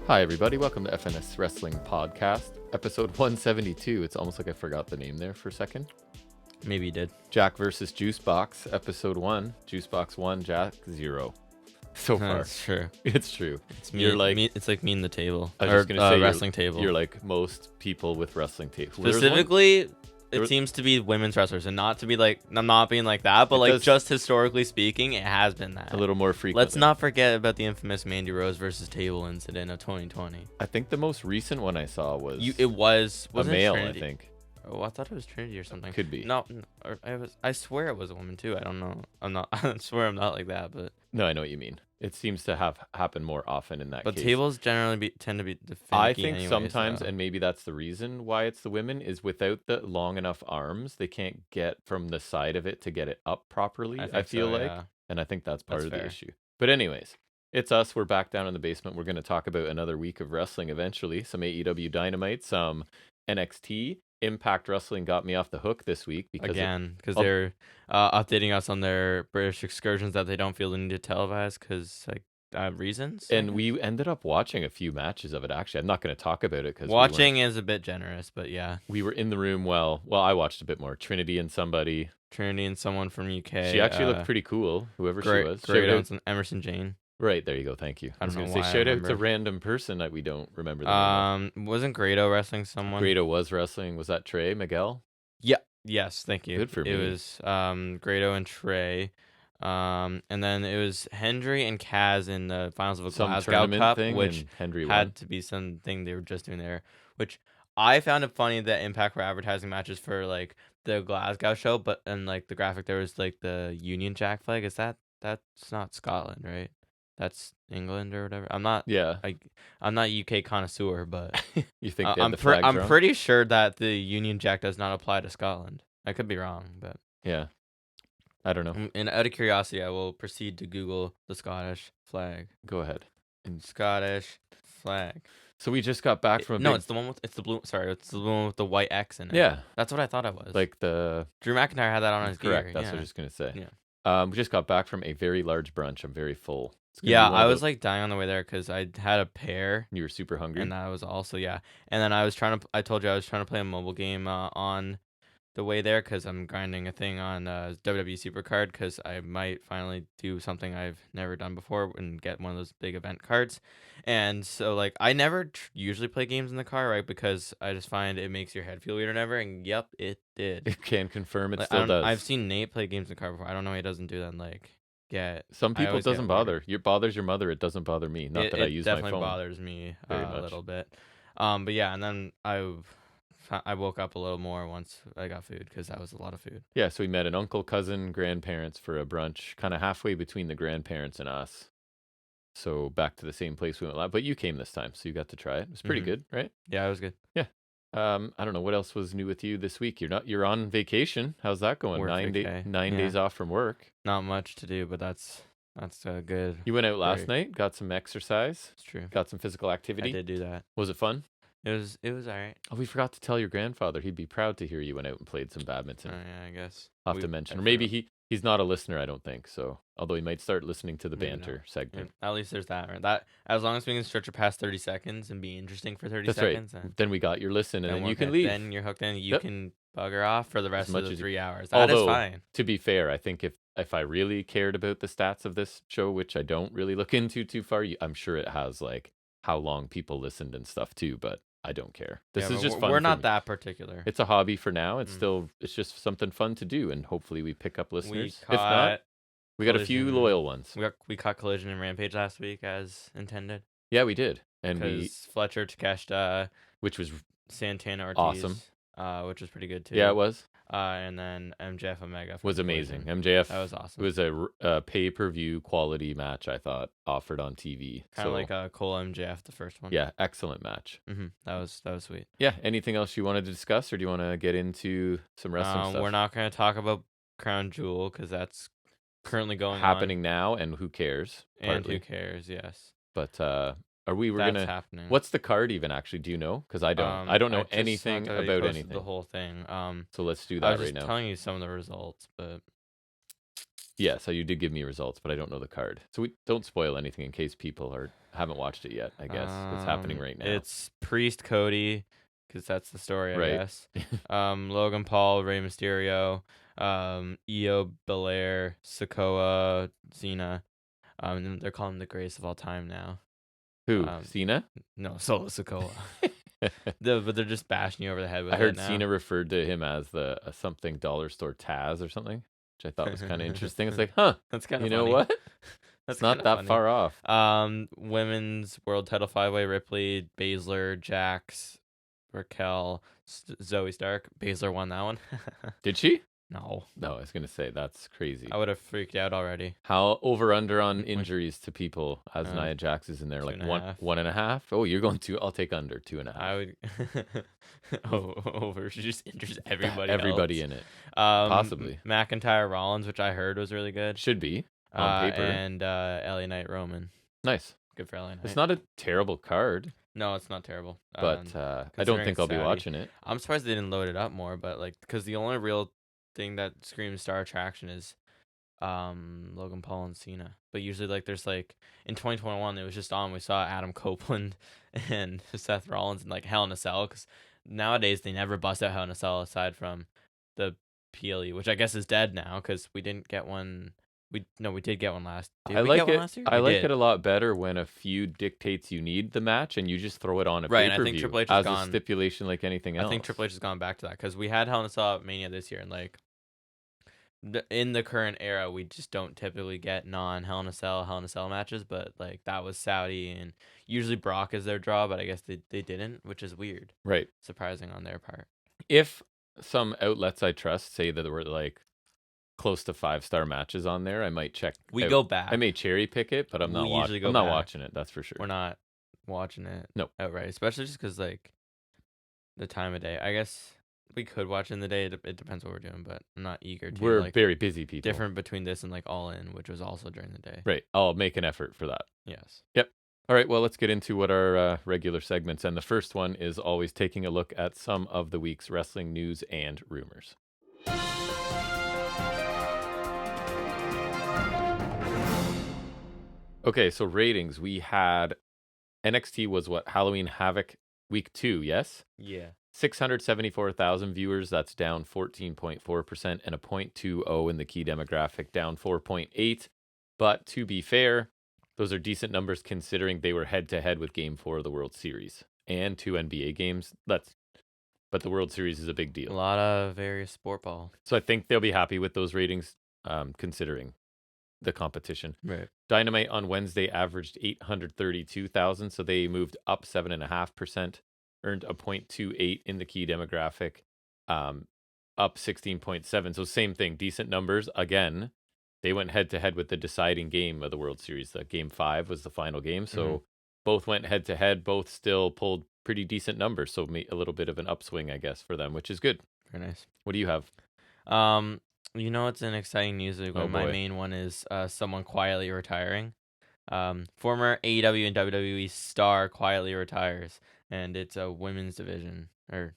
Hi, everybody. Welcome to FNS Wrestling Podcast, episode 172. It's almost like I forgot the name there for a second. Maybe you did. Jack versus Juicebox, episode 1. Juicebox 1, Jack 0. So far. That's true. It's true. It's me. You're like, it's like me in the table. I was just going to say, wrestling table. You're like most people with wrestling tables. Specifically, it seems to be women's wrestlers, and not to be like, I'm not being like that, but like just historically speaking, it has been that. A little more frequently. Let's not forget about the infamous Mandy Rose versus Table incident of 2020. I think the most recent one I saw was wasn't a male, Trinity? I think. Oh, I thought it was Trinity or something. Could be. No, I swear it was a woman too. I don't know. I'm not. I swear I'm not like that, but. No, I know what you mean. It seems to have happened more often in that case. But tables generally tend to be the finicky I think anyways, sometimes, and maybe that's the reason why it's the women, is without the long enough arms, they can't get from the side of it to get it up properly, I feel like. Yeah. And I think that's part of the issue. But anyways, it's us. We're back down in the basement. We're going to talk about another week of wrestling eventually. Some AEW Dynamite, some NXT. Impact Wrestling got me off the hook this week because they're updating us on their British excursions that they don't feel the need to televise because reasons. And we ended up watching a few matches of it. Actually, I'm not going to talk about it because watching is a bit generous, but yeah, we were in the room. Well, I watched a bit more. Trinity and someone from UK. She actually looked pretty cool. Whoever she was. Great, Emerson Jane. Right, there you go. Thank you. I was going to say, shout out to random person that we don't remember the name of. Wasn't Grado wrestling someone? Grado was wrestling. Was that Trey Miguel? Yeah. Yes, thank you. Good for me. It was Grado and Trey. And then it was Hendry and Kaz in the finals of a Glasgow Cup, thing, which Hendry had to be something they were just doing there. Which I found it funny that Impact were advertising matches for like the Glasgow show, but in like the graphic there was like the Union Jack flag. That's not Scotland, right? That's England or whatever. I'm not UK connoisseur, but you think I'm pretty sure that the Union Jack does not apply to Scotland. I could be wrong, but yeah, I don't know. And out of curiosity, I will proceed to Google the Scottish flag. Go ahead. Scottish flag. So we just got back from it's the one with the one with the white X in it. Yeah, that's what I thought it was. Like the Drew McIntyre had that on his correct. gear. That's what I was just gonna say. Yeah. We just got back from a very large brunch. I'm very full. Yeah, I was like dying on the way there because I had a pear. You were super hungry, and I was also and then I told you I was trying to play a mobile game on the way there because I'm grinding a thing on WWE Supercard because I might finally do something I've never done before and get one of those big event cards. And so like I never usually play games in the car, right? Because I just find it makes your head feel weird or whatever. And yep, it did. It can confirm it still does. I've seen Nate play games in the car before. I don't know why he doesn't do that. Some people it doesn't bother. It bothers your mother. It doesn't bother me. Not that I use my phone. It definitely bothers me a little bit. But yeah, and then I woke up a little more once I got food because that was a lot of food. Yeah, so we met an uncle, cousin, grandparents for a brunch, kind of halfway between the grandparents and us. So back to the same place we went last. But you came this time, so you got to try it. It was pretty good, right? Yeah, it was good. Yeah. I don't know what else was new with you this week. You're on vacation. How's that going? 9 days off from work. Not much to do, but that's good. You went out last night, got some exercise. It's true. Got some physical activity. I did do that. Was it fun? It was all right. Oh, we forgot to tell your grandfather. He'd be proud to hear you went out and played some badminton. Oh, yeah, I guess. I'll have to mention. Or maybe he's not a listener, I don't think. So, although he might start listening to the banter segment. Yeah, at least there's that, right? That as long as we can stretch it past 30 seconds and be interesting for 30 That's seconds. Right. Then we got your listen, and then you can leave. Then you're hooked in. You can bugger off for the rest of the 3 hours. Although, is fine. To be fair, I think if I really cared about the stats of this show, which I don't really look into too far, I'm sure it has like how long people listened and stuff too, but I don't care. This is just fun. We're not that particular. It's a hobby for now. It's it's just something fun to do, and hopefully we pick up listeners. If not, we got a few loyal ones. We caught Collision and Rampage last week as intended. Yeah, we did. And Fletcher Takeshita, which was Santana Ortiz, awesome, which was pretty good too. Yeah, it was. And then MJF Omega was amazing. MJF, that was awesome. It was a pay-per-view quality match, I thought, offered on TV. Kind of like Cole MJF, the first one. Yeah, excellent match. That was sweet. Yeah. Anything else you wanted to discuss, or do you want to get into some wrestling stuff? We're not going to talk about Crown Jewel because that's currently happening now, and who cares? Partly. And who cares? Yes. But happening. What's the card even? Actually, do you know? Because I don't. I don't know anything about anything. The whole thing. So let's do that right now. I was just telling you some of the results, but Yeah, so you did give me results, but I don't know the card. So we don't spoil anything in case people haven't watched it yet, I guess. It's happening right now. It's Priest Cody, because that's the story, I Right. guess. Logan Paul, Rey Mysterio, Io Belair, Sikoa, Cena. And they're calling him the greatest of all time now. Who? Cena? No, Solo Sikoa. But they're just bashing you over the head with it I heard now. Cena referred to him as the something dollar store Taz or something, which I thought was kind of interesting. It's like, huh? That's kind of you know funny. what? That's It's not that funny. far off. Women's world title 5-way: Ripley, Baszler, Jax, Raquel, Zoe Stark. Baszler won that one. Did she? No. No, I was gonna say that's crazy. I would have freaked out already. How over under on injuries to people as Nia Jax is in there, like 1.5. Oh, you're going to? I'll take under 2.5. I would. Over. She just injures everybody. Everybody in it. Possibly. McIntyre Rollins, which I heard was really good. Should be on paper. And LA Knight Roman. Nice. Good for LA Knight. It's not a terrible card. No, it's not terrible. But I don't think I'll be watching it. I'm surprised they didn't load it up more, but like, because the only real thing that screams star attraction is Logan Paul and Cena. But usually, like, there's like in 2021 it was just on, we saw Adam Copeland and Seth Rollins and like Hell in a Cell, because nowadays they never bust out Hell in a Cell aside from the PLE, which I guess is dead now because we didn't get one. We did get one last. I like it. I like it a lot better when a feud dictates you need the match and you just throw it on a pay-per-view. And I think Triple H has a stipulation like anything else. I think Triple H has gone back to that because we had Hell in a Cell at Mania this year, and like in the current era, we just don't typically get non-Hell in a Cell matches. But like that was Saudi, and usually Brock is their draw, but I guess they didn't, which is weird. Right. Surprising on their part. If some outlets I trust say that there were like close to 5-star matches on there, I might check. Go back. I may cherry pick it, but I'm not watching. I'm not watching it. That's for sure. We're not watching it. No. Outright, especially just because like the time of day. I guess we could watch in the day. It depends what we're doing, but I'm not eager to. We're like, very busy people. Different between this and like All In, which was also during the day. Right. I'll make an effort for that. Yes. Yep. All right. Well, let's get into what our regular segments. And the first one is always taking a look at some of the week's wrestling news and rumors. Okay, so ratings. We had NXT was what? Halloween Havoc week 2, yes? Yeah. 674,000 viewers. That's down 14.4%, and a 0.20 in the key demographic, down 4.8. But to be fair, those are decent numbers considering they were head-to-head with Game 4 of the World Series and 2 NBA games. But the World Series is a big deal. A lot of various sport ball. So I think they'll be happy with those ratings, considering the competition. Right. Dynamite on Wednesday averaged 832,000, so they moved up 7.5%, earned a 0.28 in the key demographic, up 16.7. So same thing, decent numbers. Again, they went head to head with the deciding game of the World Series. The Game 5 was the final game, so both went head to head. Both still pulled pretty decent numbers, so a little bit of an upswing, I guess, for them, which is good. Very nice. What do you have? You know what's an exciting news? My main one is someone quietly retiring. Former AEW and WWE star quietly retires, and it's a women's division, or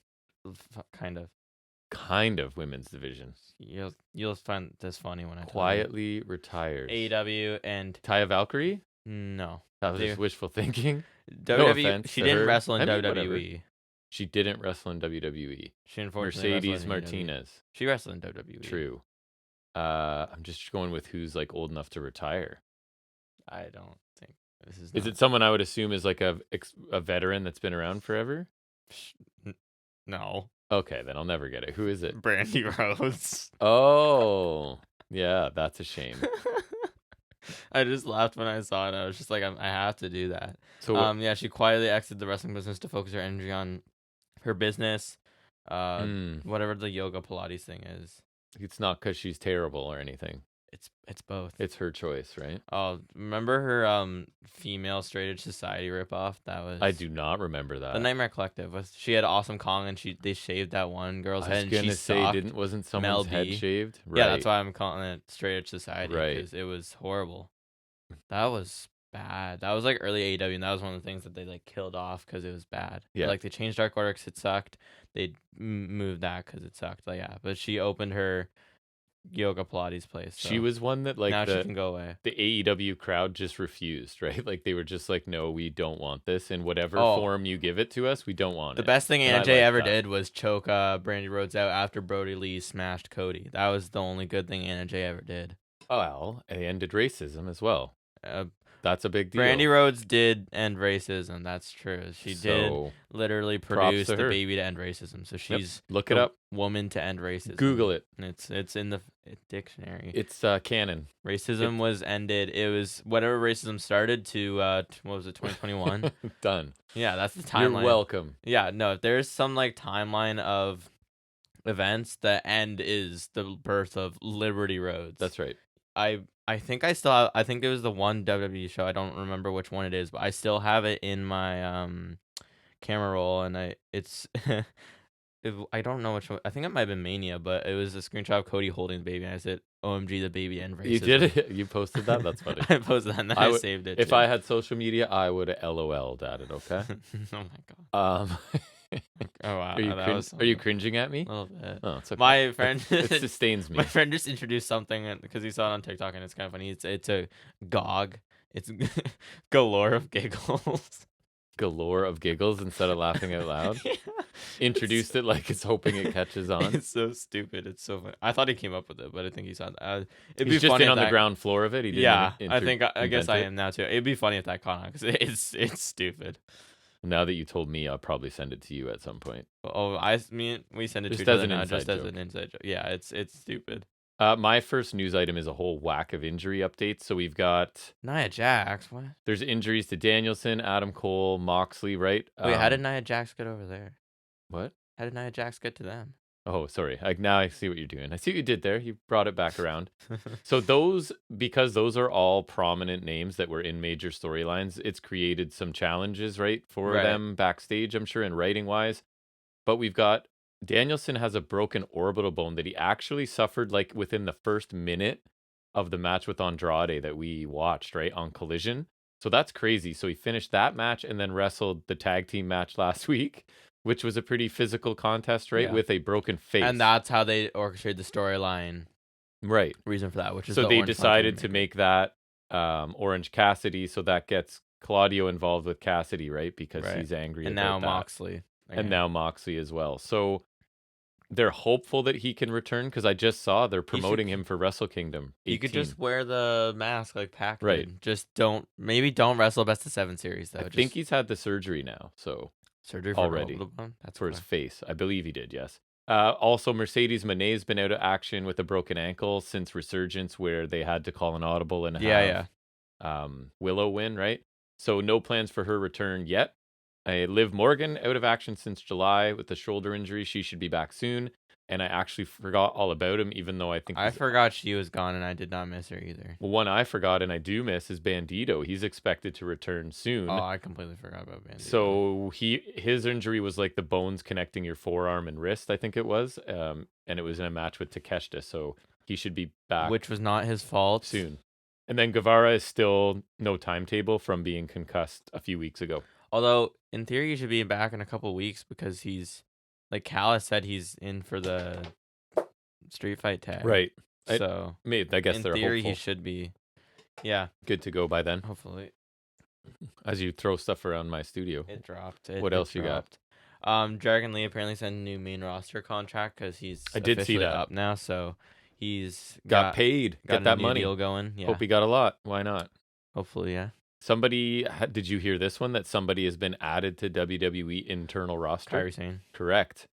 kind of women's division. You'll find this funny when I quietly retires. AEW and Taya Valkyrie? No, that was just wishful thinking. WWE. She didn't wrestle in WWE. Whatever. She didn't wrestle in WWE. She unfortunately Mercedes Martinez. She wrestled in WWE. True. I'm just going with who's like old enough to retire. I don't think this is. Is it someone I would assume is like a veteran that's been around forever? No. Okay, then I'll never get it. Who is it? Brandy Rose. Oh, yeah, that's a shame. I just laughed when I saw it. I was just like, I have to do that. So, yeah, she quietly exited the wrestling business to focus her energy on her business, whatever the yoga Pilates thing is. It's not because she's terrible or anything. It's both. It's her choice, right? Oh, remember her female Straight Edge Society ripoff? That was. I do not remember that. The Nightmare Collective was. She had Awesome Kong, and they shaved that one girl's head. I was gonna say, wasn't someone's head shaved? Right. Yeah, that's why I'm calling it Straight Edge Society. Right. Because it was horrible. That was bad. That was like early AEW, and that was one of the things that they like killed off because it was bad. Yeah. Like they changed Dark Order because it sucked. They moved that because it sucked. Like, yeah, but she opened her yoga Pilates place. So She was one that like now she can go away. The AEW crowd just refused, right? Like they were just like, no, we don't want this in whatever form you give it to us. We don't want it. The best thing Anna Jay ever did was choke Brandy Rhodes out after Brody Lee smashed Cody. That was the only good thing Anna Jay ever did. Well, it ended racism as well. That's a big deal. Brandy Rhodes did end racism. That's true. She did literally produce the baby to end racism. So she's look it up. Woman to end racism. Google it. It's in the dictionary. It's canon. Racism was ended. It was whatever racism started to what was it, 2021? Done. Yeah, that's the timeline. You're welcome. Yeah, no, if there's some like timeline of events, the end is the birth of Liberty Rhodes. That's right. I think I still have, I think it was the one WWE show. I don't remember which one it is, but I still have it in my camera roll, and it's I don't know which one. I think it might have been Mania, but it was a screenshot of Cody holding the baby, and I said, "OMG, the baby and racism." You did it. You posted that. That's funny. I posted that, and then I saved it. If too. I had social media, I would have LOL'd at it. Okay. Oh my god. Oh wow. Are you cringing at me? A little bit. Oh, it's okay. My friend it sustains me. My friend just introduced something because he saw it on TikTok, and it's kind of funny. It's a GOG. It's galore of giggles. Galore of giggles instead of laughing out loud. Yeah, Introduced it like it's hoping it catches on. It's so stupid. It's so funny. I thought he came up with it, but I think he saw that. He's just in on the ground floor of it. He didn't I guess I am now too. It'd be funny if that caught on because it's stupid. Now that you told me, I'll probably send it to you at some point. Oh, we send it to each other now just as an inside joke. Yeah, it's stupid. My first news item is a whole whack of injury updates. So we've got Nia Jax. What? There's injuries to Danielson, Adam Cole, Moxley, right? Wait, how did Nia Jax get over there? What? How did Nia Jax get to them? Oh, sorry. Now I see what you're doing. I see what you did there. You brought it back around. So because those are all prominent names that were in major storylines, it's created some challenges, right, for them backstage, I'm sure, and writing wise. But we've got Danielson has a broken orbital bone that he actually suffered like within the first minute of the match with Andrade that we watched, right, on Collision. So that's crazy. So he finished that match and then wrestled the tag team match last week, which was a pretty physical contest, right, with a broken face. And that's how they orchestrated the storyline. Right. Reason for that, which is so they decided to make that Orange Cassidy, so that gets Claudio involved with Cassidy, right, because he's angry and about now Moxley. Okay. And now Moxley as well. So they're hopeful that he can return because I just saw they're promoting him for Wrestle Kingdom 18. You could just wear the mask like Pac. Right. Just don't wrestle Best of 7 series though. I think he's had the surgery now, so surgery for already. That's for his face. I believe he did, yes. Also, Mercedes Moné's been out of action with a broken ankle since Resurgence, where they had to call an audible and have Willow win, right? So no plans for her return yet. Liv Morgan out of action since July with a shoulder injury. She should be back soon. And I actually forgot all about him, even though I think I forgot she was gone, and I did not miss her either. Well, one I forgot and I do miss is Bandito. He's expected to return soon. Oh, I completely forgot about Bandito. So his injury was like the bones connecting your forearm and wrist, I think it was. And it was in a match with Takeshita, so he should be back. Which was not his fault. Soon. And then Guevara is still no timetable from being concussed a few weeks ago. Although, in theory, he should be back in a couple weeks because he's, like Callis said, he's in for the street fight tag. Right. So, I guess in they're theory, hopeful. he should be, good to go by then. Hopefully. As you throw stuff around my studio. It dropped. What else you got? Dragon Lee apparently signed a new main roster contract because he's I did see that up now. So, he's got paid. Get that money. Deal going. Yeah. Hope he got a lot. Why not? Hopefully, yeah. Did you hear this one? That somebody has been added to WWE internal roster? Kairi Sane. Correct.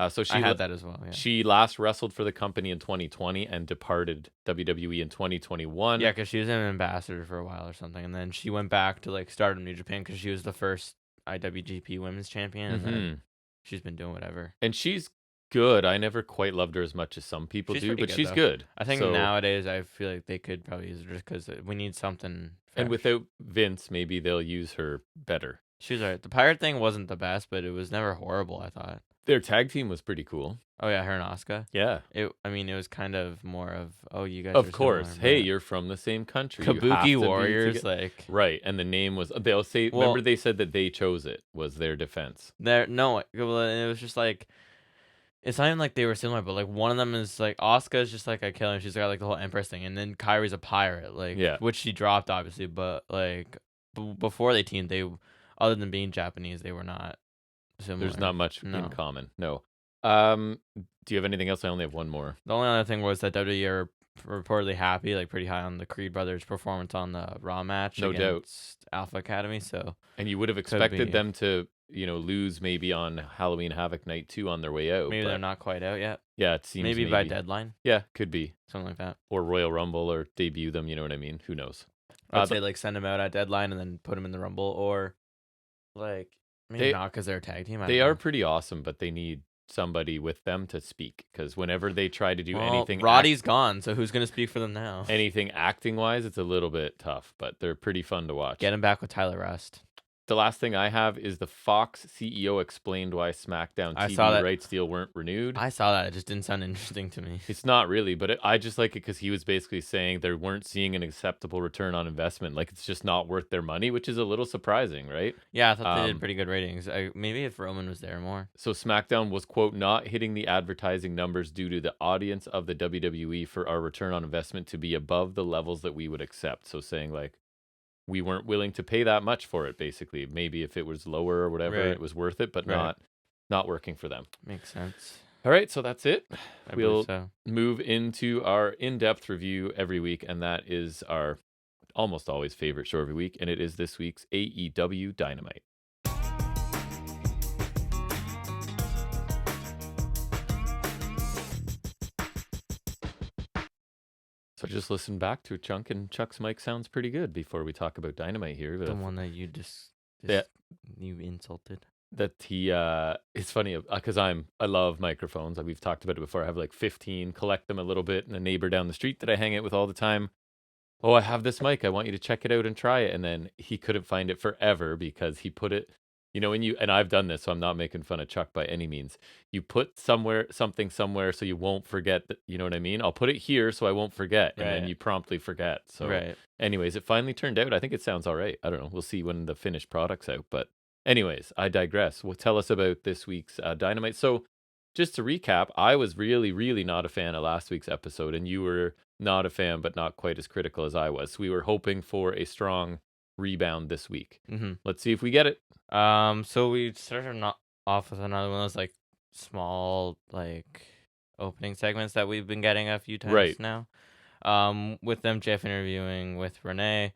So I had that as well. Yeah. She last wrestled for the company in 2020 and departed WWE in 2021. Yeah, because she was an ambassador for a while or something, and then she went back to like Stardom New Japan because she was the first IWGP Women's Champion, and then she's been doing whatever. And she's good. I never quite loved her as much as some people do, but she's good. I think nowadays I feel like they could probably use her just because we need something fresh. And without Vince, maybe they'll use her better. She was alright. The Pirate thing wasn't the best, but it was never horrible, I thought. Their tag team was pretty cool. Oh yeah, her and Asuka. Yeah. It was kind of more of you guys. Of course. Hey, you're from the same country. Kabuki Warriors, like right. And the name was. They'll say. Well, remember, they said that they chose it was their defense. It was just like. It's not even like they were similar, but like one of them is like Asuka's just like a killer, and she's got like the whole Empress thing, and then Kairi's a pirate, like Yeah. which she dropped obviously, but like before they teamed, they other than being Japanese, they were not similar. There's not much in No. common. No. Do you have anything else? I only have one more. The only other thing was that WWE are reportedly happy, like pretty high on the Creed brothers' performance on the Raw match No doubt. against Alpha Academy. So And you would have expected them to, lose maybe on Halloween Havoc night 2 on their way out. maybe but they're not quite out yet. Yeah, it seems Maybe by deadline, Yeah, could be. something like that. Or Royal Rumble, or debut them. You know what I mean? Who knows? I'd say like send them out at deadline and then put them in the Rumble, or like maybe not because they're a tag team. They are pretty awesome, but they need somebody with them to speak, because whenever they try to do anything, Roddy's gone, so who's gonna speak for them now? anything acting wise, it's a little bit tough, but they're pretty fun to watch. Get him back with Tyler Rust. The last thing I have is the Fox CEO explained why SmackDown TV rights deal weren't renewed. I saw that. It just didn't sound interesting to me. It's not really, but I just like it because he was basically saying they weren't seeing an acceptable return on investment. Like, it's just not worth their money, which is a little surprising, right? Yeah, I thought they did pretty good ratings. Maybe if Roman was there more. So SmackDown was, quote, not hitting the advertising numbers due to the audience of the WWE for our return on investment to be above the levels that we would accept. So saying, like, we weren't willing to pay that much for it, basically. Maybe if it was lower or whatever, it was worth it, but not working for them. Makes sense. All right, so that's it. We'll move into our in-depth review every week, and that is our almost always favorite show every week, and it is this week's AEW Dynamite. So just listen back to a chunk, and Chuck's mic sounds pretty good before we talk about Dynamite here. The one that you you insulted. That he, it's funny because I love microphones. Like we've talked about it before. I have like 15, collect them a little bit, and a neighbor down the street that I hang out with all the time. Oh, I have this mic. I want you to check it out and try it. And then he couldn't find it forever because he put it, and I've done this, so I'm not making fun of Chuck by any means. You put something somewhere so you won't forget that, you know what I mean? I'll put it here so I won't forget. And then you promptly forget. So anyways, it finally turned out. I think it sounds all right. I don't know. We'll see when the finished product's out. But anyways, I digress. Well, tell us about this week's Dynamite. So just to recap, I was really, really not a fan of last week's episode, and you were not a fan, but not quite as critical as I was. So we were hoping for a strong rebound this week. Mm-hmm. Let's see if we get it. So we started off with another one of those like small like opening segments that we've been getting a few times now. With them, Jeff interviewing with Renee.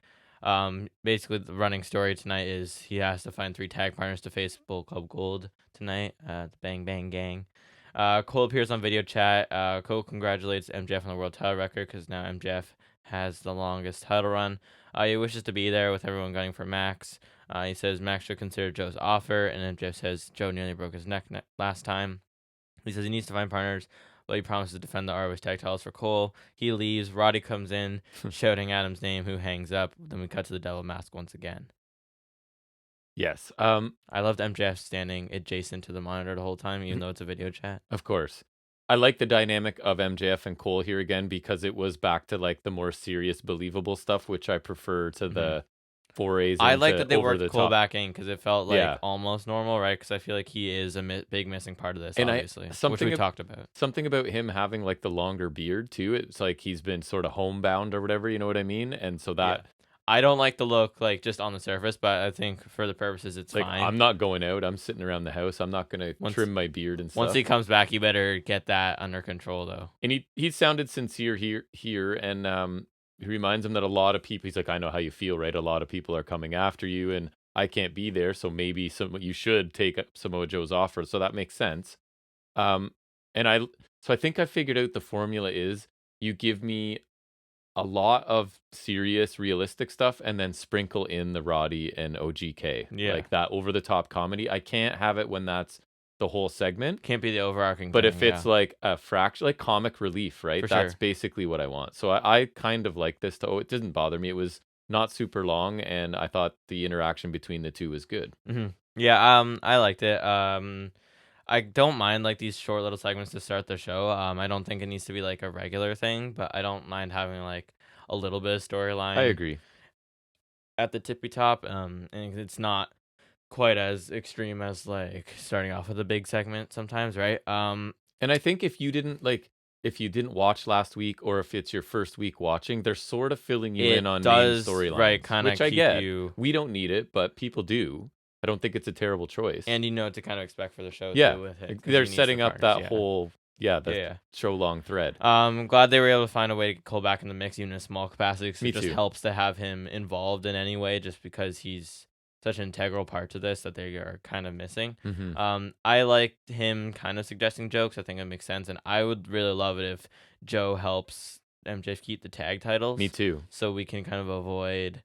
Basically the running story tonight is he has to find 3 tag partners to face Bull Club Gold tonight. The Bang Bang Gang. Cole appears on video chat. Cole congratulates MJF on the world title record because now MJF has the longest title run. He wishes to be there with everyone gunning for Max. He says Max should consider Joe's offer, and MJF says Joe nearly broke his neck last time. He says he needs to find partners, but he promises to defend the ROH tag titles for Cole. He leaves. Roddy comes in, shouting Adam's name, who hangs up. Then we cut to the Devil Mask once again. Yes. I loved MJF standing adjacent to the monitor the whole time, even though it's a video chat. Of course. I like the dynamic of MJF and Cole here again because it was back to like the more serious, believable stuff, which I prefer to the forays. I like that they worked Cole back in because it felt like almost normal, right? Because I feel like he is a big missing part of this, and obviously, which we talked about. Something about him having like the longer beard too. It's like he's been sort of homebound or whatever, you know what I mean? And so that... I don't like the look, like, just on the surface, but I think for the purposes, it's like, fine. I'm not going out. I'm sitting around the house. I'm not going to trim my beard and stuff. Once he comes back, you better get that under control, though. And he sounded sincere here, and he reminds him that a lot of people, he's like, I know how you feel, right? A lot of people are coming after you, and I can't be there, so maybe you should take up Samoa Joe's offer. So that makes sense. So I think I figured out the formula is you give me a lot of serious, realistic stuff, and then sprinkle in the Roddy and OGK. Like that over-the-top comedy. I can't have it when that's the whole segment. Can't be the overarching But thing, if it's like a fraction, like comic relief, right? That's basically what I want. So I kind of like this. It didn't bother me. It was not super long, and I thought the interaction between the two was good. Mm-hmm. Yeah, I liked it. I don't mind like these short little segments to start the show. I don't think it needs to be like a regular thing, but I don't mind having like a little bit of storyline. I agree. At the tippy top, and it's not quite as extreme as like starting off with a big segment sometimes, right? And I think if you didn't watch last week, or if it's your first week watching, they're sort of filling you in on main storylines, right, kind of which I keep get. you. We don't need it, but people do. I don't think it's a terrible choice. And you know what to kind of expect for the show Yeah, too with it. 'Cause they're he needs setting the up partners, that yeah. whole show long thread. I'm glad they were able to find a way to get Cole back in the mix, even in a small capacity, because Me it just too. helps to have him involved in any way, just because he's such an integral part to this that they are kind of missing. I liked him kind of suggesting jokes. I think it makes sense, and I would really love it if Joe helps MJF keep the tag titles. Me too. So we can kind of avoid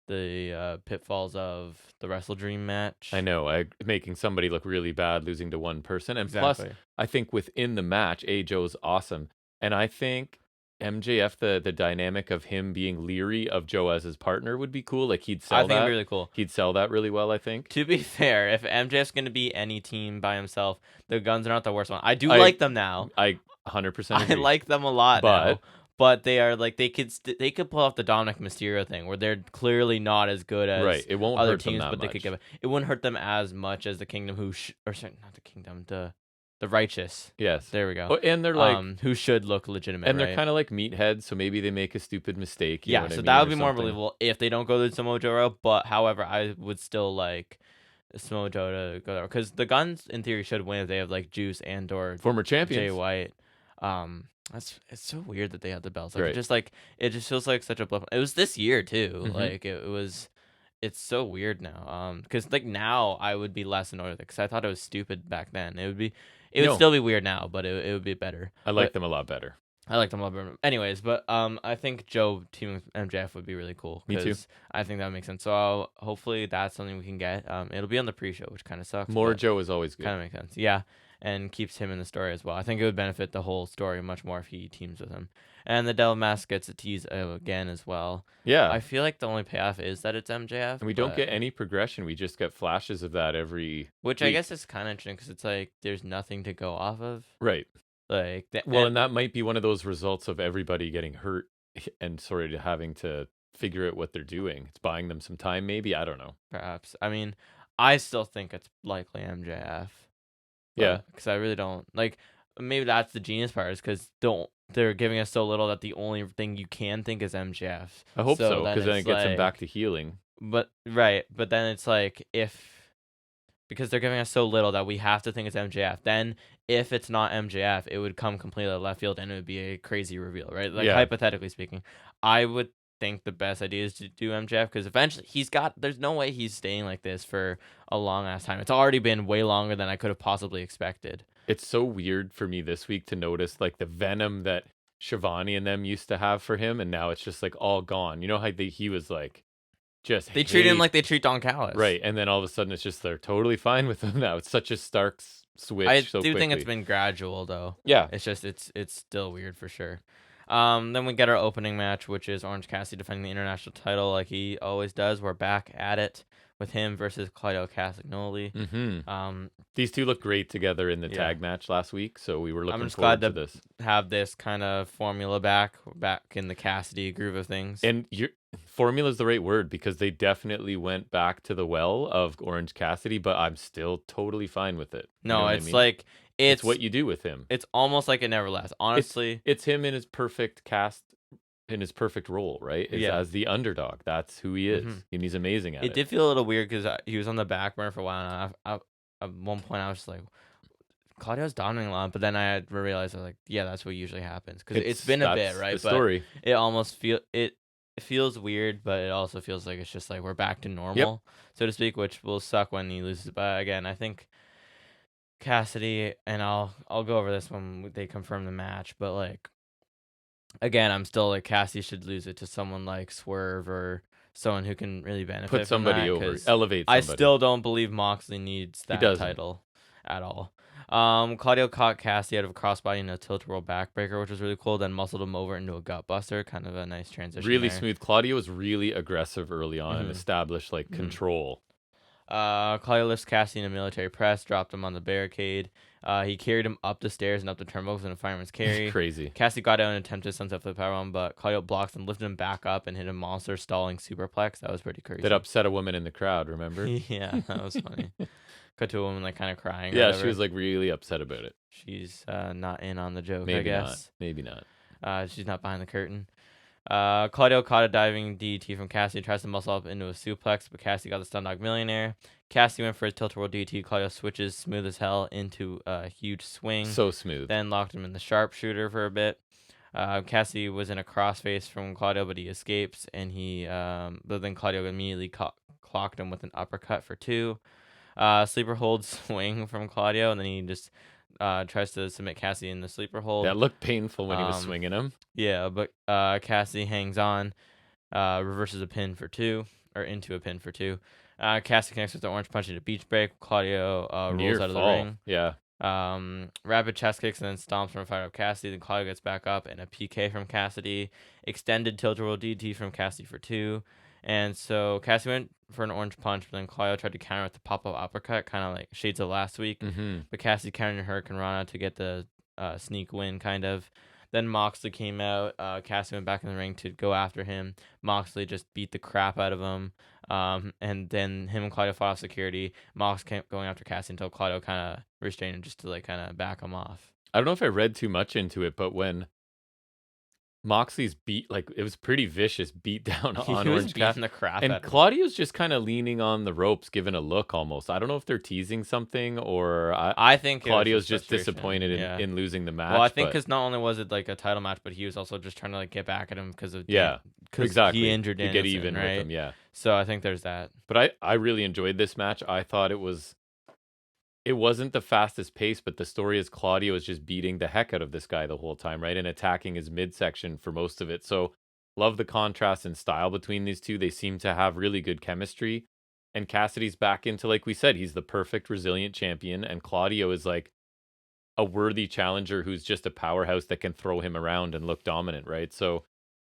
the pitfalls of the Wrestle Dream match. I know, making somebody look really bad losing to one person. And plus, I think within the match, Joe's awesome. And I think MJF, the dynamic of him being leery of Joe as his partner would be cool. Like, he'd sell that. I think it'd be really cool. He'd sell that really well, I think. To be fair, if MJF's going to be any team by himself, the Guns are not the worst one. I like them now. I 100% agree. I like them a lot now. But they are like they could pull off the Dominic Mysterio thing where they're clearly not as good as it won't other hurt teams, them that but they much. could give it. It wouldn't hurt them as much as the Kingdom, not the Kingdom, the Righteous. Yes, there we go. Oh, and they're like who should look legitimate, and they're kind of like meatheads, so maybe they make a stupid mistake. You know what I mean, that would be more believable if they don't go the Samoa Joe route. But however, I would still like Samoa Joe to go there because the Guns in theory should win if they have like Juice and or former champions Jay White. It's so weird that they had the belts. Like, it just feels like such a bluff. It was this year too. Like it's so weird now. Because like now I would be less annoyed with it because I thought it was stupid back then. It would still be weird now, but it would be better. I like them a lot better. I like them a lot better. Anyways, but I think Joe teaming with MJF would be really cool. Me too. I think that would make sense. So hopefully that's something we can get. It'll be on the pre-show, which kind of sucks. More Joe is always good. Kind of makes sense. Yeah. And keeps him in the story as well. I think it would benefit the whole story much more if he teams with him. And the Devil Mask gets a tease again as well. Yeah. I feel like the only payoff is that it's MJF. And we don't get any progression. We just get flashes of that every Which week. I guess is kind of interesting because it's like there's nothing to go off of. Right. Like and that might be one of those results of everybody getting hurt and sort of having to figure out what they're doing. It's buying them some time, maybe. I don't know. Perhaps. I mean, I still think it's likely MJF. Yeah, because I really don't like. Maybe that's the genius part is because they're giving us so little that the only thing you can think is MJF. I hope so because then it gets him back to healing. But then it's like because they're giving us so little that we have to think it's MJF. Then if it's not MJF, it would come completely left field and it would be a crazy reveal, right? Like hypothetically speaking, I would think the best idea is to do MJF because eventually there's no way he's staying like this for a long ass time. It's already been way longer than I could have possibly expected. It's so weird for me this week to notice like the venom that Shivani and them used to have for him, and now it's just like all gone. You know how he was like they treat him like they treat Don Callis, right? And then all of a sudden it's just they're totally fine with him now. It's such a stark switch. I do think it's been gradual though. Yeah, it's just it's still weird for sure. Then we get our opening match, which is Orange Cassidy defending the international title like he always does. We're back at it with him versus Claudio Castagnoli. These two look great together in the tag match last week, so we were looking I'm just forward glad to this. Have this kind of formula back in the Cassidy groove of things. And formula is the right word because they definitely went back to the well of Orange Cassidy, but I'm still totally fine with it. No, like it's what you do with him. It's almost like it never lasts. Honestly, it's him in his perfect cast, in his perfect role, right? As the underdog. That's who he is, and he's amazing at it. It did feel a little weird because he was on the back burner for a while, and at one point I was just like, Claudio's dominating a lot, but then I had realized I was like, yeah, that's what usually happens because it's been a bit, right? The story. But it almost feels weird, but it also feels like it's just like we're back to normal, so to speak, which will suck when he loses. But again, I think Cassidy, and I'll go over this when they confirm the match, but like again, I'm still like Cassidy should lose it to someone like Swerve or someone who can really benefit. Put somebody from that, over, elevate somebody. I still don't believe Moxley needs that title at all. Claudio caught Cassidy out of a crossbody in a tilt-a-whirl backbreaker, which was really cool. Then muscled him over into a gutbuster, kind of a nice transition. Really there. Smooth. Claudio was really aggressive early on and established like control. Claudio lifts Cassidy in a military press, dropped him on the barricade. He carried him up the stairs and up the turnbuckles in a fireman's carry. Crazy. Cassidy got out and attempted sunset flip powerbomb, but Claudio blocked and lifted him back up and hit a monster stalling superplex. That was pretty crazy. That upset a woman in the crowd, remember? Yeah, that was funny. cut to a woman like kind of crying. Or Yeah, whatever. she was like really upset about it. She's not in on the joke. Maybe I guess. Maybe not. She's not behind the curtain. Claudio caught a diving DDT from Cassie, tries to muscle up into a suplex, but Cassie got the stun dog millionaire. Cassie went for a tilt-a-whirl DDT. Claudio switches smooth as hell into a huge swing. So smooth. Then locked him in the sharpshooter for a bit. Cassie was in a crossface from Claudio, but he escapes, and but then Claudio immediately clocked him with an uppercut for 2. Sleeper hold swing from Claudio, and then he just tries to submit Cassie in the sleeper hold. That looked painful when he was swinging him. Yeah, but Cassie hangs on, reverses a pin for 2, or into a pin for 2. Cassie connects with the orange punch into beach break. Claudio rolls out of the ring. Yeah. Rapid chest kicks and then stomps from a fire up Cassidy. Then Claudio gets back up and a PK from Cassidy. Extended tilt-a-whirl DDT from Cassidy for 2. And so Cassie went for an orange punch, but then Claudio tried to counter with the pop-up uppercut, kind of like shades of last week. Mm-hmm. But Cassie countered Hurricane Rana to get the sneak win, kind of. Then Moxley came out. Cassie went back in the ring to go after him. Moxley just beat the crap out of him. And then him and Claudio fought off security. Mox kept going after Cassie until Claudio kind of restrained him just to like kind of back him off. I don't know if I read too much into it, but when Moxley's beat, like it was pretty vicious beat down on Orange Cassidy, the crap and out of him. Claudio's just kind of leaning on the ropes, giving a look almost. I don't know if they're teasing something or I think Claudio's just disappointed in losing the match. Well, I think because not only was it like a title match, but he was also just trying to like get back at him because of exactly he injured to Danielson, get even right? with him. Yeah. So I think there's that. But I really enjoyed this match. I thought it wasn't the fastest pace, but the story is Claudio is just beating the heck out of this guy the whole time, right? And attacking his midsection for most of it. So love the contrast in style between these two. They seem to have really good chemistry. And Cassidy's back into, like we said, he's the perfect resilient champion. And Claudio is like a worthy challenger who's just a powerhouse that can throw him around and look dominant, right? So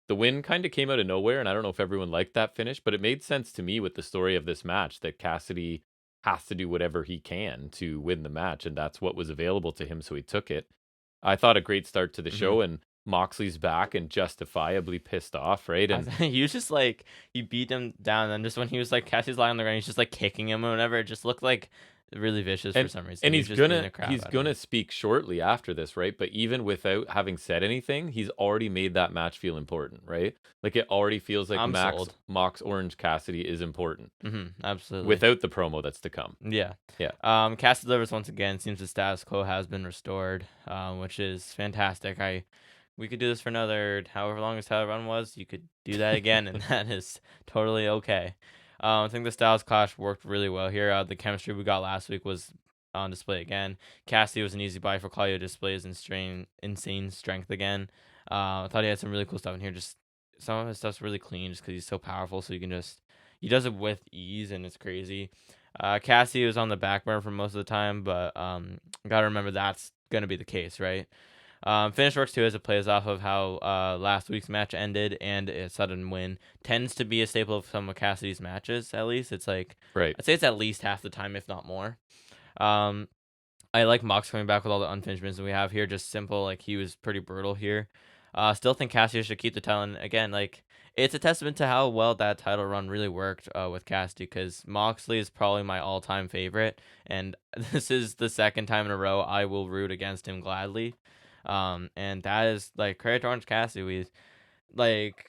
the win kind of came out of nowhere. And I don't know if everyone liked that finish, but it made sense to me with the story of this match that Cassidy has to do whatever he can to win the match, and that's what was available to him, so he took it. I thought a great start to the show, and Moxley's back and justifiably pissed off, right? And he was just like, he beat him down, and then just when he was like, Cassie's lying on the ground, he's just like kicking him or whatever. It just looked like really vicious for some reason. And he's gonna speak shortly after this, right? But even without having said anything, he's already made that match feel important, right? Like it already feels like Mox Orange Cassidy is important. Absolutely. Without the promo that's to come. Yeah. Cassidy delivers once again. Seems the status quo has been restored, which is fantastic. We could do this for another however long this title run was. You could do that again, and that is totally okay. I think the Styles Clash worked really well here. The chemistry we got last week was on display again. Cassidy was an easy buy for Claudio to display his insane strength again. I thought he had some really cool stuff in here. Just some of his stuff's really clean just because he's so powerful. So he does it with ease, and it's crazy. Cassidy was on the back burner for most of the time, but gotta remember that's gonna be the case, right? Finish works too as it plays off of how last week's match ended, and a sudden win tends to be a staple of some of Cassidy's matches. At least it's like I'd say it's at least half the time, if not more. I like Mox coming back with all the unfinished business we have here. Just simple, like he was pretty brutal here. Still think Cassidy should keep the title. And again, like it's a testament to how well that title run really worked with Cassidy, because Moxley is probably my all-time favorite, and this is the second time in a row I will root against him gladly. And that is like credit to Orange Cassidy.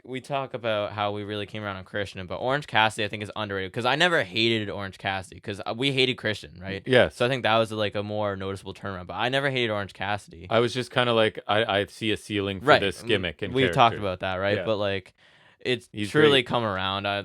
We talk about how we really came around on Christian, but Orange Cassidy I think is underrated, because I never hated Orange Cassidy because we hated Christian, right? Yeah. So I think that was like a more noticeable turnaround, but I never hated Orange Cassidy. I was just kind of like, I see a ceiling for this gimmick, and we've talked about that, right? Yeah. But like, he's truly come around. I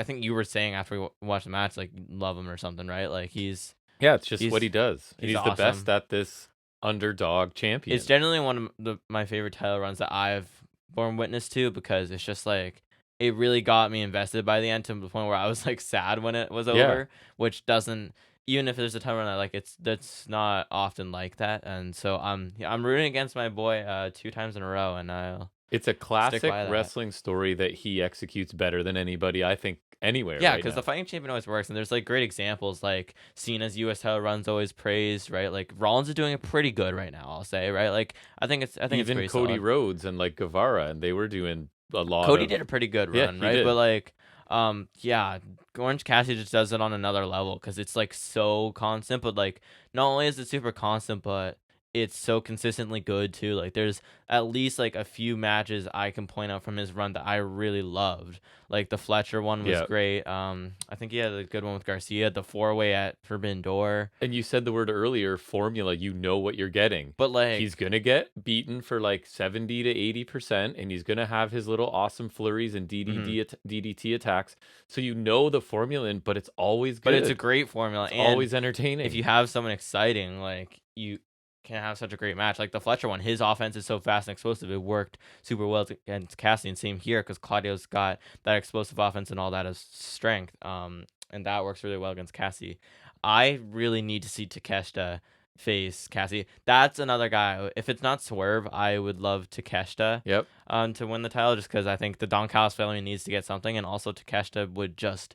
think you were saying after we watched the match, like, love him or something, right? Like it's just what he does. He's awesome. The best at this underdog champion. It's generally one of my favorite title runs that I've borne witness to, because it's just like it really got me invested by the end, to the point where I was like sad when it was over, which doesn't, even if there's a title run I like, that's not often like that. And so I'm rooting against my boy 2 times in a row, and it's a classic wrestling story that he executes better than anybody, I think, anywhere. Yeah, because the fighting champion always works, and there's like great examples, like Cena's US title run's always praised, right? Like Rollins is doing it pretty good right now, I'll say, right? Like I think it's even Cody Rhodes and like Guevara, and they were doing a lot. Cody did a pretty good run, right? But like Yeah, Orange Cassidy just does it on another level because it's like so constant, but like not only is it super constant, but it's so consistently good too. Like there's at least like a few matches I can point out from his run that I really loved. Like the Fletcher one was Yeah. great. I think he had a good one with Garcia, the 4-way at Forbidden Door. And you said the word earlier, formula, you know what you're getting. But like He's going to get beaten for like 70 to 80%, and he's going to have his little awesome flurries and DDT attacks. So you know the formula, but it's always good. But it's a great formula. It's and always entertaining. If you have someone exciting, like you can have such a great match. Like the Fletcher one, his offense is so fast and explosive. It worked super well against Cassidy, and same here because Claudio's got that explosive offense and all that as strength. And that works really well against Cassidy. I really need to see Takeshita face Cassidy. That's another guy. If it's not Swerve, I would love Takeshita. Yep. To win the title, just because I think the Don Callis family needs to get something, and also Takeshita would just.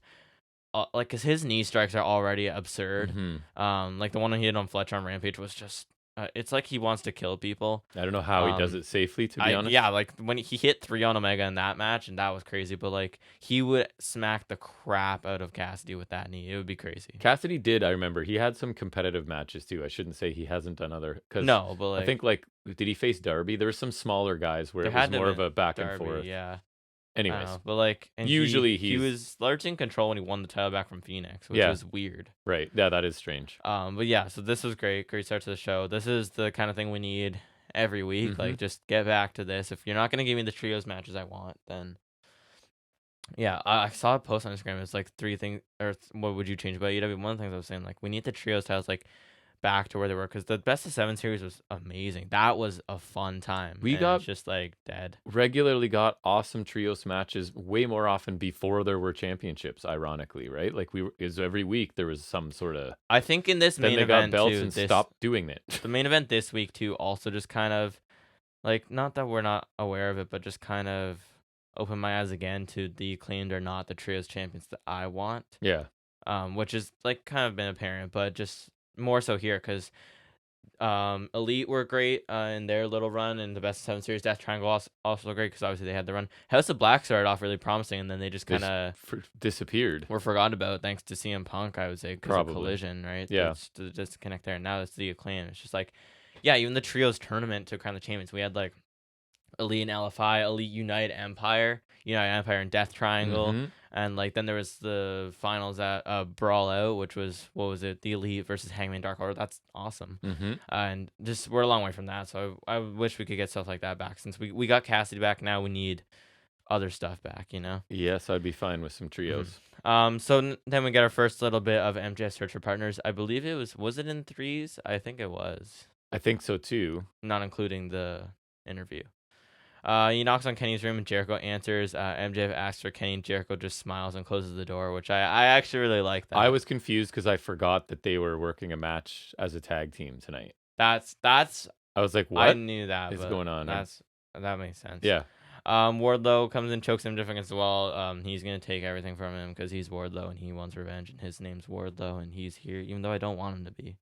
Like, cause his knee strikes are already absurd. Like the one he hit on Fletcher on Rampage was just. It's like he wants to kill people. I don't know how he does it safely, to be honest. Yeah, like when he hit 3 on Omega in that match, and that was crazy. But like he would smack the crap out of Cassidy with that knee. It would be crazy. Cassidy did. I remember he had some competitive matches too. I shouldn't say he hasn't done other. No, but like, I think like did he face Darby? There were some smaller guys where it was more of a back and forth. Yeah. Anyways, but like, and usually he was largely in control when he won the title back from Phoenix, which was weird. Right. Yeah, that is strange. But yeah, so this was great start to the show. This is the kind of thing we need every week. Like, just get back to this. If you're not gonna give me the trios matches I want, then yeah, I saw a post on Instagram. It's like 3 things, or what would you change about AEW? One of the things I was saying, like, we need the trios titles like back to where they were, because the best of 7 series was amazing. That was a fun time. We got it's just like dead. Regularly got awesome trios matches way more often before there were championships. Ironically, right? Like is every week there was some sort of. I think in this then main they event got belts too, and stopped doing it. The main event this week too also just kind of like, not that we're not aware of it, but just kind of opened my eyes again to the Acclaimed are not the trios champions that I want. Yeah. Which is like kind of been apparent, but just more so here because Elite were great in their little run, and the best of 7 series. Death Triangle also great because obviously they had the run. House of Black started off really promising, and then they just kind of disappeared. Were forgotten about thanks to CM Punk, I would say, because of Collision, right? Yeah. The disconnect there. And now it's the Acclaim. It's just like, yeah, even the trios tournament took kind of champions. We had like Elite and LFI, Elite United Empire and Death Triangle, and like then there was the finals at Brawl Out, which was, what was it, the Elite versus Hangman Dark Order. That's awesome. And just we're a long way from that, so I wish we could get stuff like that back. Since we got Cassidy back, now we need other stuff back, you know. Yes, I'd be fine with some trios. So then we got our first little bit of MJF Search for Partners. I believe it was it in 3s? I think it was. I think so too, not including the interview. He knocks on Kenny's room and Jericho answers. MJF asks for Kenny, and Jericho just smiles and closes the door, which I actually really like that. I was confused because I forgot that they were working a match as a tag team tonight. That's. I was like, what? I knew that is going on? That makes sense. Yeah. Wardlow comes and chokes MJF against the wall. He's gonna take everything from him because he's Wardlow and he wants revenge, and his name's Wardlow and he's here, even though I don't want him to be.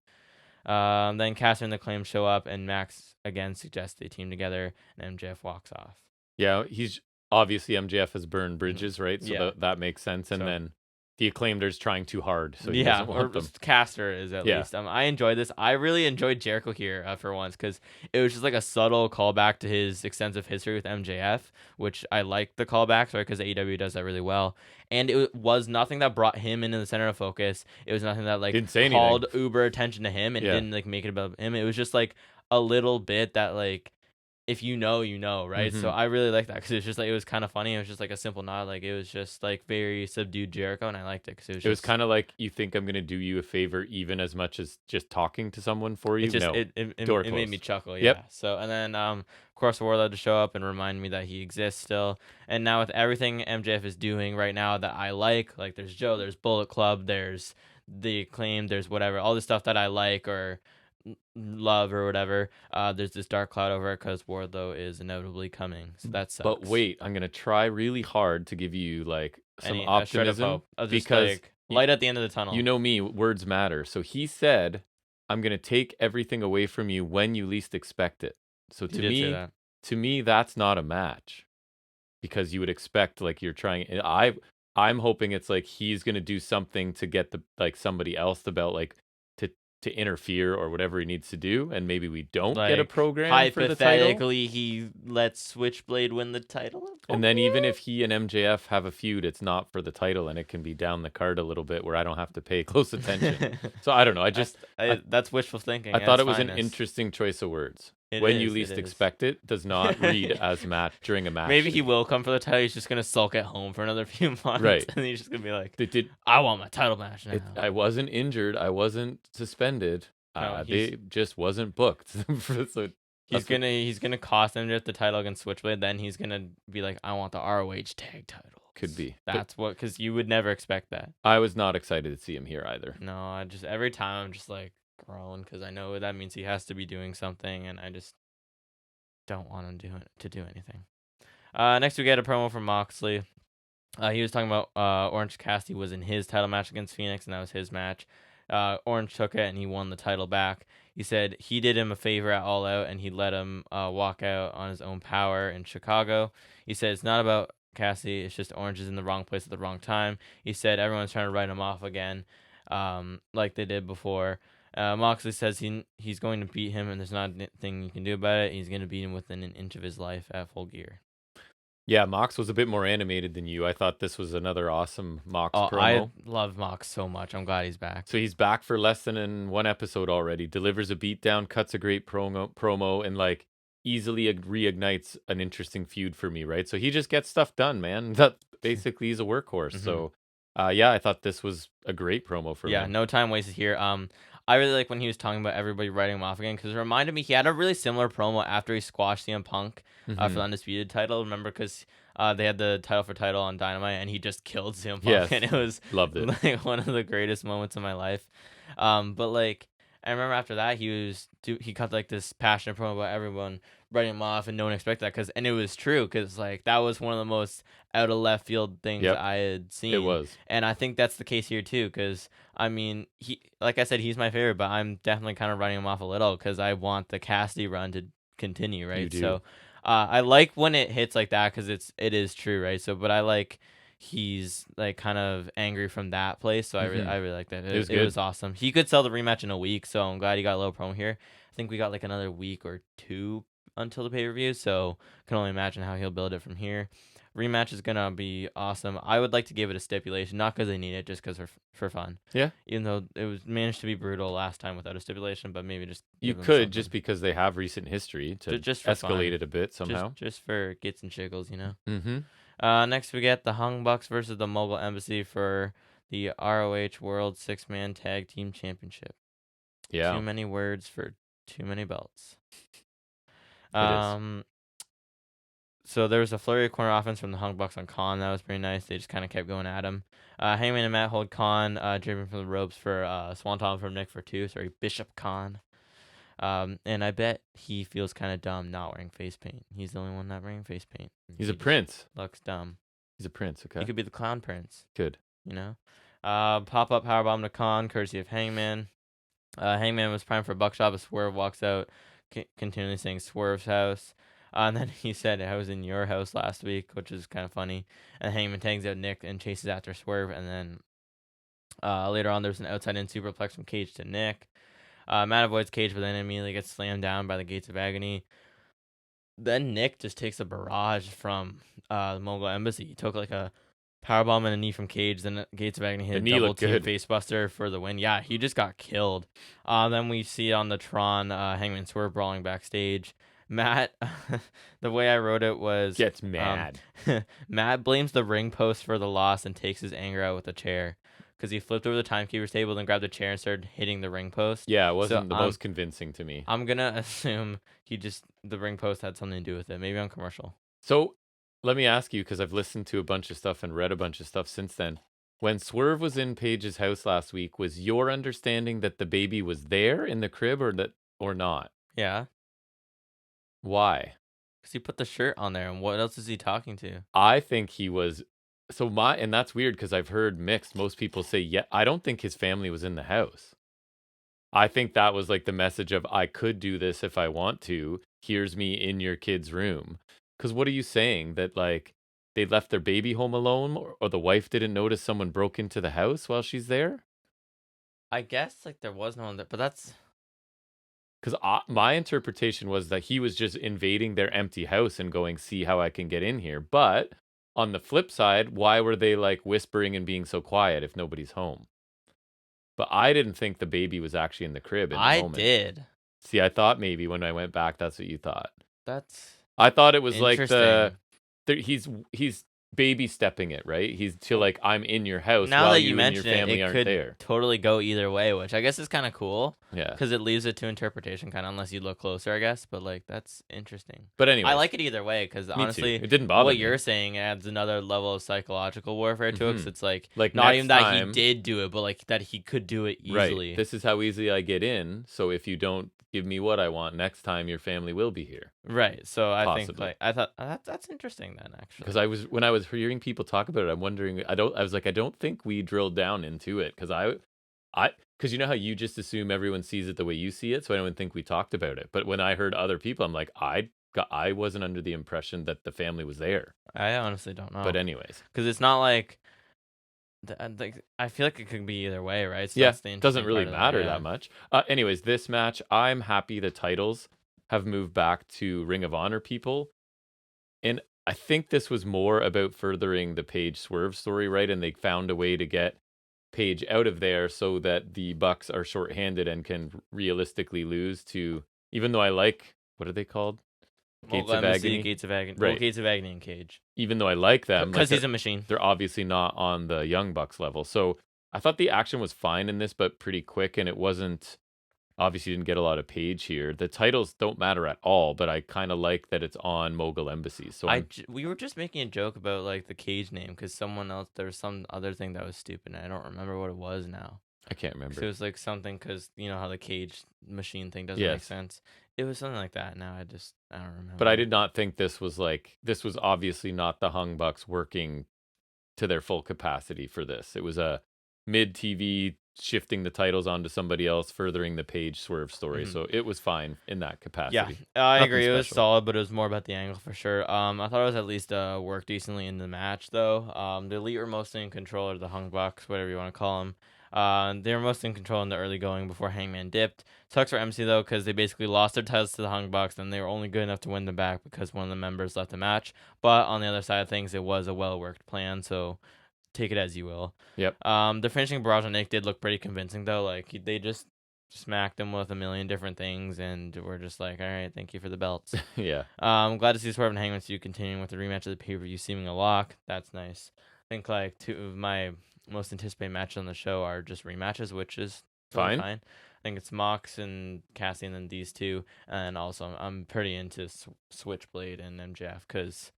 Then Caster and the Acclaim show up, and Max again suggests they team together, and MJF walks off. Yeah, he's obviously MJF has burned bridges, right? So that makes sense. And then the Acclaimed's trying too hard, so he doesn't want them. Caster is at least. I enjoyed this. I really enjoyed Jericho here for once because it was just like a subtle callback to his extensive history with MJF, which I like the callbacks, right? Because AEW does that really well. And it was nothing that brought him into the center of focus. It was nothing that like called uber attention to him and didn't like make it about him. It was just like a little bit that like, if you know, you know, right? So I really like that because it's just like, it was kind of funny. It was just like a simple nod. Like, it was just like very subdued Jericho, and I liked it because it was kind of like, you think I'm going to do you a favor even as much as just talking to someone for you? It made me chuckle. Yeah. So, and then, of course, Warlord to show up and remind me that he exists still. And now with everything MJF is doing right now that I like there's Joe, there's Bullet Club, there's the Acclaim, there's whatever, all the stuff that I like or love or whatever, there's this dark cloud over it because Wardlow is inevitably coming, so that sucks. But wait, I'm gonna try really hard to give you like some optimism, because like, light at the end of the tunnel. You know me, words matter. So he said, I'm gonna take everything away from you when you least expect it. So to me that's not a match, because you would expect, like, you're trying. I'm hoping it's like he's gonna do something to get somebody else the belt, like to interfere or whatever he needs to do, and maybe we don't get a Like, program for the title. hypothetically, he lets Switchblade win the title. And then even if he and MJF have a feud, it's not for the title, and it can be down the card a little bit where I don't have to pay close attention. So I don't know. That's wishful thinking. I thought it was an interesting choice of words. When you least expect it, does not read as during a match. Maybe he will come for the title. He's just gonna sulk at home for another few months, right? And he's just gonna be like, I want my title match now. I wasn't injured. I wasn't suspended. They just wasn't booked. So he's gonna cost MJF the title against Switchblade. Then he's gonna be like, I want the ROH tag title. Could be. Because you would never expect that. I was not excited to see him here either. No, every time I'm just like growing because I know that means he has to be doing something, and I just don't want him to do anything. Next we get a promo from Moxley. He was talking about Orange Cassidy was in his title match against Phoenix, and that was his match. Orange took it, and he won the title back. He said he did him a favor at All Out, and he let him walk out on his own power in Chicago. He said it's not about Cassidy, it's just Orange is in the wrong place at the wrong time. He said everyone's trying to write him off again, like they did before. Moxley says he's going to beat him, and there's not a thing you can do about it. He's going to beat him within an inch of his life at Full Gear. Yeah, Mox was a bit more animated than you. I thought this was another awesome Mox promo. I love Mox so much. I'm glad he's back. So he's back for less than in one episode already. Delivers a beatdown, cuts a great promo, and like easily reignites an interesting feud for me, right? So he just gets stuff done, man. That basically he's a workhorse. So yeah, I thought this was a great promo for me. Yeah, no time wasted here. I really like when he was talking about everybody writing him off again, because it reminded me he had a really similar promo after he squashed CM Punk for the Undisputed title. Remember, because they had the title for title on Dynamite, and he just killed CM Punk, yes, and it was loved it. Like one of the greatest moments of my life. But like I remember after that he cut like this passionate promo about everyone writing him off, and no one expected that, and it was true, because like that was one of the most out of left field things I had seen. It was, and I think that's the case here too, because I mean, like I said, he's my favorite, but I'm definitely kind of writing him off a little because I want the Cassidy run to continue, right? So I like when it hits like that, because it is true, right? So, but I like he's like kind of angry from that place, so I really like that. It was awesome. He could sell the rematch in a week, so I'm glad he got a little promo here. I think we got like another week or two until the pay-per-view, so can only imagine how he'll build it from here. Rematch is gonna be awesome. I would like to give it a stipulation, not because they need it, just because for fun. Yeah. Even though it was managed to be brutal last time without a stipulation, but maybe just you could, just because they have recent history to just escalate it a bit somehow. Just for gits and shiggles, you know. Mm-hmm. Next we get the Hung Bucks versus the Mogul Embassy for the ROH World 6-Man Tag Team Championship. Yeah. Too many words for too many belts. So there was a flurry of corner offense from the Hung Bucks on Khan. That was pretty nice. They just kind of kept going at him. Hangman and Matt hold Khan, driven from the ropes for Swanton from Nick for 2. Sorry, Bishop Khan. And I bet he feels kind of dumb not wearing face paint. He's the only one not wearing face paint. He's a prince. Looks dumb. He's a prince, okay. He could be the clown prince. Good. You know? Pop-up powerbomb to Khan, courtesy of Hangman. Hangman was primed for a buckshot, but Swerve walks out, continually saying Swerve's house. And then he said, I was in your house last week, which is kind of funny. And Hangman tags out Nick and chases after Swerve. And then later on, there's an outside-in superplex from Cage to Nick. Matt avoids Cage, but then immediately gets slammed down by the Gates of Agony. Then Nick just takes a barrage from the Mogul Embassy. He took like a powerbomb and a knee from Cage. Then Gates of Agony hit a double team facebuster for the win. Yeah, he just got killed. Then we see on the Tron, Hangman Swerve brawling backstage. Matt, the way I wrote it was... Gets mad. Matt blames the ring post for the loss and takes his anger out with a chair. Because he flipped over the timekeeper's table, then grabbed a chair and started hitting the ring post. Yeah, it wasn't the most convincing to me. I'm going to assume the ring post had something to do with it. Maybe on commercial. So, let me ask you, because I've listened to a bunch of stuff and read a bunch of stuff since then. When Swerve was in Paige's house last week, was your understanding that the baby was there in the crib or not? Yeah. Why? Because he put the shirt on there, and what else is he talking to? I think he was... and that's weird, because I've heard mixed. Most people say, yeah, I don't think his family was in the house. I think that was like the message of, I could do this if I want to. Here's me in your kid's room. Because what are you saying? That like they left their baby home alone, or the wife didn't notice someone broke into the house while she's there. I guess like there was no one there, but that's because my interpretation was that he was just invading their empty house and going, see how I can get in here. But on the flip side, why were they like whispering and being so quiet if nobody's home? But I didn't think the baby was actually in the crib in the I moment. did. See, I thought maybe when I went back, that's what you thought. That's I thought it was like interesting. he's baby stepping it, right? He's to like, I'm in your house Now while that you you and your mention it, family it aren't could there. totally go either way, which I guess is kind of cool Yeah. because it leaves it to interpretation, kind of, unless you look closer, I guess. But like, that's interesting. But anyway, I like it either way because honestly, it didn't bother what me. you're saying adds another level of psychological warfare to it. 'Cause it's like not next even that time, he did do it, but like that he could do it easily. Right. This is how easily I get in. So if you don't give me what I want next time, your family will be here. Right. So I think Possibly. like I thought that's interesting then, actually. Because when I was hearing people talk about it, I'm wondering. I was like, I don't think we drilled down into it because because you know how you just assume everyone sees it the way you see it, so I don't think we talked about it. But when I heard other people, I'm like, I wasn't under the impression that the family was there. I honestly don't know. But anyways, because it's not like. I feel like it could be either way, right? So yeah, that's the doesn't really interesting part matter of that much. Anyways, this match, I'm happy the titles have moved back to Ring of Honor people. And I think this was more about furthering the Paige Swerve story, right? And they found a way to get Paige out of there so that the Bucks are shorthanded and can realistically lose to, even though I like, what are they called? Gates of Agony. Gates of Agony. Right. Well, Gates of Agony and Cage. Even though I like them. Because he's a machine. They're obviously not on the Young Bucks level. So I thought the action was fine in this, but pretty quick. And it wasn't, obviously didn't get a lot of Paige here. The titles don't matter at all, but I kind of like that it's on Mogul Embassy. So we were just making a joke about like the Cage name because someone else, there was some other thing that was stupid. And I don't remember what it was now. I can't remember. It was like something because you know how the Cage machine thing doesn't make sense. It was something like that. Now I don't remember. But I did not think this was obviously not the Hung Bucks working to their full capacity for this. It was a mid TV shifting the titles onto somebody else, furthering the Paige Swerve story. Mm-hmm. So it was fine in that capacity. Yeah, I agree. Special. It was solid, but it was more about the angle for sure. I thought it was at least worked decently in the match though. The Elite were mostly in control, or the Hung Bucks, whatever you want to call them. They were mostly in control in the early going before Hangman dipped. Sucks for MC though, because they basically lost their titles to the Hung Bucks, and they were only good enough to win them back because one of the members left the match. But on the other side of things, it was a well-worked plan, so take it as you will. Yep. The finishing barrage on Nick did look pretty convincing though. Like they just smacked him with a million different things, and we're just like, all right, thank you for the belts. Yeah. I'm glad to see Swerve and Hangman feud continuing with the rematch of the pay-per-view seeming a lock. That's nice. I think like two of my most anticipated matches on the show are just rematches, which is fine. I think it's Mox and Cassie, and then these two, and also I'm pretty into Switchblade and MJF because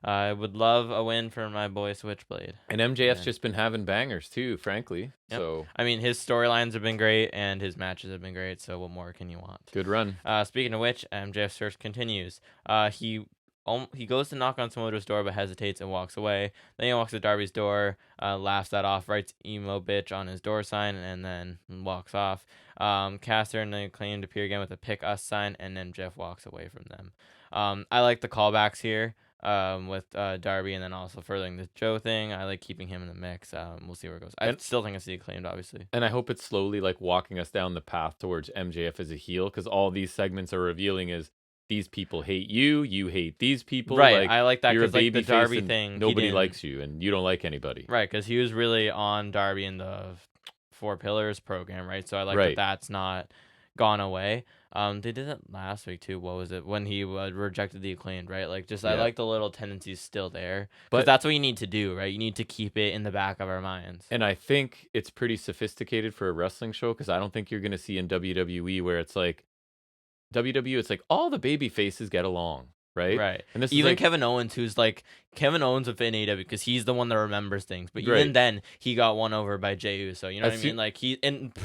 I would love a win for my boy Switchblade. And MJF's just been having bangers too, frankly. Yep. So I mean, his storylines have been great and his matches have been great. So what more can you want? Good run. Speaking of which, MJF's search continues. He goes to knock on Samoa's door but hesitates and walks away. Then he walks to Darby's door, laughs that off, writes emo bitch on his door sign, and then walks off. Caster and the Acclaimed appear again with a pick us sign, and then Jeff walks away from them. I like the callbacks here with Darby, and then also furthering the Joe thing. I like keeping him in the mix. We'll see where it goes. I still think it's the Acclaimed, obviously. And I hope it's slowly like walking us down the path towards MJF as a heel, because all these segments are revealing is these people hate you, you hate these people. Right, I like that because like the Darby thing, nobody likes you, and you don't like anybody. Right, because he was really on Darby in the 4 Pillars program, right? So I like that that's not gone away. They did it last week too. What was it when he rejected the Acclaimed, right? Like I like the little tendencies still there, but that's what you need to do, right? You need to keep it in the back of our minds. And I think it's pretty sophisticated for a wrestling show, because I don't think you're going to see in WWE where it's like it's like all the baby faces get along, right? Right. And this even is Kevin Owens, who's like Kevin Owens within AEW because he's the one that remembers things. But even then, he got won over by Jey Uso. You know what I mean? Like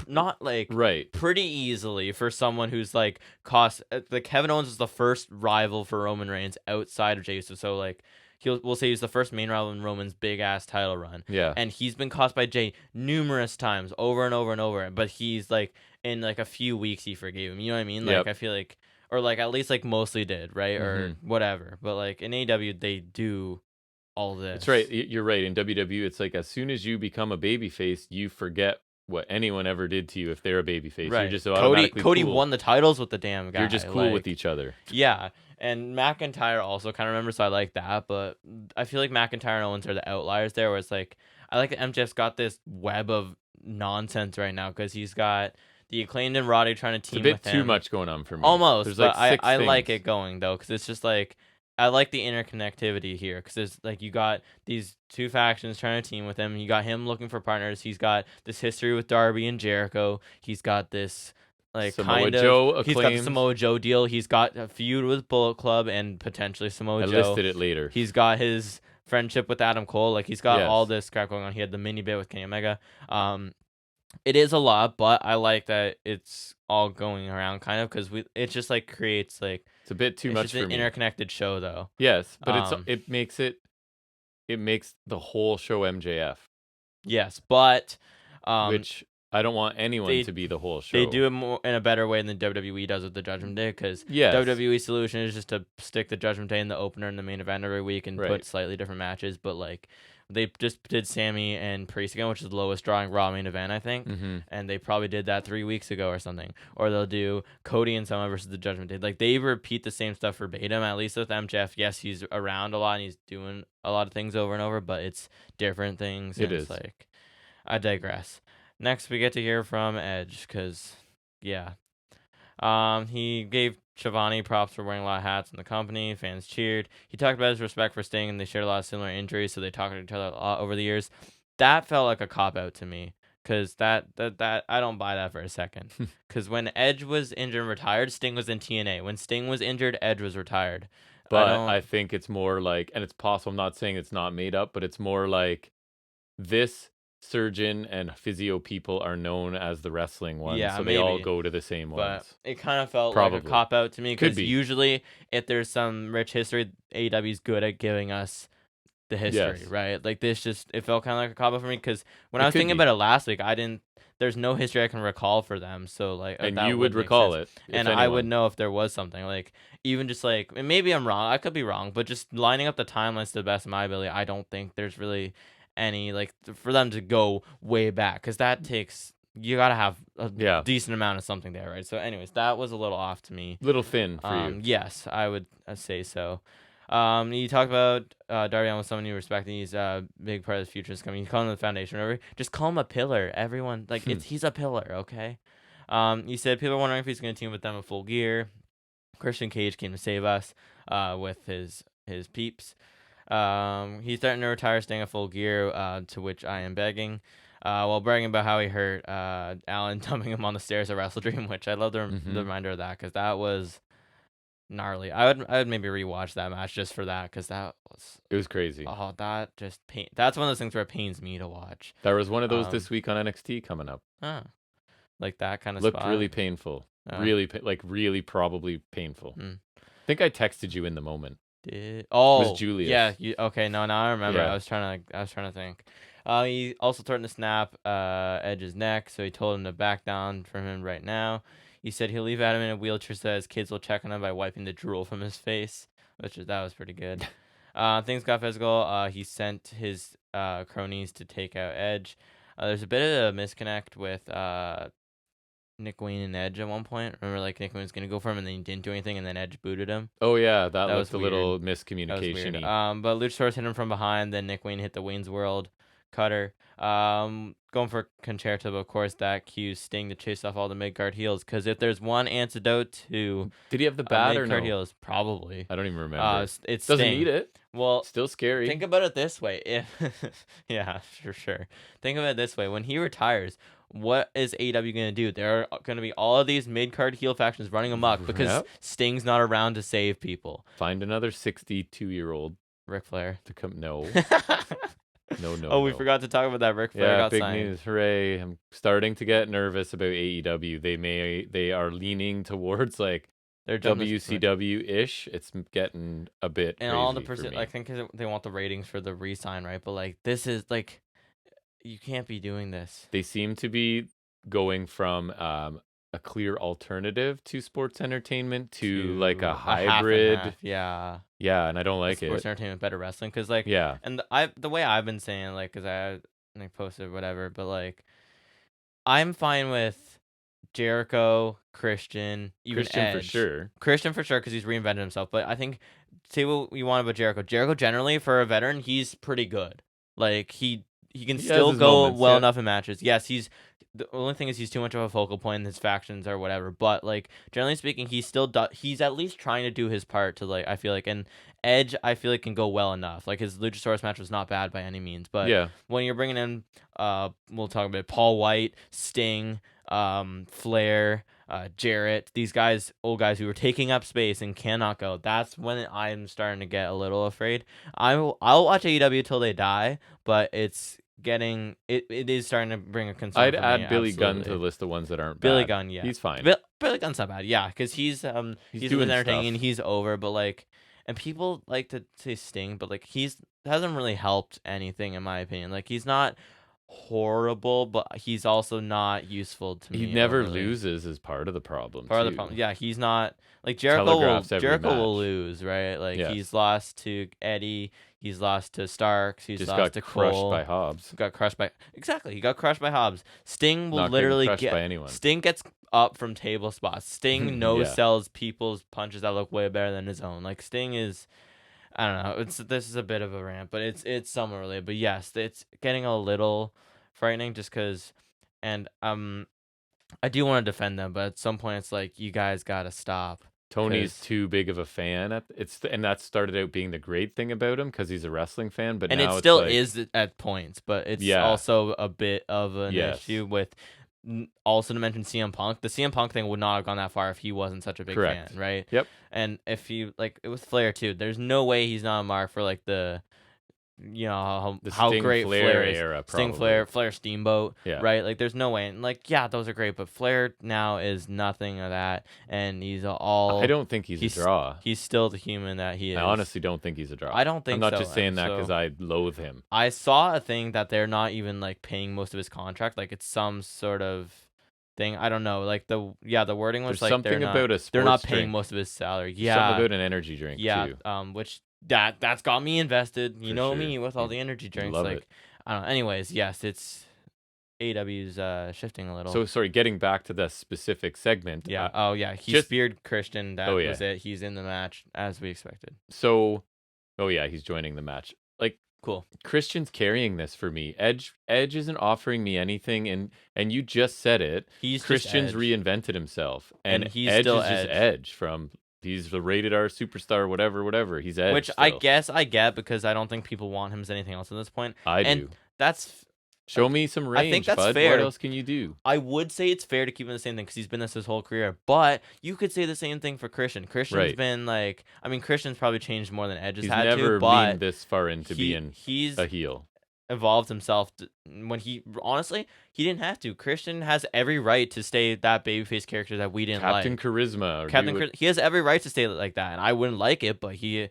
not like pretty easily for someone who's like Kevin Owens is the first rival for Roman Reigns outside of Jey Uso. So like we'll say he's the first main rival in Roman's big ass title run. Yeah. And he's been cost by Jey numerous times, over and over and over. But he's like in like a few weeks he forgave him. You know what I mean? Like I feel like, or like at least like mostly did, right? Or whatever. But like in AEW they do all this. That's right. You're right. In WWE, it's like as soon as you become a babyface, you forget what anyone ever did to you if they're a babyface. Right. You're just automatically Cody cool. won the titles with the damn guy. You're just cool with each other. Yeah. And McIntyre also kind of remembers, so I like that. But I feel like McIntyre and Owens are the outliers there, where it's like, I like that MJF's got this web of nonsense right now because he's got the Acclaimed and Roddy trying to team with him. It's a bit too much going on for me. Almost. There's but like I like it going, though, because it's just like, I like the interconnectivity here because it's like you got these two factions trying to team with him. You got him looking for partners. He's got this history with Darby and Jericho. He's got this Samoa Joe he's got the Samoa Joe deal. He's got a feud with Bullet Club and potentially Samoa Joe. I listed it later. He's got his friendship with Adam Cole. Like he's got all this crap going on. He had the mini bit with Kenny Omega. It is a lot, but I like that it's all going around kind of because it just like creates like it's a bit too much for me. It's an interconnected show though. Yes, but it makes the whole show MJF. Yes, but which I don't want anyone to be the whole show. They do it more in a better way than WWE does with the Judgment Day because WWE solution is just to stick the Judgment Day in the opener and the main event every week and put slightly different matches, but like. They just did Sammy and Priest again, which is the lowest drawing Raw main event, I think. Mm-hmm. And they probably did that 3 weeks ago or something. Or they'll do Cody and someone versus the Judgment Day. Like, they repeat the same stuff verbatim, at least with MJF. Yes, he's around a lot and he's doing a lot of things over and over, but it's different things. It is. It's like, I digress. Next, we get to hear from Edge, because, yeah. He gave Shivani props for wearing a lot of hats in the company. Fans cheered. He talked about his respect for Sting, and they shared a lot of similar injuries, so they talked to each other a lot over the years. That felt like a cop-out to me, because that I don't buy that for a second. Because when Edge was injured and retired, Sting was in TNA. When Sting was injured, Edge was retired. But I think it's more like, and it's possible, I'm not saying it's not made up, but it's more like this surgeon and physio people are known as the wrestling ones, so they all go to the same ones. But it kind of felt like a cop-out to me, because usually if there's some rich history, AEW's good at giving us the history, right? Like this it felt kind of like a cop-out for me, because when I was thinking about it last week, there's no history I can recall for them, so like... And you would recall it. And I would know if there was something, like, even just like, and maybe I'm wrong, I could be wrong, but just lining up the timelines to the best of my ability, I don't think there's really... any like for them to go way back, because that takes, you gotta have a decent amount of something there, right? So anyways, that was a little off to me, little thin for you. Yes, I would say so. You talked about Darby Allin with someone you respect, and he's a big part of the future is coming. You call him the foundation, whatever. Just call him a pillar. Everyone, like, he's a pillar, okay? You said people are wondering if he's gonna team with them in Full Gear. Christian Cage came to save us with his peeps. He's starting to retire Sting at Full Gear, to which I am begging, while bragging about how he hurt Allen dumping him on the stairs at Wrestle Dream, which I love the reminder of that, because that was gnarly. I would maybe rewatch that match just for that, because it was crazy. Oh, that just that's one of those things where it pains me to watch. There was one of those this week on NXT coming up. Like that kind of looked spot. Really painful. Really probably painful. I think I texted you in the moment. It was Julius. Yeah. Okay. No. Now I remember. Yeah. I was trying to think. He also threatened to snap Edge's neck, so he told him to back down from him right now. He said he'll leave Adam in a wheelchair so that his kids will check on him by wiping the drool from his face, that was pretty good. Things got physical. He sent his cronies to take out Edge. There's a bit of a misconnect with Nick Wayne and Edge at one point. Remember, like, Nick Wayne was gonna go for him and then he didn't do anything, and then Edge booted him. Oh yeah, that was a little miscommunication. But Luchasaurus hit him from behind. Then Nick Wayne hit the Wayne's World cutter. Going for Concerto, but of course that cues Sting to chase off all the mid-card heels. Because if there's one antidote to did he have the bat or no? Heels, probably. I don't even remember. It's doesn't Sting. need it. Well, still scary. Think about it this way. Yeah, for sure. Think of it this way. When he retires, what is AEW going to do? There are going to be all of these mid-card heel factions running amok because Sting's not around to save people. Find another 62-year-old Ric Flair to come. No. No. Oh, we forgot to talk about that. Ric Flair got big signed. News! Hooray! I'm starting to get nervous about AEW. They are leaning towards like they're WCW-ish. It's getting a bit. And all the I think they want the ratings for the re-sign, right? But like this is like, you can't be doing this. They seem to be going from a clear alternative to sports entertainment, to like a half and hybrid. half, yeah. Yeah, and I don't like Sports it. entertainment, better wrestling, because like, Yeah, and the way I've been saying, like, because I like posted whatever, but like, I'm fine with Jericho, Christian, even Christian for Edge. sure. Christian for sure, because he's reinvented himself. But I think, say what you want about Jericho. Jericho generally, for a veteran, he's pretty good. Like he can He has still his go moments, well yeah. enough in matches. Yes, the only thing is he's too much of a focal point in his factions or whatever. But like generally speaking, he's at least trying to do his part to, like, I feel like, and Edge I feel like can go well enough. Like his Luchasaurus match was not bad by any means, but Yeah, when you're bringing in we'll talk about Paul White, Sting, Flair, Jarrett, these guys, old guys who are taking up space and cannot go. That's when I'm starting to get a little afraid. I'll watch AEW till they die, but it is starting to bring a concern I'd for me. add Billy Gunn to Absolutely. the list of ones that aren't Billy bad. Gunn, yeah, He's fine. Billy Gunn's not bad, yeah, because he's doing entertaining and stuff. he's over, but like, and people like to say Sting, but like he's hasn't really helped anything in my opinion. Like he's not horrible, but he's also not useful to me. He never overly. loses is part of the problem. Part too. of the problem, yeah, he's not like Telegraphs every Jericho will match. lose, right? Like Yes. he's lost to Eddie, he's lost to Starks, he's Just lost got to crushed Cole. by Hobbs. Got crushed by He got crushed by Hobbs. Sting will Not literally getting crushed by anyone. Sting gets up from table spots. Sting no Yeah. sells people's punches that look way better than his own. Like Sting is, I don't know. This is a bit of a rant, but it's somewhat related. But yes, it's getting a little frightening just because, and I do want to defend them, but at some point it's like, you guys gotta stop. Tony's too big of a fan. And that started out being the great thing about him because he's a wrestling fan. But and now it still it's like, is at points, but it's Yeah. also a bit of an Yes. issue with. Also to mention CM Punk, the CM Punk thing would not have gone that far if he wasn't such a big Correct. fan, right? Yep. And if you like it with Flair too, there's no way he's not a mark for like the, you know, The how Sting great Flair Flair is. era, Sting, probably. Flair Steamboat, Yeah. right? Like there's no way. And like, yeah, those are great, but Flair now is nothing of that, and he's all. I don't think he's a draw. He's still the human that he is. I honestly don't think he's a draw. I don't think I'm not so, just saying and that so- because I loathe him. I saw a thing that they're not even like paying most of his contract. Like it's some sort of thing. I don't know. Like the wording was There's like something about a they're not sports paying drink. most of his salary. There's Yeah, something about an energy drink yeah. too. Which that's got me invested. You For know sure. me with all the energy drinks. love Like it. I don't know. Anyways, yes, it's AEW's shifting a little. So sorry, getting back to the specific segment. yeah. Oh yeah. He just- speared Christian. That Oh, yeah. was it. He's in the match as we expected. Oh yeah, he's joining the match. Like, Cool. Christian's carrying this for me. Edge isn't offering me anything, and you just said it. He's just Christian's Edge. reinvented himself, and he's Edge still is just Edge from he's the rated R superstar, whatever. He's Edge. Which I still. guess I get, because I don't think people want him as anything else at this point. I and do. That's Show me some range, I think that's bud. fair. What else can you do? I would say it's fair to keep him the same thing because he's been this his whole career. But you could say the same thing for Christian. Christian's Right. been like, I mean, Christian's probably changed more than Edge has He's had never to, but leaned this far into being he's a heel. evolved himself when he honestly he didn't have to. Christian has every right to stay that babyface character that we didn't Captain like. Charisma. Or Captain, he has every right to stay like that, and I wouldn't like it, but he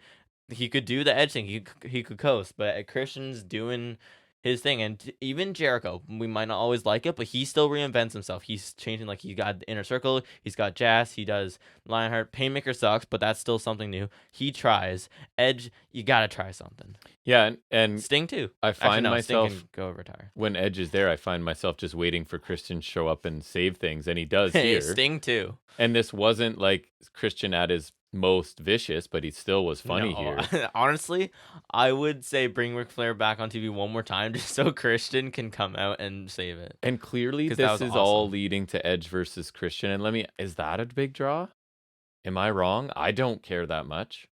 could do the Edge thing. He could coast, but Christian's doing his thing, and even Jericho, we might not always like it, but he still reinvents himself. He's changing, like he got the Inner Circle, he's got Jazz, he does Lionheart. Painmaker sucks, but that's still something new. He tries. Edge, you gotta try something. Yeah, and Sting too. I find myself Sting can go retire. when Edge is there, I find myself just waiting for Christian to show up and save things, and he does Hey, here. Sting too. And this wasn't like Christian at his most vicious, but he still was funny No, here. Honestly, I would say bring Ric Flair back on TV one more time just so Christian can come out and save it. And clearly 'Cause that this was is all awesome. leading to Edge versus Christian. And is that a big draw? Am I wrong? I don't care that much.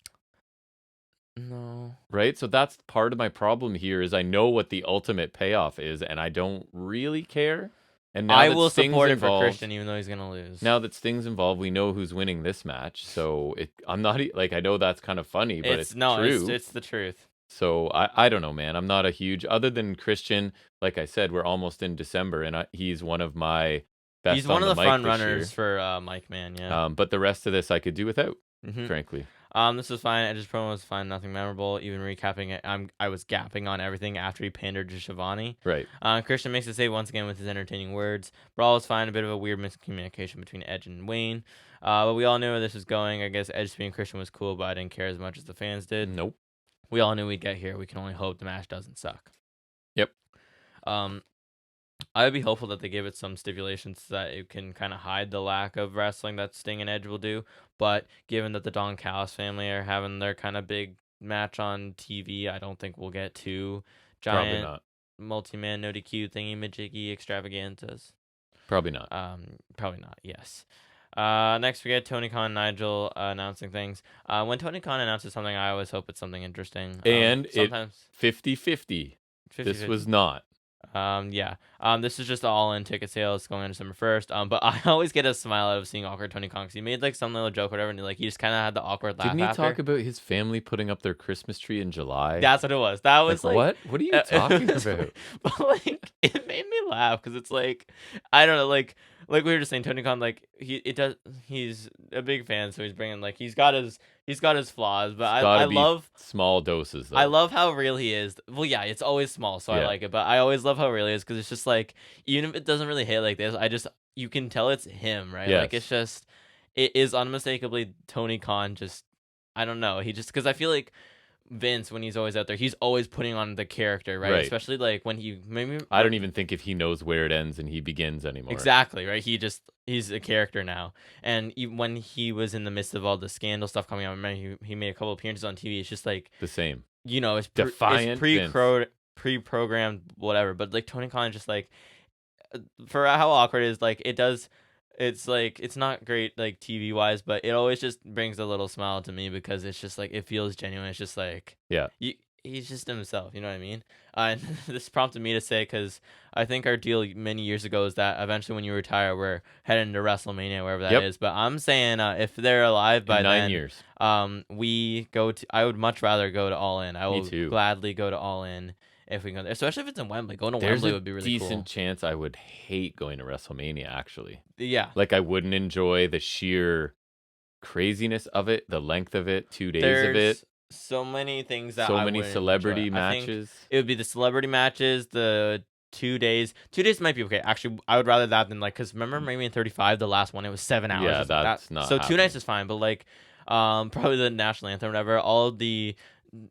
No. Right? So that's part of my problem here is I know what the ultimate payoff is, and I don't really care. And now I that will Sting's support it for involved, Christian even though he's gonna lose. now that Sting's involved, we know who's winning this match. So I'm not like, I know that's kind of funny, but it's true. It's the truth. So I don't know, man. I'm not a huge, other than Christian. Like I said, we're almost in December, and he's one of my best. He's one on of the mic front this year. runners for Mike Man, yeah. But the rest of this I could do without, Mhm. frankly. This was fine. Edge's promo was fine. Nothing memorable. Even recapping it, I was gapping on everything after he pandered to Shivani. Right. Christian makes it save once again with his entertaining words. Brawl was fine. A bit of a weird miscommunication between Edge and Wayne. But we all knew where this was going. I guess Edge being Christian was cool, but I didn't care as much as the fans did. Nope. We all knew we'd get here. We can only hope the match doesn't suck. Yep. I would be hopeful that they give it some stipulations so that it can kind of hide the lack of wrestling that Sting and Edge will do. But given that the Don Callis family are having their kind of big match on TV, I don't think we'll get two giant multi-man no DQ thingy-majiggy extravaganzas. Probably not. Probably not, yes. Next we get Tony Khan and Nigel announcing things. When Tony Khan announces something, I always hope it's something interesting. And sometimes 50-50. This was not. Yeah. This is just the all-in ticket sales going on December 1st. But I always get a smile out of seeing awkward Tony Khan because he made like some little joke or whatever, and he just kind of had the awkward laugh. Didn't he after. talk about his family putting up their Christmas tree in July? That's what it was. That was like what? What are you talking about? But like, it made me laugh because it's like, I don't know, like we were just saying, Tony Khan, like he's a big fan, so he's bringing like he's got his flaws, but I love small doses. Though. I love how real he is. Well, yeah, it's always small, so I like it, but I always love how real he is because it's just like, even if it doesn't really hit like this, you can tell it's him, right? Yes. Like it is unmistakably Tony Khan. Just I don't know, he just because I feel like Vince, when he's always out there, he's always putting on the character, right? Especially like when I don't even think if he knows where it ends and he begins anymore. Exactly, right? He's a character now. And when he was in the midst of all the scandal stuff coming out, he made a couple appearances on TV. It's just like the same. It's defiant, pre-programmed, whatever. But like Tony Khan, just like for how awkward it is, like it's like it's not great like TV wise, but it always just brings a little smile to me because it's just like it feels genuine. It's just like he's just himself, you know what I mean? And this prompted me to say, because I think our deal many years ago is that eventually when you retire, we're heading to WrestleMania, wherever that is. But I'm saying if they're alive by 9 years, we go to. I would much rather go to All In. I will Me too. gladly go to All In if we can go there, especially if it's in Wembley. Going to Wembley would be really cool. There's a decent chance I would hate going to WrestleMania, actually. Yeah. Like I wouldn't enjoy the sheer craziness of it, the length of it, 2 days of it. So many things that so many celebrity matches. It would be the celebrity matches, the 2 days. 2 days might be okay. Actually, I would rather that than like, because remember maybe in 35, the last one, it was 7 hours. Yeah, that's not. So 2 nights is fine, but like, probably the national anthem or whatever, all of the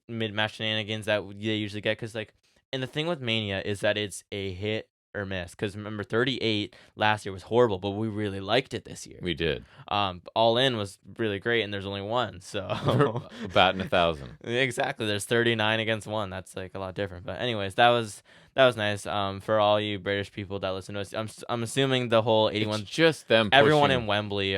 mid-match shenanigans that they usually get, because like, and the thing with Mania is that it's a hit or miss, because remember 38 last year was horrible, but we really liked it this year. We did. All In was really great, and there's only one, so batting 1,000. Exactly. There's 39 against 1. That's like a lot different. But anyways, that was nice. For all you British people that listen to us, I'm assuming the whole 81. It's just them. Everyone in Wembley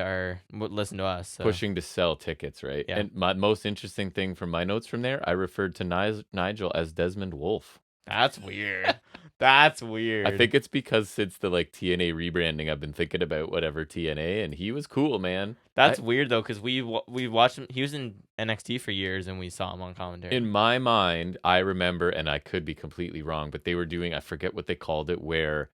listen to us. So. Pushing to sell tickets, right? Yeah. And my most interesting thing from my notes from there, I referred to Nigel as Desmond Wolfe. That's weird. That's weird. I think it's because since the like TNA rebranding, I've been thinking about whatever TNA, and he was cool, man. That's weird though, because we watched him. He was in NXT for years, and we saw him on commentary. In my mind, I remember, and I could be completely wrong, but they were doing, I forget what they called it, where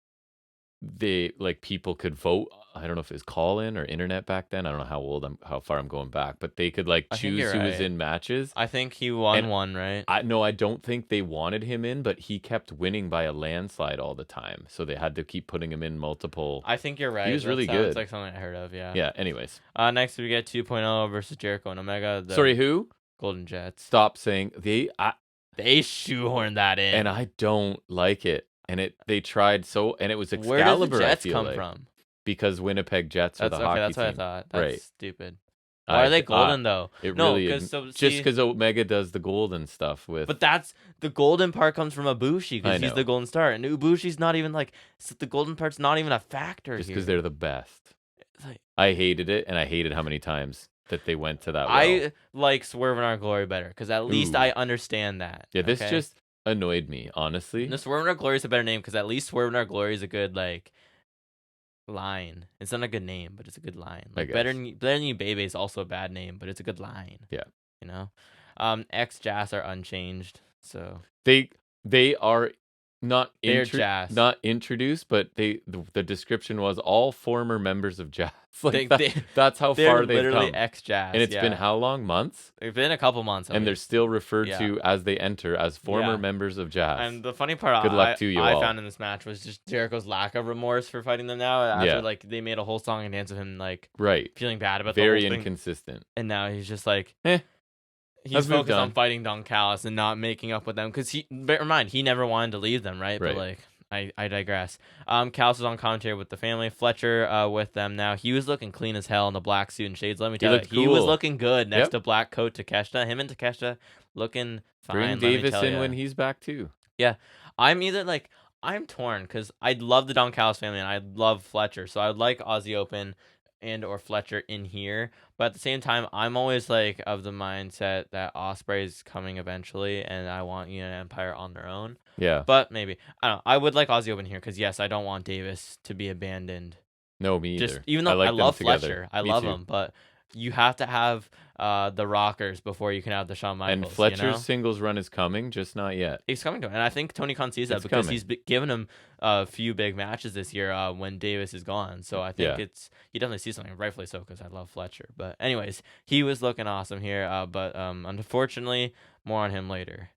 they like people could vote. I don't know if it was call in or internet back then. I don't know how far I'm going back, but they could like choose who was in matches. I think he won one, right? I don't think they wanted him in, but he kept winning by a landslide all the time, so they had to keep putting him in multiple. I think you're right. He was really good. It's like something I heard of, yeah. Yeah. Anyways, next we get 2.0 versus Jericho and Omega. Sorry, who? Golden Jets. Stop saying they shoehorned that in, and I don't like it. And they tried and it was Excalibur. Where does the Jets come from? Because Winnipeg Jets are the hockey team. That's what I thought. That's right. Stupid. Why are they golden though? It really is. Just because Omega does the golden stuff with. But that's the golden part comes from Ibushi because he's the golden star, and Ibushi's not even like the golden part's not even a factor. Just because they're the best. I hated it, and I hated how many times that they went to that. I like Swerve in Our Glory better because at least I understand that. Yeah, this just annoyed me, honestly. The Swerve in Our Glory is a better name because at least Swerve in Our Glory is a good like line. It's not a good name, but it's a good line. Like better than You Baby is also a bad name, but it's a good line. Yeah, you know. X Jazz are unchanged, so they are They're Jazz. Not introduced, but the description was all former members of Jazz. Like that's how far they've literally come. ex-Jazz. And it's been how long? Months? It's been a couple months. And they're still referred to as they enter as former members of Jazz. And the funny part Good luck to you all. I found in this match was just Jericho's lack of remorse for fighting them now. After like they made a whole song and dance of him like feeling bad about the whole thing. Very inconsistent. And now he's just like he's focused on fighting Don Callis and not making up with them because bear in mind he never wanted to leave them, right? But like I digress. Callis was on commentary with the family. Fletcher with them now. He was looking clean as hell in the black suit and shades. Let me tell you, he was looking good next to black coat Takeshita. Him and Takeshita looking fine. Bring Davis in when he's back too. Yeah, I'm torn because I love the Don Callis family and I love Fletcher, so I would like Aussie Open and or Fletcher in here. But at the same time, I'm always like of the mindset that Ospreay's coming eventually, and I want Union Empire on their own. Yeah. But maybe. I don't know. I would like Aussie Open here because, yes, I don't want Davis to be abandoned. No, me either. Even though I love Fletcher. I love him. But you have to have the Rockers before you can have the Shawn Michaels. And Fletcher's singles run is coming, just not yet. He's coming to it. And I think Tony Khan sees that because he's given him a few big matches this year when Davis is gone. So I think he definitely sees something, rightfully so, because I love Fletcher. But anyways, he was looking awesome here. But unfortunately, more on him later.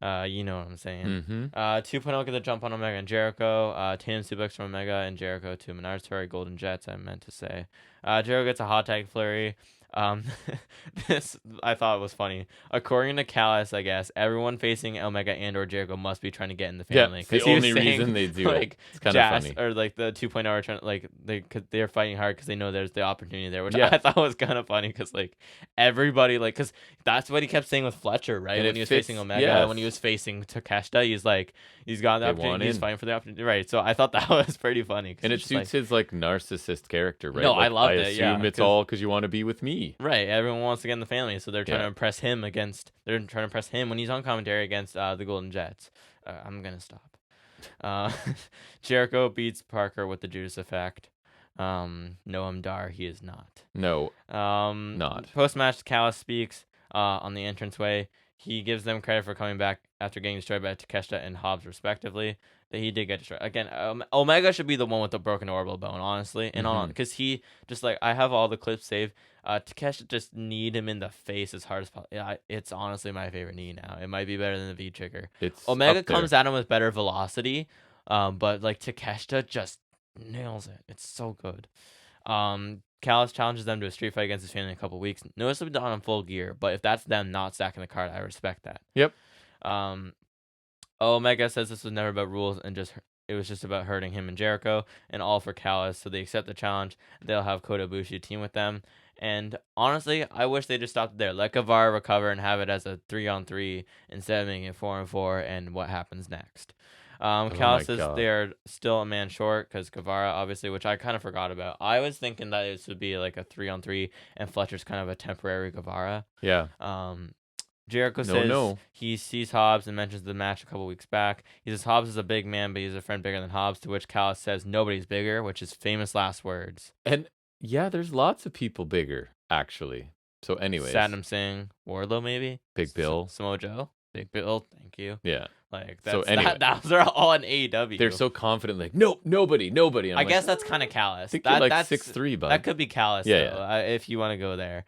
You know what I'm saying. Mm-hmm. 2.0 get the jump on Omega and Jericho. Tandem suplex from Omega and Jericho to Menards Torrey, Golden Jets, I meant to say. Jericho gets a hot tag flurry. This I thought was funny. According to Callis, I guess everyone facing Omega and or Jericho must be trying to get in the family. Yeah, it's the only reason they do it. It's kind of funny. Or like the 2.0 are trying, like they're fighting hard because they know there's the opportunity there, which I thought was kind of funny because like everybody because that's what he kept saying with Fletcher, right? And when he was facing Omega, when he was facing Takeshita, he's got the opportunity. He's fighting for the opportunity, right? So I thought that was pretty funny. And it suits his like narcissist character, right? No, like, I loved it. I assume it's all because you want to be with me. Right, everyone wants to get in the family, so they're trying to impress him when he's on commentary against the Golden Jets. I'm gonna stop. Jericho beats Parker with the Judas Effect. Noam Dar, he is not. No, not. Post-match, Callis speaks on the entranceway. He gives them credit for coming back after getting destroyed by Takeshita and Hobbs, respectively. That he did get destroyed. Again, Omega should be the one with the broken orbital bone, honestly. And because he just like, I have all the clips saved. Takeshita just kneed him in the face as hard as possible. Yeah, it's honestly my favorite knee now. It might be better than the V-trigger. Omega comes at him with better velocity, but like Takeshita just nails it. It's so good. Callis challenges them to a street fight against his family in a couple weeks. Notice they'll be done in full gear, but if that's them not stacking the card, I respect that. Yep. Omega says this was never about rules and it was just about hurting him and Jericho, and all for Callis, so they accept the challenge. They'll have Kota Ibushi team with them. And honestly, I wish they just stopped there. Let Guevara recover and have it as a 3-on-3 instead of making it 4-on-4 and what happens next. Callis says they are still a man short because Guevara, obviously, which I kind of forgot about. I was thinking that this would be like a 3-on-3 and Fletcher's kind of a temporary Guevara. Yeah. Jericho says he sees Hobbs and mentions the match a couple weeks back. He says Hobbs is a big man, but he's a friend bigger than Hobbs, to which Callis says nobody's bigger, which is famous last words. And yeah, there's lots of people bigger, actually. So anyways. Satnam Singh, Wardlow maybe? Big Bill. Samoa Joe. Big Bill, thank you. Yeah. Like that's, so anyway, those are all in AEW. They're so confident, like nobody. I guess that's kind of Callis. I think you're like 6'3", bud. That could be Callis, if you want to go there.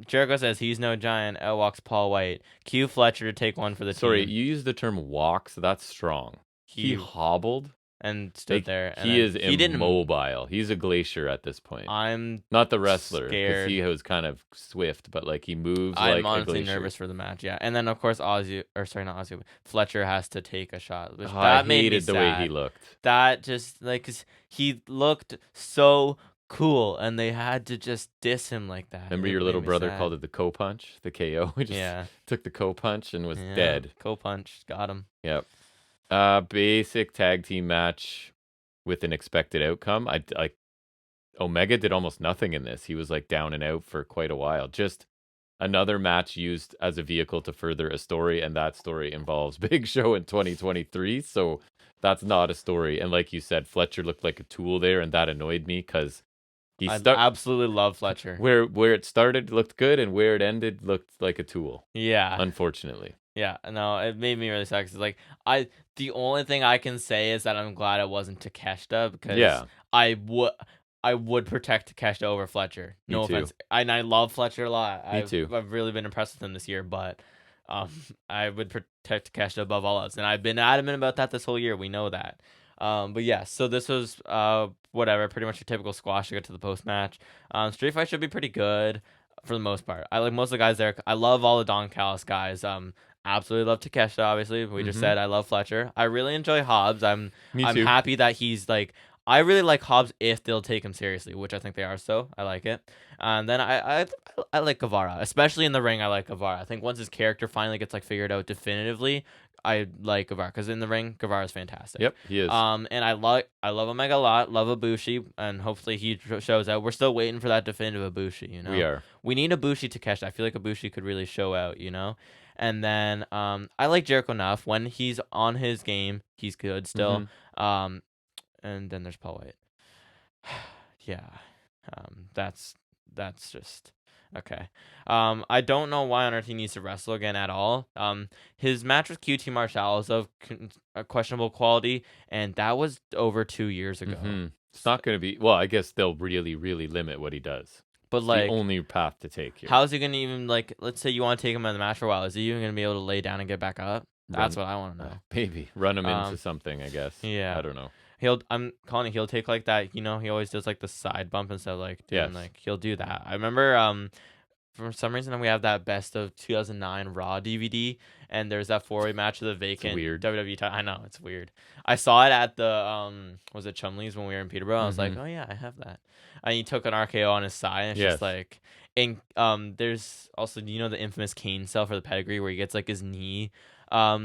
Jericho says he's no giant. Out walks Paul White. Cue Fletcher to take one for the team. Sorry, you used the term walk, so that's strong. He hobbled and stood there. And he is immobile. He's a glacier at this point. I'm not the wrestler because he was kind of swift, but like he moves. I'm honestly nervous for the match. Yeah, and then of course Fletcher has to take a shot. That I made hated me the way he looked. That just like 'cause he looked so cool, and they had to just diss him like that. Remember your little brother called it the co-punch, the KO. He just took the co-punch and was dead. Co-punch, got him. Yep. Basic tag team match with an expected outcome. Omega did almost nothing in this. He was like down and out for quite a while. Just another match used as a vehicle to further a story, and that story involves Big Show in 2023. So that's not a story. And like you said, Fletcher looked like a tool there, and that annoyed me because I absolutely love Fletcher. Where it started looked good, and where it ended looked like a tool. Yeah, unfortunately. Yeah, no, it made me really sad 'cause, like, the only thing I can say is that I'm glad it wasn't Takeshita because Yeah, I would I would protect Takeshita over Fletcher. me No too. offense, and I love Fletcher a lot. Me I've too. I've really been impressed with him this year, but um, I would protect Takeshita above all else, and I've been adamant about that this whole year. We know that. But yeah, so this was whatever, pretty much a typical squash to get to the post match. Street fight should be pretty good for the most part. I like most of the guys there. I love all the Don Callis guys. Absolutely love Takeshita, obviously. We just said I love Fletcher. I really enjoy Hobbs. Me I'm too. happy that he's like I really like Hobbs if they'll take him seriously, which I think they are, so I like it. And then I like Guevara, especially in the ring. I like Guevara. I think once his character finally gets like figured out definitively, I like Guevara because in the ring, Guevara is fantastic. Yep, he is. And I love Omega a lot. Love Ibushi, and hopefully he shows out. We're still waiting for that definitive Ibushi. You know, We are. we need Ibushi to catch. I feel like Ibushi could really show out. You know. And then I like Jericho enough. When he's on his game, he's good still. Um, and then there's Paul White. Yeah. That's just okay. I don't know why on earth he needs to wrestle again at all. His match with QT Marshall is of questionable quality, and that was over 2 years ago. It's not going to be. Well, I guess they'll really, really limit what he does. But It's like, the only path to take here. how's he gonna even like? Let's say you want to take him out of the match for a while. Is he even gonna be able to lay down and get back up? That's what I want to know. Maybe run him into something. I guess. Yeah. I don't know. I'm calling it. He'll take like that. You know, he always does like the side bump instead of like doing like he'll do that. I remember for some reason we have that best of 2009 Raw DVD, and there's that 4-way match of the vacant WWE title. I know it's weird. I saw it at the was it Chumley's when we were in Peterborough. I was like, oh yeah, I have that. And he took an RKO on his side, and it's just like, and there's also the infamous Kane cell for the pedigree where he gets like his knee.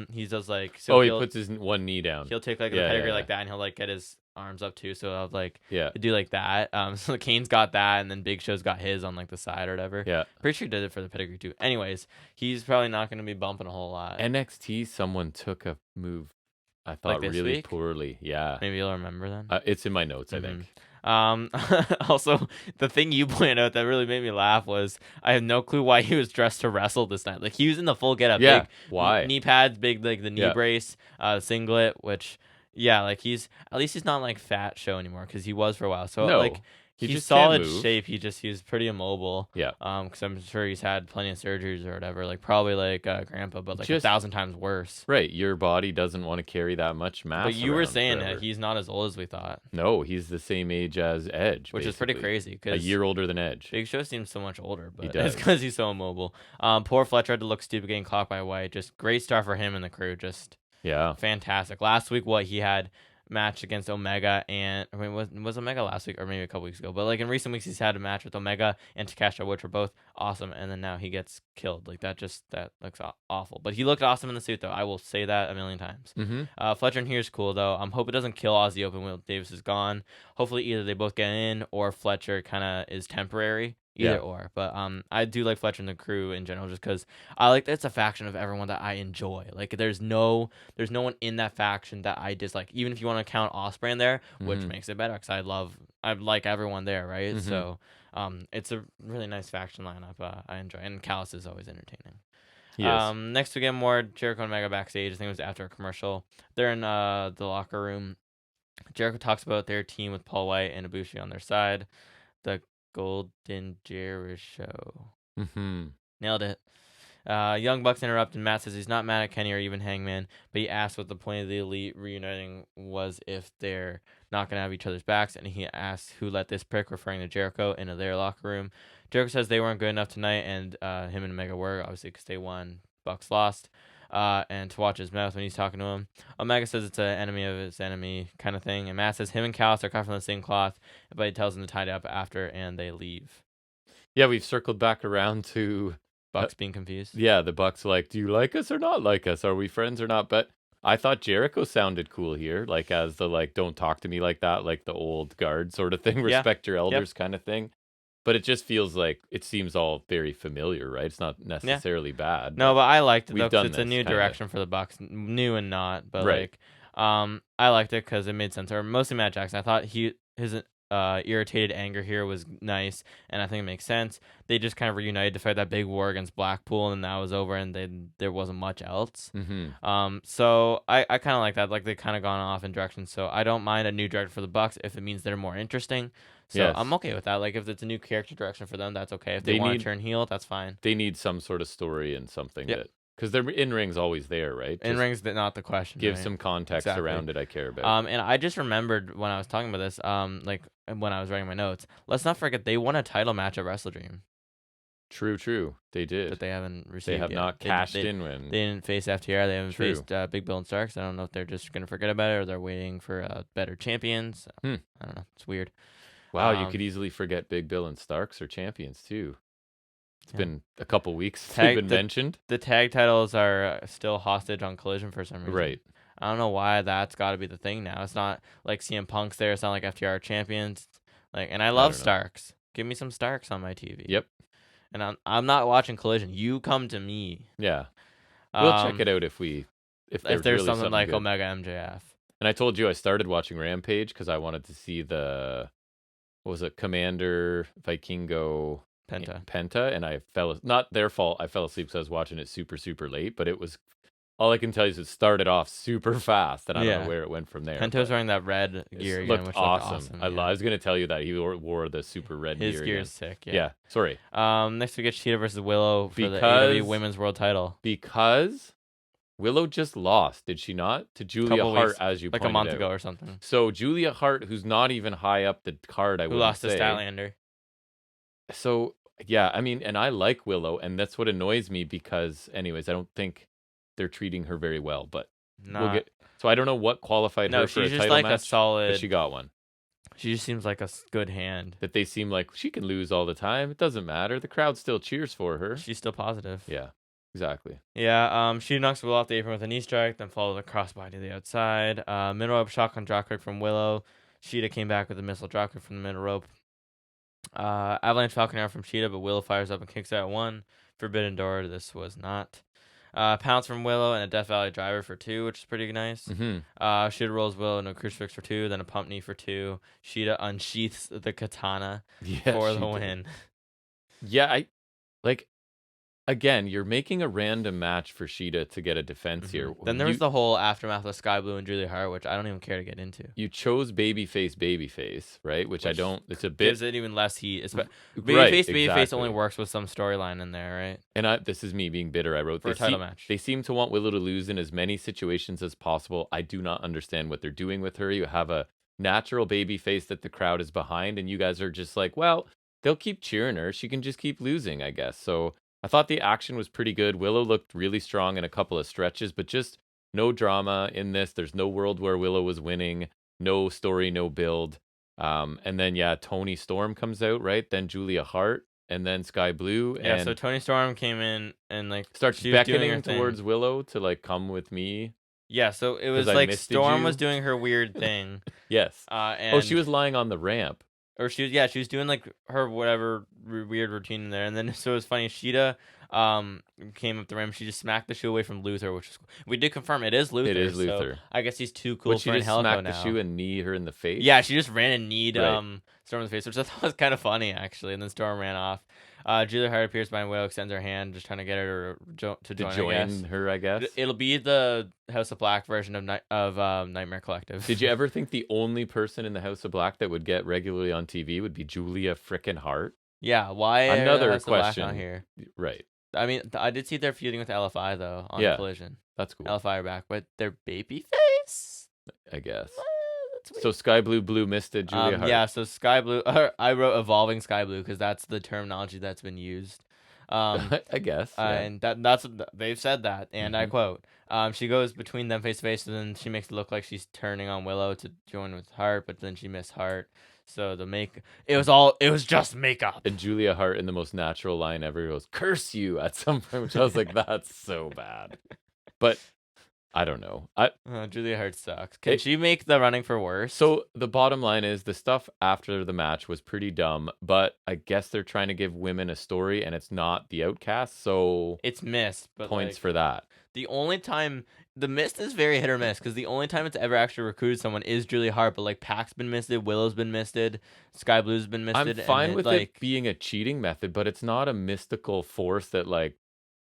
He does like he puts his one knee down. He'll take like the pedigree like that, and he'll like get his arms up too. So I'll like do like that. So Kane's got that, and then Big Show's got his on like the side or whatever. Yeah, pretty sure he did it for the pedigree too. Anyways, he's probably not going to be bumping a whole lot. NXT, someone took a move. I thought like really poorly. Yeah, maybe you'll remember then. It's in my notes, I think. Also, the thing you pointed out that really made me laugh was I have no clue why he was dressed to wrestle this night. Like he was in the full getup. Yeah, big why? Knee pads, big like the knee brace, singlet, which like he's at least he's not like Fat Show anymore because he was for a while. So like he's solid shape. He's pretty immobile. Yeah. Because I'm sure he's had plenty of surgeries or whatever. Like probably like Grandpa, but like 1,000 times worse. Right. Your body doesn't want to carry that much mass. But you were saying that he's not as old as we thought. No, he's the same age as Edge, which is pretty crazy. A year older than Edge. Big Show seems so much older, but he does. It's because he's so immobile. Poor Fletcher had to look stupid getting caught by White. Just great start for him and the crew. Just fantastic. Last week, he had match against Omega, and I mean was Omega last week or maybe a couple weeks ago, but like in recent weeks he's had a match with Omega and Takeshita, which were both awesome, and then now he gets killed. Like that looks awful, but he looked awesome in the suit though. I will say that a million times. Fletcher in here is cool though. Hope it doesn't kill Aussie Open when Davis is gone. Hopefully either they both get in or Fletcher kind of is temporary. Either or, but I do like Fletcher and the crew in general, just because I like that it's a faction of everyone that I enjoy. Like there's no one in that faction that I dislike. Even if you want to count Ospreay in there, which makes it better, because I like everyone there, right? So it's a really nice faction lineup. I enjoy, and Callis is always entertaining. Yes. Next we get more Jericho and Omega backstage. I think it was after a commercial. They're in the locker room. Jericho talks about their team with Paul White and Ibushi on their side. The Golden Jericho. Nailed it. Young Bucks interrupt, and Matt says he's not mad at Kenny or even Hangman, but he asks what the point of the Elite reuniting was if they're not going to have each other's backs, and he asks who let this prick, referring to Jericho, into their locker room. Jericho says they weren't good enough tonight, and him and Omega were, obviously, because they won. Bucks lost. And to watch his mouth when he's talking to him. Omega says it's an enemy of his enemy kind of thing. And Matt says him and Callis are cut from the same cloth, but he tells him to tie it up after, and they leave. Yeah, we've circled back around to Bucks being confused. Yeah, the Bucks like, do you like us or not like us? Are we friends or not? But I thought Jericho sounded cool here, like as the like, don't talk to me like that, like the old guard sort of thing, respect your elders kind of thing. But it just feels like it seems all very familiar, right? It's not necessarily bad. No, but I liked it though, because it's a new direction for the Bucks, new and not. But like, I liked it because it made sense. Or mostly Matt Jackson. I thought his irritated anger here was nice, and I think it makes sense. They just kind of reunited to fight that big war against Blackpool, and that was over, and then there wasn't much else. So I kind of like that. Like, they kind of gone off in directions. So I don't mind a new director for the Bucks if it means they're more interesting. So I'm okay with that. Like, if it's a new character direction for them, that's okay. If they want to turn heel, that's fine. They need some sort of story and something that, because their in-ring's always there, right? In-ring's not the question. Give some context around it. I care about. And I just remembered when I was talking about this, like when I was writing my notes, let's not forget they won a title match at Wrestle Dream. True. They did. That they haven't received. They have not cashed in when they didn't face FTR. They haven't faced Big Bill and Starks. I don't know if they're just gonna forget about it or they're waiting for better champions. I don't know. It's weird. Wow, you could easily forget Big Bill and Starks are champions too. It's been a couple weeks since they've been mentioned. The tag titles are still hostage on Collision for some reason. Right. I don't know why that's got to be the thing now. It's not like CM Punk's there. It's not like FTR champions. Like, and I love Starks. Give me some Starks on my TV. Yep. And I'm not watching Collision. You come to me. Yeah. We'll check it out if there's really something like good. Omega MJF. And I told you I started watching Rampage because I wanted to see Commander Vikingo Penta, and I not their fault. I fell asleep because I was watching it super, super late, but it was, all I can tell you is it started off super fast, and I don't know where it went from there. Penta was wearing that red gear again, which looked awesome. I was going to tell you that he wore the super red gear. His gear is sick, Yeah, sorry. Next we get Cheetah versus Willow for the AEW Women's World Title. Because Willow just lost, did she not? To Julia Hart, as you pointed out. Like a month ago or something. So Julia Hart, who's not even high up the card, who lost to Statlander. So, yeah, I mean, and I like Willow, and that's what annoys me because, anyways, I don't think they're treating her very well, but so I don't know what qualified her for a title match. No, she's just like a solid, but she got one. She just seems like a good hand. That they seem like she can lose all the time. It doesn't matter. The crowd still cheers for her. She's still positive. Yeah. Exactly. Yeah, she knocks Willow off the apron with a knee strike, then follows a crossbody to the outside. Middle rope shotgun dropkick from Willow. Sheeta came back with a missile dropkick from the middle rope. Avalanche Falcon Arrow from Sheeta, but Willow fires up and kicks out one. Forbidden Door, this was not. Pounce from Willow and a Death Valley Driver for 2, which is pretty nice. Sheeta rolls Willow into a crucifix for 2, then a pump knee for 2. Sheeta unsheaths the katana for the win. Yeah, Again, you're making a random match for Sheeta to get a defense here. Then there was the whole aftermath of Sky Blue and Julia Hart, which I don't even care to get into. You chose babyface, right? Which I don't. It's a bit. Gives it even less heat. Babyface only works with some storyline in there, right? And this is me being bitter. I wrote for a title match. They seem to want Willow to lose in as many situations as possible. I do not understand what they're doing with her. You have a natural babyface that the crowd is behind, and you guys are just like, well, they'll keep cheering her. She can just keep losing, I guess. So. I thought the action was pretty good. Willow looked really strong in a couple of stretches, but just no drama in this. There's no world where Willow was winning. No story, no build. And then, Toni Storm comes out, right? Then Julia Hart, and then Sky Blue. Yeah, so Toni Storm came in and, starts beckoning towards Willow to, come with me. Yeah, so it was like Storm was doing her weird thing. Yes. She was lying on the ramp. Or she was doing her whatever weird routine in there, and then so it was funny. Sheeta came up the rim. She just smacked the shoe away from Luther, which is cool. We did confirm it is Luther. It is Luther. So I guess he's too cool for Angelico now. She just smacked the shoe and knee her in the face. Yeah, she just ran and kneed Storm in the face, which I thought was kind of funny actually. And then Storm ran off. Julia Hart appears behind Willow, extends her hand, just trying to get her to join her. I guess it'll be the House of Black version of Nightmare Collective. Did you ever think the only person in the House of Black that would get regularly on TV would be Julia frickin' Hart? Yeah, why? Another House question of Black on here, right? I mean, I did see they're feuding with LFI though on Collision. That's cool. LFI are back, but they're babyface, I guess. So Sky Blue misted Julia Hart. Yeah, so Sky Blue. I wrote evolving Sky Blue because that's the terminology that's been used. I guess. And that's they've said that, and I quote. She goes between them face to face, and then she makes it look like she's turning on Willow to join with Hart, but then she missed Hart. So it was just makeup. And Julia Hart in the most natural line ever goes, "Curse you!" at some point, which I was like, that's so bad. But I don't know. Julia Hart sucks. Can she make the running for worse? So the bottom line is the stuff after the match was pretty dumb, but I guess they're trying to give women a story, and it's not the Outcast, so it's missed. But points for that. The only time the mist is very hit or miss because the only time it's ever actually recruited someone is Julia Hart, but like Pac's been misted, Willow's been misted, Sky Blue's been misted. I'm fine with it being a cheating method, but it's not a mystical force that like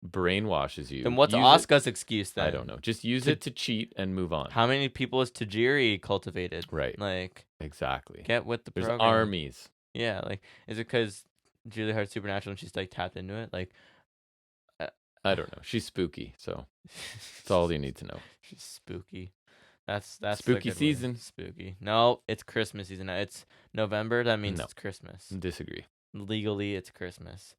brainwashes you. Then what's Asuka's excuse then? I don't know. Just use it to cheat and move on. How many people has Tajiri cultivated? Right. Like exactly. Get with the program. There's armies. Yeah. Like, is it because Julia Hart's supernatural and she's like tapped into it? Like, I don't know. She's spooky, so that's all you need to know. She's spooky. That's spooky season. Spooky. No, it's Christmas season. It's November. That means it's Christmas. Disagree. Legally, it's Christmas.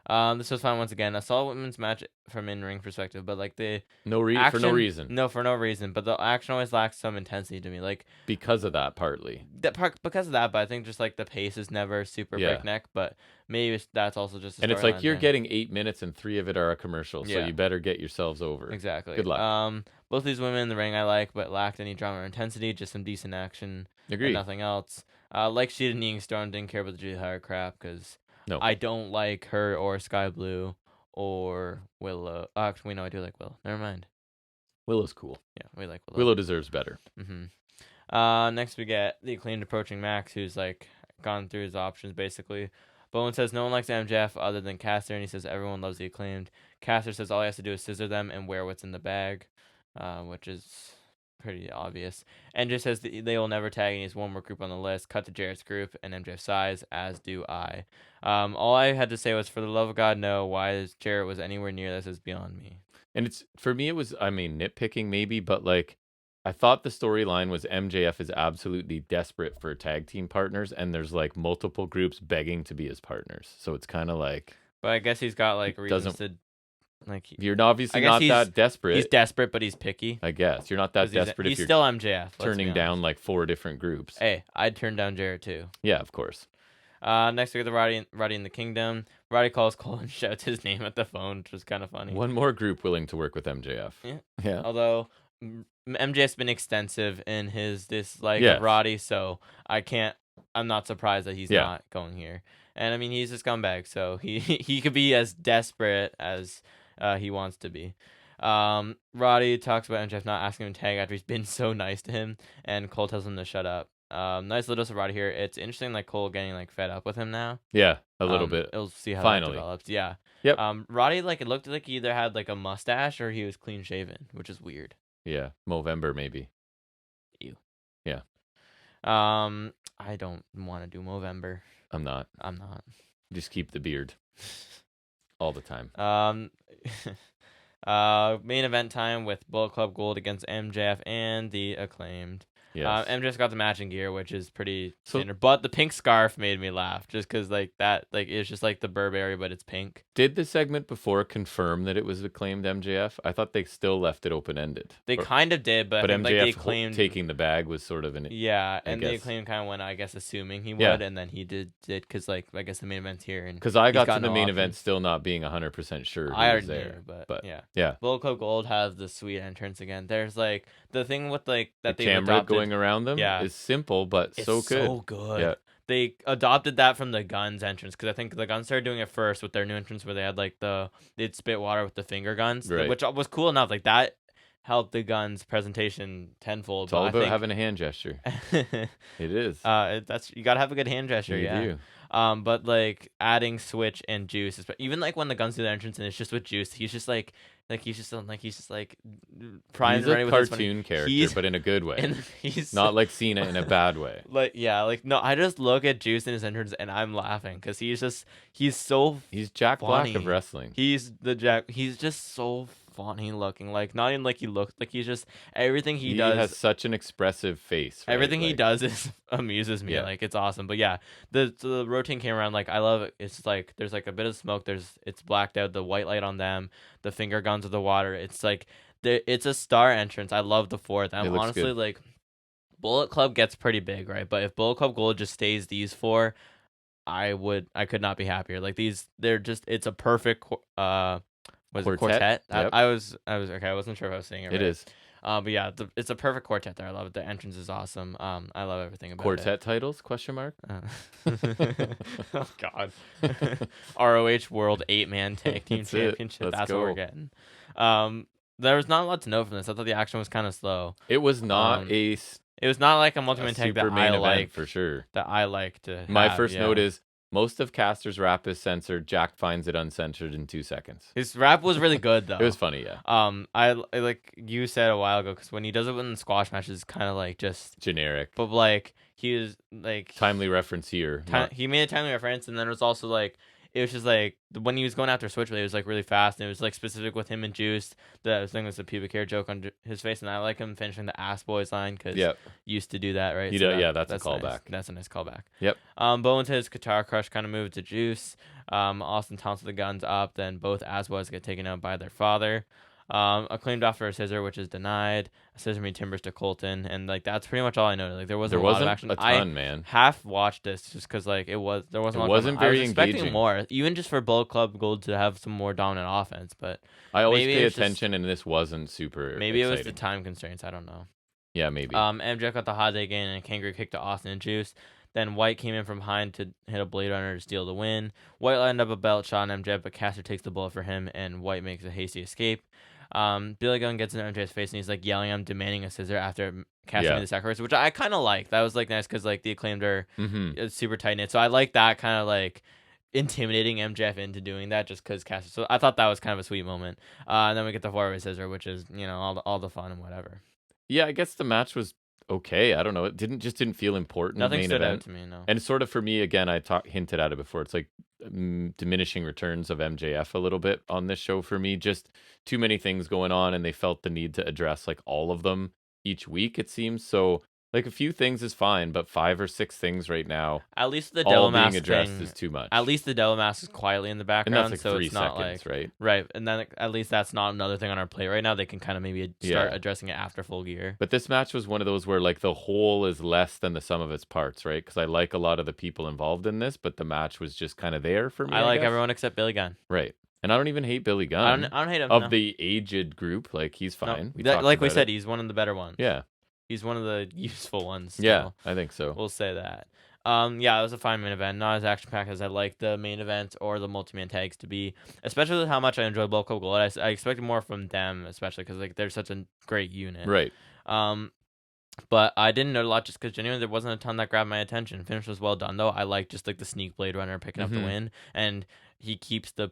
This was fun once again. A solid women's match from in-ring perspective, but like the for no reason. No, for no reason. But the action always lacks some intensity to me. Like because of that, partly. Because of that, but I think just like the pace is never super breakneck. But maybe that's also just. And it's like you're getting 8 minutes and 3 of it are a commercial, so you better get yourselves over. Exactly. Good luck. Both these women in the ring I like, but lacked any drama or intensity. Just some decent action. Agreed. And nothing else. Like she didn't Ning Storm, didn't care about the Julia Hart crap because. No. I don't like her or Sky Blue or Willow. Actually, no, I do like Willow. Never mind. Willow's cool. Yeah, we like Willow. Willow deserves better. Next we get the Acclaimed approaching Max, who's like gone through his options basically. Bowen says no one likes MJF other than Caster, and he says everyone loves the Acclaimed. Caster says all he has to do is scissor them and wear what's in the bag, which is pretty obvious. And just says they will never tag, and he's one more group on the list. Cut to Jarrett's group and MJF size, as do I. All I had to say was, for the love of God, no. Why Jarrett was anywhere near this is beyond me. And for me, it was, nitpicking maybe, but like, I thought the storyline was MJF is absolutely desperate for tag team partners, and there's like multiple groups begging to be his partners. So it's kind of like. But I guess he's got like reasons to. Like you're obviously not that desperate. He's desperate, but he's picky. I guess you're not that desperate. He's still MJF. Turning down like 4 different groups. Hey, I'd turn down Jarrett too. Yeah, of course. Next we get the Roddy in the Kingdom. Roddy calls Cole and shouts his name at the phone, which was kind of funny. One more group willing to work with MJF. Yeah. Although MJF's been extensive in his dislike of Roddy, so I'm not surprised that he's not going here. And I mean, he's a scumbag, so he could be as desperate as. He wants to be. Roddy talks about MJF not asking him to tag after he's been so nice to him, and Cole tells him to shut up. Nice little dose of Roddy here. It's interesting, like Cole getting like fed up with him now. Yeah, a little bit. We'll see how that develops. Yeah. Yep. Roddy, like it looked like he either had like a mustache or he was clean shaven, which is weird. Yeah, Movember maybe. Ew. Yeah. I don't want to do Movember. I'm not. Just keep the beard. All the time. Main event time with Bullet Club Gold against MJF and the Acclaimed. Yes. MJF's got the matching gear, which is pretty standard. But the pink scarf made me laugh, just because like that, like it's just like the Burberry, but it's pink. Did the segment before confirm that it was Acclaimed MJF? I thought they still left it open ended. They kind of did, but I think, MJF like, the Acclaimed taking the bag was sort of an the Acclaimed kind of went, I guess, assuming he would, and then he did because like I guess the main event's here, and because I got to the main event still not being 100% sure I already was there, knew, but yeah. Bullet Club Gold has the sweet entrance again. There's like the thing with like that the they camera adopted, going around them. Is simple, but it's so good. So good. Yeah. They adopted that from the Guns entrance because I think the Guns started doing it first with their new entrance where they had like they'd spit water with the finger guns, which was cool enough. Like that helped the Guns presentation tenfold. It's all about having a hand gesture. It is. You gotta have a good hand gesture. You do. But like adding Switch and Juice, even like when the Guns do their entrance and it's just with Juice, he's just like primed he's ready a with cartoon character, but in a good way. He's not like Cena in a bad way. No, I just look at Juice in his entrance and I'm laughing because he's Jack Black of wrestling. He's just so funny looking. Like not even like he looks like he's just everything he does. He has such an expressive face. Right? Everything he does amuses me. Like it's awesome. But yeah, the rotating came around. Like I love it. It's like there's like a bit of smoke. It's blacked out. The white light on them. The finger guns with the water. It's like it's a star entrance. I love the fourth. I'm honestly good. Like Bullet Club gets pretty big, right? But if Bullet Club Gold just stays these four, I could not be happier. Like it's a perfect quartet. Yep. I was okay. I wasn't sure if I was saying it right. It is. But yeah, it's a perfect quartet there. I love it. The entrance is awesome. I love everything about it. Quartet titles? Question mark. Oh God. ROH World 8-Man Tag Team That's Championship. That's what we're getting. There was not a lot to know from this. I thought the action was kind of slow. It was not It was not like a multi-man tag super that main I event like for sure. That I like to have. My first note is most of Caster's rap is censored. Jack finds it uncensored in 2 seconds. His rap was really good though. It was funny, yeah. I like you said a while ago, because when he does it in the squash matches, it's kind of like just generic. But like he was like timely reference here. He made a timely reference, and then it was also like it was just like when he was going after Switchblade, it was like really fast, and it was like specific with him and Juice. The thing was the pubic hair joke on his face, and I like him finishing the ass boys line because used to do that, right? He does, that's a callback. Nice. That's a nice callback. Yep. Bowens his guitar crush kind of moved to Juice. Austin taunts the guns up, then both ass boys get taken out by their father. Acclaimed offer a scissor, which is denied. A scissor made timbers to Colton, and like that's pretty much all I noted. Like there wasn't a lot of action. A ton, man. Half watched this just because like there wasn't. It wasn't very engaging. I was expecting more, even just for Bullet Club Gold to have some more dominant offense. But I always pay attention, and this wasn't super. Maybe exciting. It was the time constraints. I don't know. Yeah, maybe. MJF got the hot day again, and a kangaroo kick to Austin and Juice. Then White came in from behind to hit a Blade Runner to steal the win. White lined up a belt shot on MJF, but Caster takes the bullet for him, and White makes a hasty escape. Billy Gunn gets in MJF's face, and he's like yelling, "I'm demanding a scissor," after casting the sacrifice, which I kind of like. That was like nice because like the Acclaimed are super tight knit, so I like that kind of like intimidating MJF into doing that just because Caster. So I thought that was kind of a sweet moment. And then we get the 4-way scissor, which is all the fun and whatever. Yeah, I guess the match was okay. I don't know. It didn't feel important. Nothing main stood event. out to me. No. And sort of for me again, I hinted at it before. It's like diminishing returns of MJF a little bit on this show for me. Just too many things going on, and they felt the need to address like all of them each week. It seems so. Like a few things is fine, but 5 or 6 things right now. At least the Devil Mask being addressed thing, is too much. At least the Devil Mask is quietly in the background, and that's like so 3 it's not seconds, like right. And then at least that's not another thing on our plate right now. They can kind of maybe start addressing it after Full Gear. But this match was one of those where like the whole is less than the sum of its parts, right? Because I like a lot of the people involved in this, but the match was just kind of there for me. I like everyone except Billy Gunn. Right. And I don't even hate Billy Gunn. I don't hate him. Of the aged group, like he's fine. No. Like we said, he's one of the better ones. Yeah. He's one of the useful ones. Still. Yeah, I think so. We'll say that. Yeah, it was a fine main event. Not as action-packed as I like the main events or the multi-man tags to be, especially with how much I enjoy Bullet Club Gold. I expected more from them, especially because like they're such a great unit. Right. But I didn't know a lot just because genuinely there wasn't a ton that grabbed my attention. Finish was well done, though. I like just like the sneak Blade Runner picking up the win, and he keeps the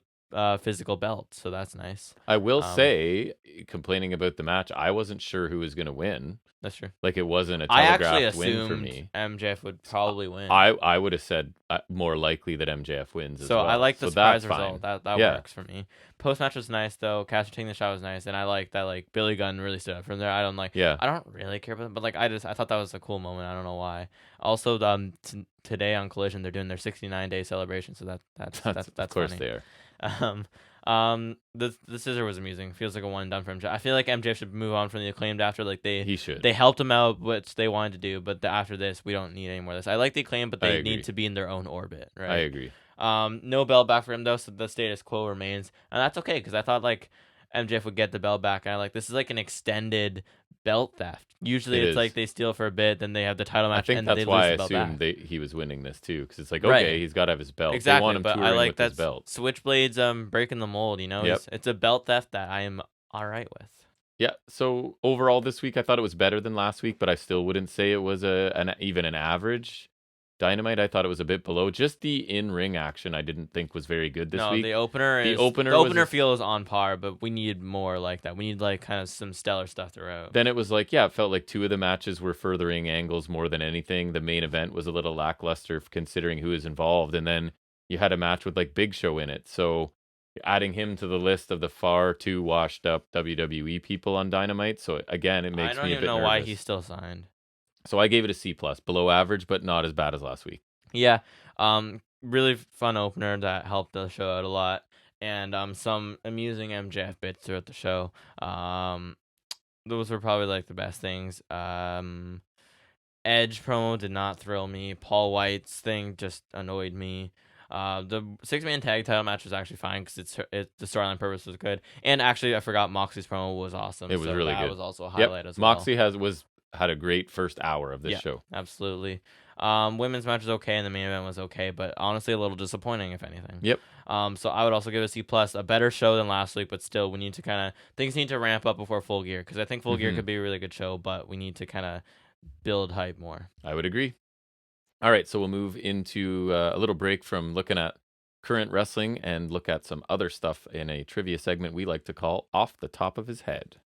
physical belt, so that's nice. I will say, complaining about the match, I wasn't sure who was going to win. That's true. Like it wasn't a telegraphed win for I me. actually assumed MJF would probably win. I would have said more likely that MJF wins as well. So I like the surprise result. Fine. That works for me. Post match was nice though. Caster taking the shot was nice, and I like that like Billy Gunn really stood up from there. I don't really care about it, but like I thought that was a cool moment. I don't know why. Also, today on Collision they're doing their 69-day celebration, so that's of course funny. they are. The scissor was amusing. Feels like a one and done for MJF. I feel like MJF should move on from the Acclaimed after like he should. They helped him out, which they wanted to do, but after this, we don't need any more of this. I like the Acclaimed, but they need to be in their own orbit, right? I agree. No belt back for him though, so the status quo remains, and that's okay because I thought like MJF would get the belt back, and this is like an extended belt theft. Usually it's like they steal for a bit, then they have the title match. I think that's why I assumed he was winning this too, because it's like okay, he's got to have his belt. Exactly, they want him but I like that belt. Switchblades breaking the mold. It's a belt theft that I am all right with. Yeah. So overall this week, I thought it was better than last week, but I still wouldn't say it was even an average Dynamite. I thought it was a bit below. Just the in-ring action I didn't think was very good this week. The opener feels on par, but we need more like that. We need like kind of some stellar stuff throughout. Then it was like, it felt like 2 of the matches were furthering angles more than anything. The main event was a little lackluster considering who is involved, and then you had a match with like Big Show in it. So adding him to the list of the far too washed up WWE people on Dynamite. So again, it makes me a bit nervous. I don't even know why he's still signed. So I gave it a C+, below average, but not as bad as last week. Yeah, really fun opener that helped the show out a lot, and some amusing MJF bits throughout the show. Those were probably like the best things. Edge promo did not thrill me. Paul White's thing just annoyed me. The 6-man tag title match was actually fine because the storyline purpose was good. And actually, I forgot Moxley's promo was awesome. It was really good. That was also a highlight as well. Moxley had a great first hour of this show. Absolutely. Women's match was okay, and the main event was okay, but honestly a little disappointing, if anything. Yep. So I would also give it a C+. A better show than last week, but still, we need to things need to ramp up before Full Gear, because I think Full Gear could be a really good show, but we need to kind of build hype more. I would agree. All right, so we'll move into a little break from looking at current wrestling and look at some other stuff in a trivia segment we like to call Off the Top of His Head.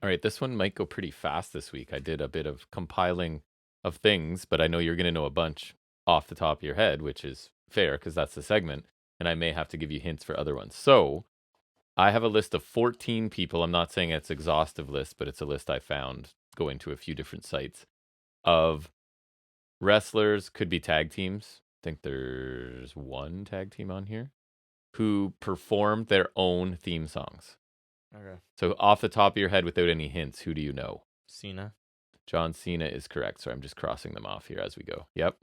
All right, this one might go pretty fast this week. I did a bit of compiling of things, but I know you're going to know a bunch off the top of your head, which is fair because that's the segment, and I may have to give you hints for other ones. So I have a list of 14 people. I'm not saying it's an exhaustive list, but it's a list I found going to a few different sites of wrestlers, could be tag teams. I think there's one tag team on here who performed their own theme songs. Okay. So off the top of your head, without any hints, who do you know? Cena. John Cena is correct. So I'm just crossing them off here as we go. Yep.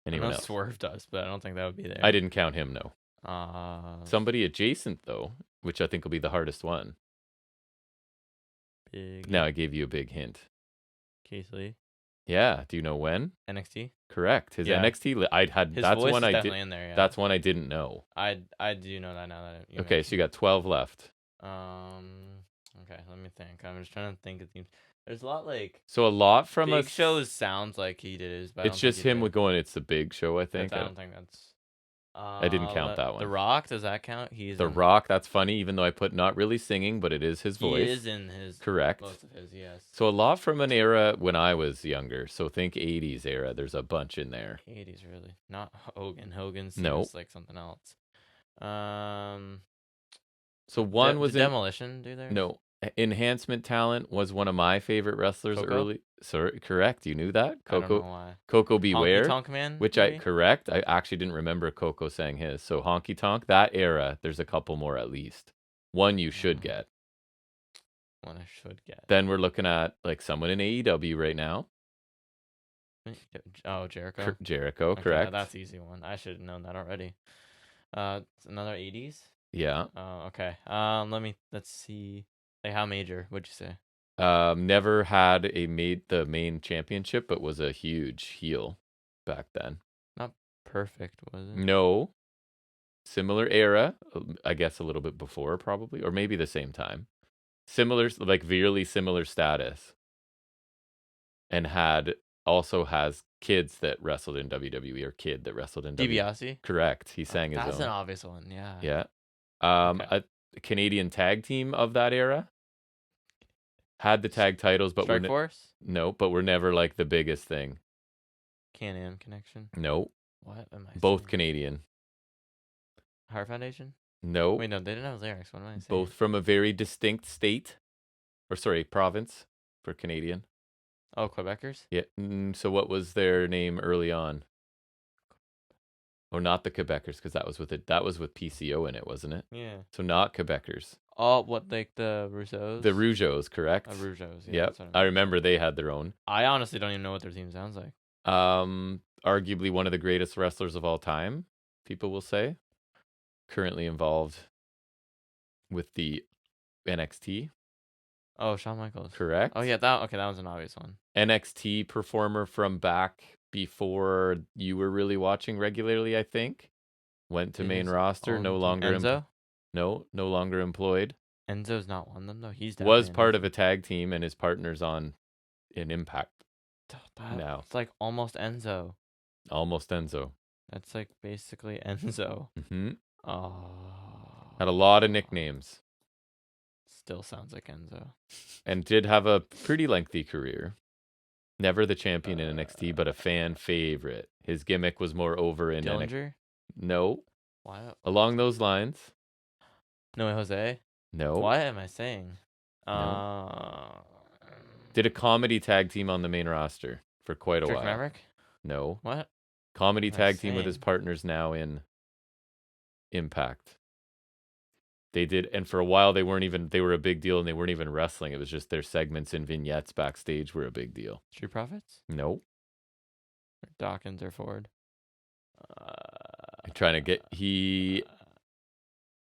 Anyone else? Swerve does, but I don't think that would be there. I didn't count him, no. Somebody adjacent, though, which I think will be the hardest one. Now I gave you a big hint. Keith Lee. Yeah. Do you know when? NXT. Correct. His NXT. His that's voice one is I definitely did. in there. Yeah. That's one I didn't know. I do know that now that you Okay, so you got 12 left. Okay, let me think. I'm just trying to think of themes. There's a lot So a lot from Big Show's sounds like he did his, but it's just him with going. It's the Big Show, I think. I don't think that's. I didn't count that one. The Rock, does that count? Rock. That's funny, even though I put not really singing, but it is his voice. He is in his. Correct. Most of his, yes. So a lot from an era when I was younger. So think 80s era. There's a bunch in there. 80s, really? Not Hogan. Hogan seems like something else. So one was Demolition, do there? No. Enhancement Talent was one of my favorite wrestlers early. Sorry, correct. You knew that? I don't know why. Coco Beware. Honky Tonk Man? Which correct. I actually didn't remember Coco saying his. So Honky Tonk, that era, there's a couple more at least. One you should get. One I should get. Then we're looking at like someone in AEW right now. Oh, Jericho. Jericho, okay, correct. That's an easy one. I should have known that already. It's another 80s. Yeah. Okay. Let's see. Like how major would you say? Never had the main championship, but was a huge heel back then. Not perfect, was it? No. Similar era, I guess a little bit before probably, or maybe the same time. Similar, like really similar status. And also has kids that wrestled in WWE or kid that wrestled in WWE. DiBiase? Correct. He sang his own. That's an obvious one, yeah. Yeah. A Canadian tag team of that era had the tag titles, but Strike Force? No, but we're never like the biggest thing. Can-Am Connection? No. What am I Both saying? Canadian. Heart Foundation? No. Wait, no, they didn't have lyrics. What am I saying? Both from a very distinct state, province for Canadian. Oh, Quebecers? Yeah. So what was their name early on? Or not the Quebecers, because that was with PCO in it, wasn't it? Yeah. So not Quebecers. Oh, what, like the Rousseaus? The Rougeaus, correct? Rougeaus, yeah. Yep. I remember they had their own. I honestly don't even know what their team sounds like. Arguably one of the greatest wrestlers of all time, people will say. Currently involved with the NXT. Oh, Shawn Michaels. Correct. Oh, yeah, that was an obvious one. NXT performer from back before you were really watching regularly, I think. Went to main roster, no longer Enzo? No longer employed. Enzo's not one of them though. He's was part of a tag team and his partner's in Impact. Now it's like almost Enzo. Almost Enzo. That's like basically Enzo. Mm-hmm. Oh. Had a lot of nicknames. Still sounds like Enzo. And did have a pretty lengthy career. Never the champion in NXT, but a fan favorite. His gimmick was more over in Dillinger? No. Why? Along those lines. No way, Jose? No. What am I saying? No. Did a comedy tag team on the main roster for quite a while. Maverick? No. What? Comedy tag team with his partners now in Impact. They did, and for a while they were a big deal, and they weren't even wrestling. It was just their segments and vignettes backstage were a big deal. Street Profits? Nope. Dawkins or Ford? I'm trying to get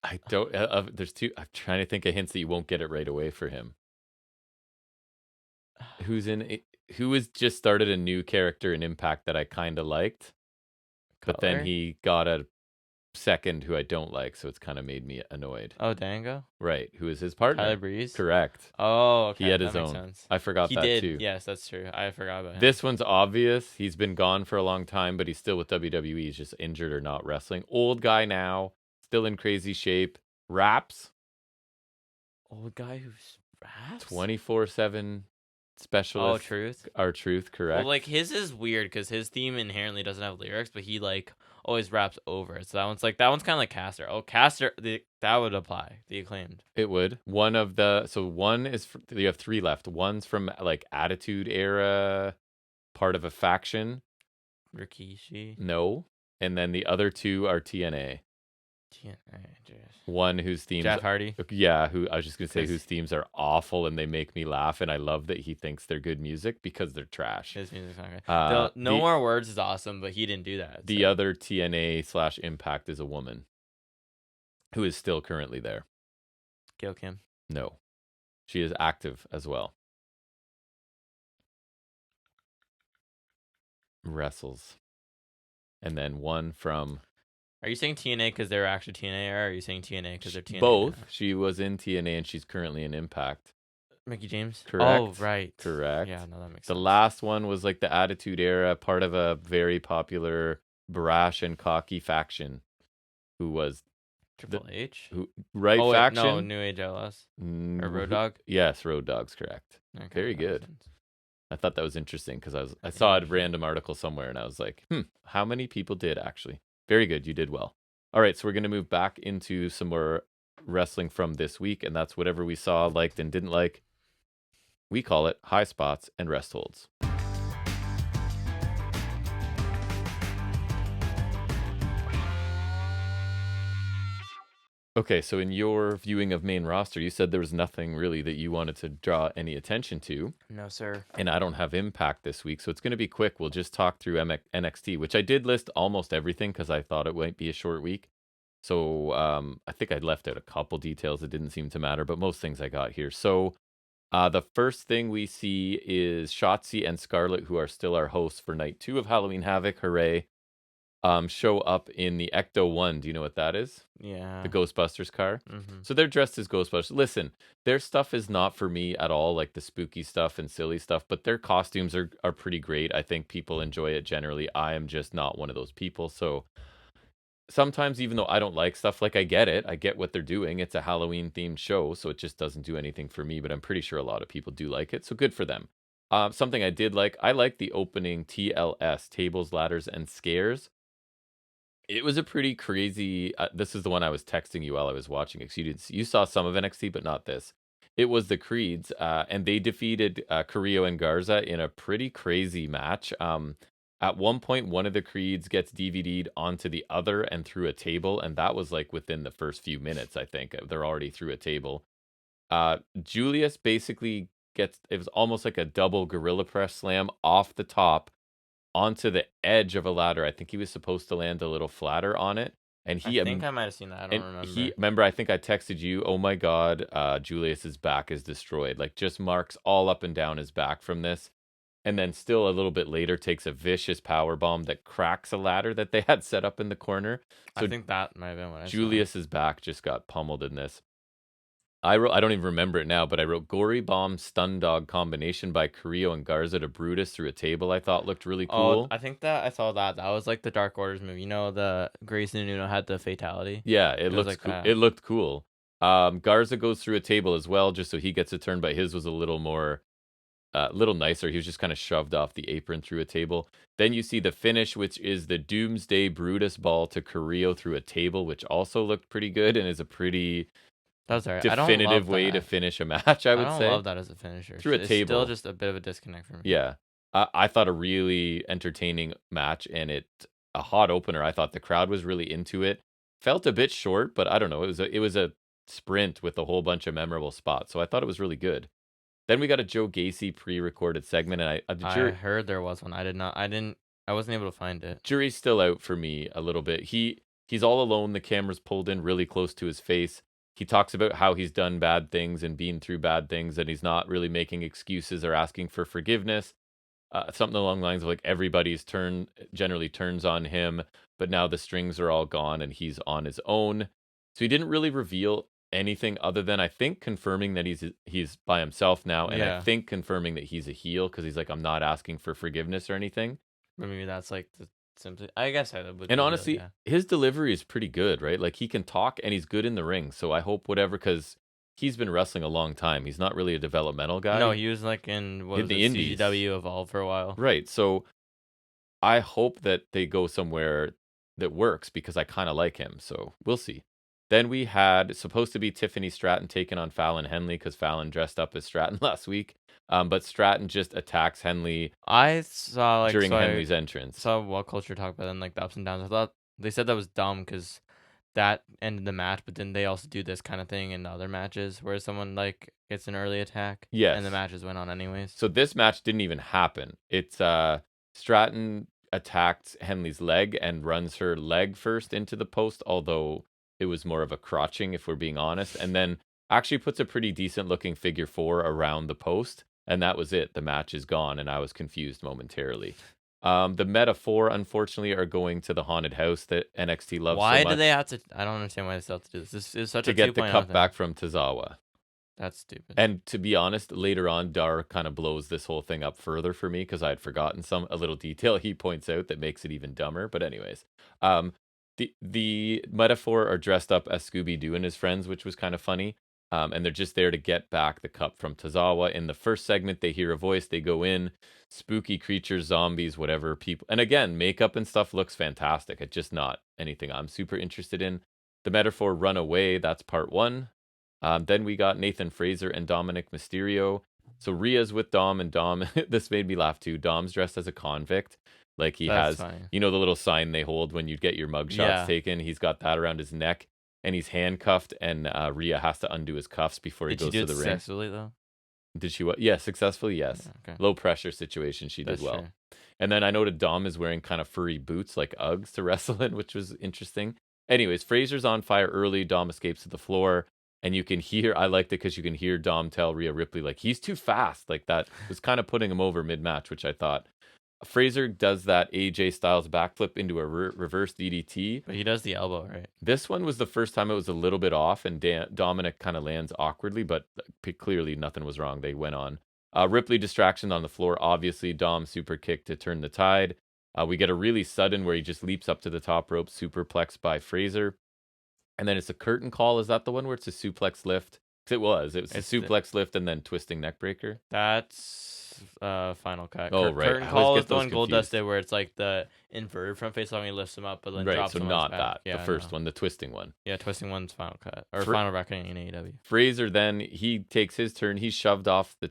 I don't. There's two. I'm trying to think of hints that you won't get it right away for him. Who has just started a new character in Impact that I kind of liked, but then he got a second who I don't like, so it's kind of made me annoyed. Oh, Dango? Right. Who is his partner? Tyler Breeze? Correct. Oh, okay. He had his that makes own. Sense. I forgot he that did. too. Yes, that's true. I forgot about him. This one's obvious. He's been gone for a long time, but he's still with WWE. He's just injured or not wrestling. Old guy now, still in crazy shape. Raps. Old guy who's raps? 24/7 specialist. Oh, Truth? R-Truth, correct. Well, like, his is weird because his theme inherently doesn't have lyrics, but he, like, always raps over it. So that one's kind of like Caster. Oh, Caster, that would apply. The Acclaimed. It would. You have 3 left. One's from, like, Attitude Era, part of a faction. Rikishi? No. And then the other 2 are TNA. One whose themes Jeff Hardy. Yeah, who I was just gonna say whose themes are awful and they make me laugh, and I love that he thinks they're good music because they're trash. His music's not good. No More Words is awesome, but he didn't do that. The other TNA/Impact is a woman who is still currently there. Gail Kim. No, she is active as well. Wrestles, and then one from. Are you saying TNA because they're actually TNA, or are you saying TNA because they're TNA? Both. Now? She was in TNA and she's currently in Impact. Mickie James? Correct. Oh, right. Correct. Yeah, no, that makes sense. The last one was like the Attitude Era, part of a very popular brash and cocky faction. Who was Triple H? Faction? No, New Age LS. Or Road Dogg? Yes, Road Dogg's correct. Okay, very good. I thought that was interesting because I saw a random article somewhere and I was like, how many people did actually? Very good. You did well. All right. So we're going to move back into some more wrestling from this week. And that's whatever we saw, liked, and didn't like. We call it Highspots and Restholds. Okay. So in your viewing of main roster, you said there was nothing really that you wanted to draw any attention to. No, sir. And I don't have Impact this week, so it's going to be quick. We'll just talk through NXT, which I did list almost everything because I thought it might be a short week. So I think I left out a couple details that didn't seem to matter, but most things I got here. So the first thing we see is Shotzi and Scarlett, who are still our hosts for night 2 of Halloween Havoc. Hooray. Show up in the Ecto 1. Do you know what that is? Yeah. The Ghostbusters car. Mm-hmm. So they're dressed as Ghostbusters. Listen, their stuff is not for me at all, like the spooky stuff and silly stuff, but their costumes are pretty great. I think people enjoy it generally. I am just not one of those people. So sometimes, even though I don't like stuff, like I get it. I get what they're doing. It's a Halloween themed show, so it just doesn't do anything for me, but I'm pretty sure a lot of people do like it. So good for them. Something I did like, I like the opening TLS, Tables, Ladders, and Scares. It was a pretty crazy. This is the one I was texting you while I was watching it. You saw some of NXT, but not this. It was the Creeds, and they defeated Carrillo and Garza in a pretty crazy match. At one point, one of the Creeds gets DVD'd onto the other and through a table, and that was like within the first few minutes. I think they're already through a table. Julius basically it was almost like a double gorilla press slam off the top onto the edge of a ladder. I think he was supposed to land a little flatter on it. And I think I might have seen that. I don't remember. I think I texted you, oh my God, Julius's back is destroyed. Like just marks all up and down his back from this. And then still a little bit later takes a vicious power bomb that cracks a ladder that they had set up in the corner. So I think that might have been what I saw. Julius's back just got pummeled in this. I don't even remember it now, but I wrote Gory Bomb Stun Dog combination by Carrillo and Garza to Brutus through a table. I thought looked really cool. I think that I saw that. That was like the Dark Orders movie. You know, the Grayson Nuno had the fatality. Yeah, it looked like cool. It looked cool. Garza goes through a table as well, just so he gets a turn, but his was a little more, little nicer. He was just kind of shoved off the apron through a table. Then you see the finish, which is the Doomsday Brutus ball to Carrillo through a table, which also looked pretty good and is a pretty definitive way to finish a match, I would say. I don't love that as a finisher. Through a table. It's still just a bit of a disconnect for me. Yeah. I thought a really entertaining match, and a hot opener. I thought the crowd was really into it. Felt a bit short, but I don't know. It was a sprint with a whole bunch of memorable spots. So I thought it was really good. Then we got a Joe Gacy pre-recorded segment, and I heard there was one. I wasn't able to find it. Jury's still out for me a little bit. He's all alone. The camera's pulled in really close to his face. He talks about how he's done bad things and been through bad things, and he's not really making excuses or asking for forgiveness. Something along the lines of like everybody's turn generally turns on him, but now the strings are all gone and he's on his own. So he didn't really reveal anything other than I think confirming that he's by himself now, and I think confirming that he's a heel because he's like, I'm not asking for forgiveness or anything. Maybe that's like the simply. I guess I would. And honestly, his delivery is pretty good, right? Like he can talk and he's good in the ring. So I hope whatever, because he's been wrestling a long time. He's not really a developmental guy. No, he was like in the Indies. CZW Evolve for a while. Right. So I hope that they go somewhere that works because I kind of like him. So we'll see. Then we had supposed to be Tiffany Stratton taking on Fallon Henley because Fallon dressed up as Stratton last week. But Stratton just attacks Henley. I saw during Henley's entrance. Saw What Culture talk about and like the ups and downs. I thought they said that was dumb because that ended the match, but then they also do this kind of thing in other matches where someone like gets an early attack. Yes. And the matches went on anyways. So this match didn't even happen. It's Stratton attacked Henley's leg and runs her leg first into the post, although it was more of a crotching if we're being honest, and then actually puts a pretty decent looking figure 4 around the post. And that was it. The match is gone, and I was confused momentarily. The Meta-4, unfortunately, are going to the haunted house that NXT loves so much. Why do they have to? I don't understand why they still have to do this. This is such to a get the cup back from Tozawa. That's stupid. And to be honest, later on, Dar kind of blows this whole thing up further for me because I had forgotten a little detail he points out that makes it even dumber. But anyways, the Meta-4 are dressed up as Scooby-Doo and his friends, which was kind of funny. And they're just there to get back the cup from Tozawa. In the first segment, they hear a voice. They go in. Spooky creatures, zombies, whatever people. And again, makeup and stuff looks fantastic. It's just not anything I'm super interested in. The Meta-4 run away. That's part 1. Then we got Nathan Fraser and Dominic Mysterio. So Rhea's with Dom, and Dom, this made me laugh too. Dom's dressed as a convict. Like That's funny. The little sign they hold when you get your mugshots taken. He's got that around his neck. And he's handcuffed, and Rhea has to undo his cuffs before he goes to the ring. Successfully, though? Did she what? Yeah, successfully, yes. Yeah, okay. Low pressure situation, she did well. True. And then I noted Dom is wearing kind of furry boots like Uggs to wrestle in, which was interesting. Anyways, Fraser's on fire early. Dom escapes to the floor, and you can hear, I liked it because you can hear Dom tell Rhea Ripley, like, he's too fast. Like, that was kind of putting him over mid-match, which I thought. Fraser does that AJ Styles backflip into a reverse DDT. But he does the elbow, right? This one was the first time it was a little bit off, and Dominic kind of lands awkwardly, but clearly nothing was wrong. They went on. Ripley distraction on the floor. Obviously, Dom super kick to turn the tide. We get a really sudden where he just leaps up to the top rope, superplex by Fraser. And then it's a curtain call. Is that the one where it's a suplex lift? It was a suplex lift and then twisting neckbreaker. That's Final Cut. Oh, right. Curtain call is the one Goldust did where it's like the inverted front face lock, he lifts him up, but then drops him. Right, so not that. Yeah, the first one, the twisting one. Yeah, twisting one's Final Cut. Or Final Reckoning in AEW. Fraser then, he takes his turn. He's shoved off the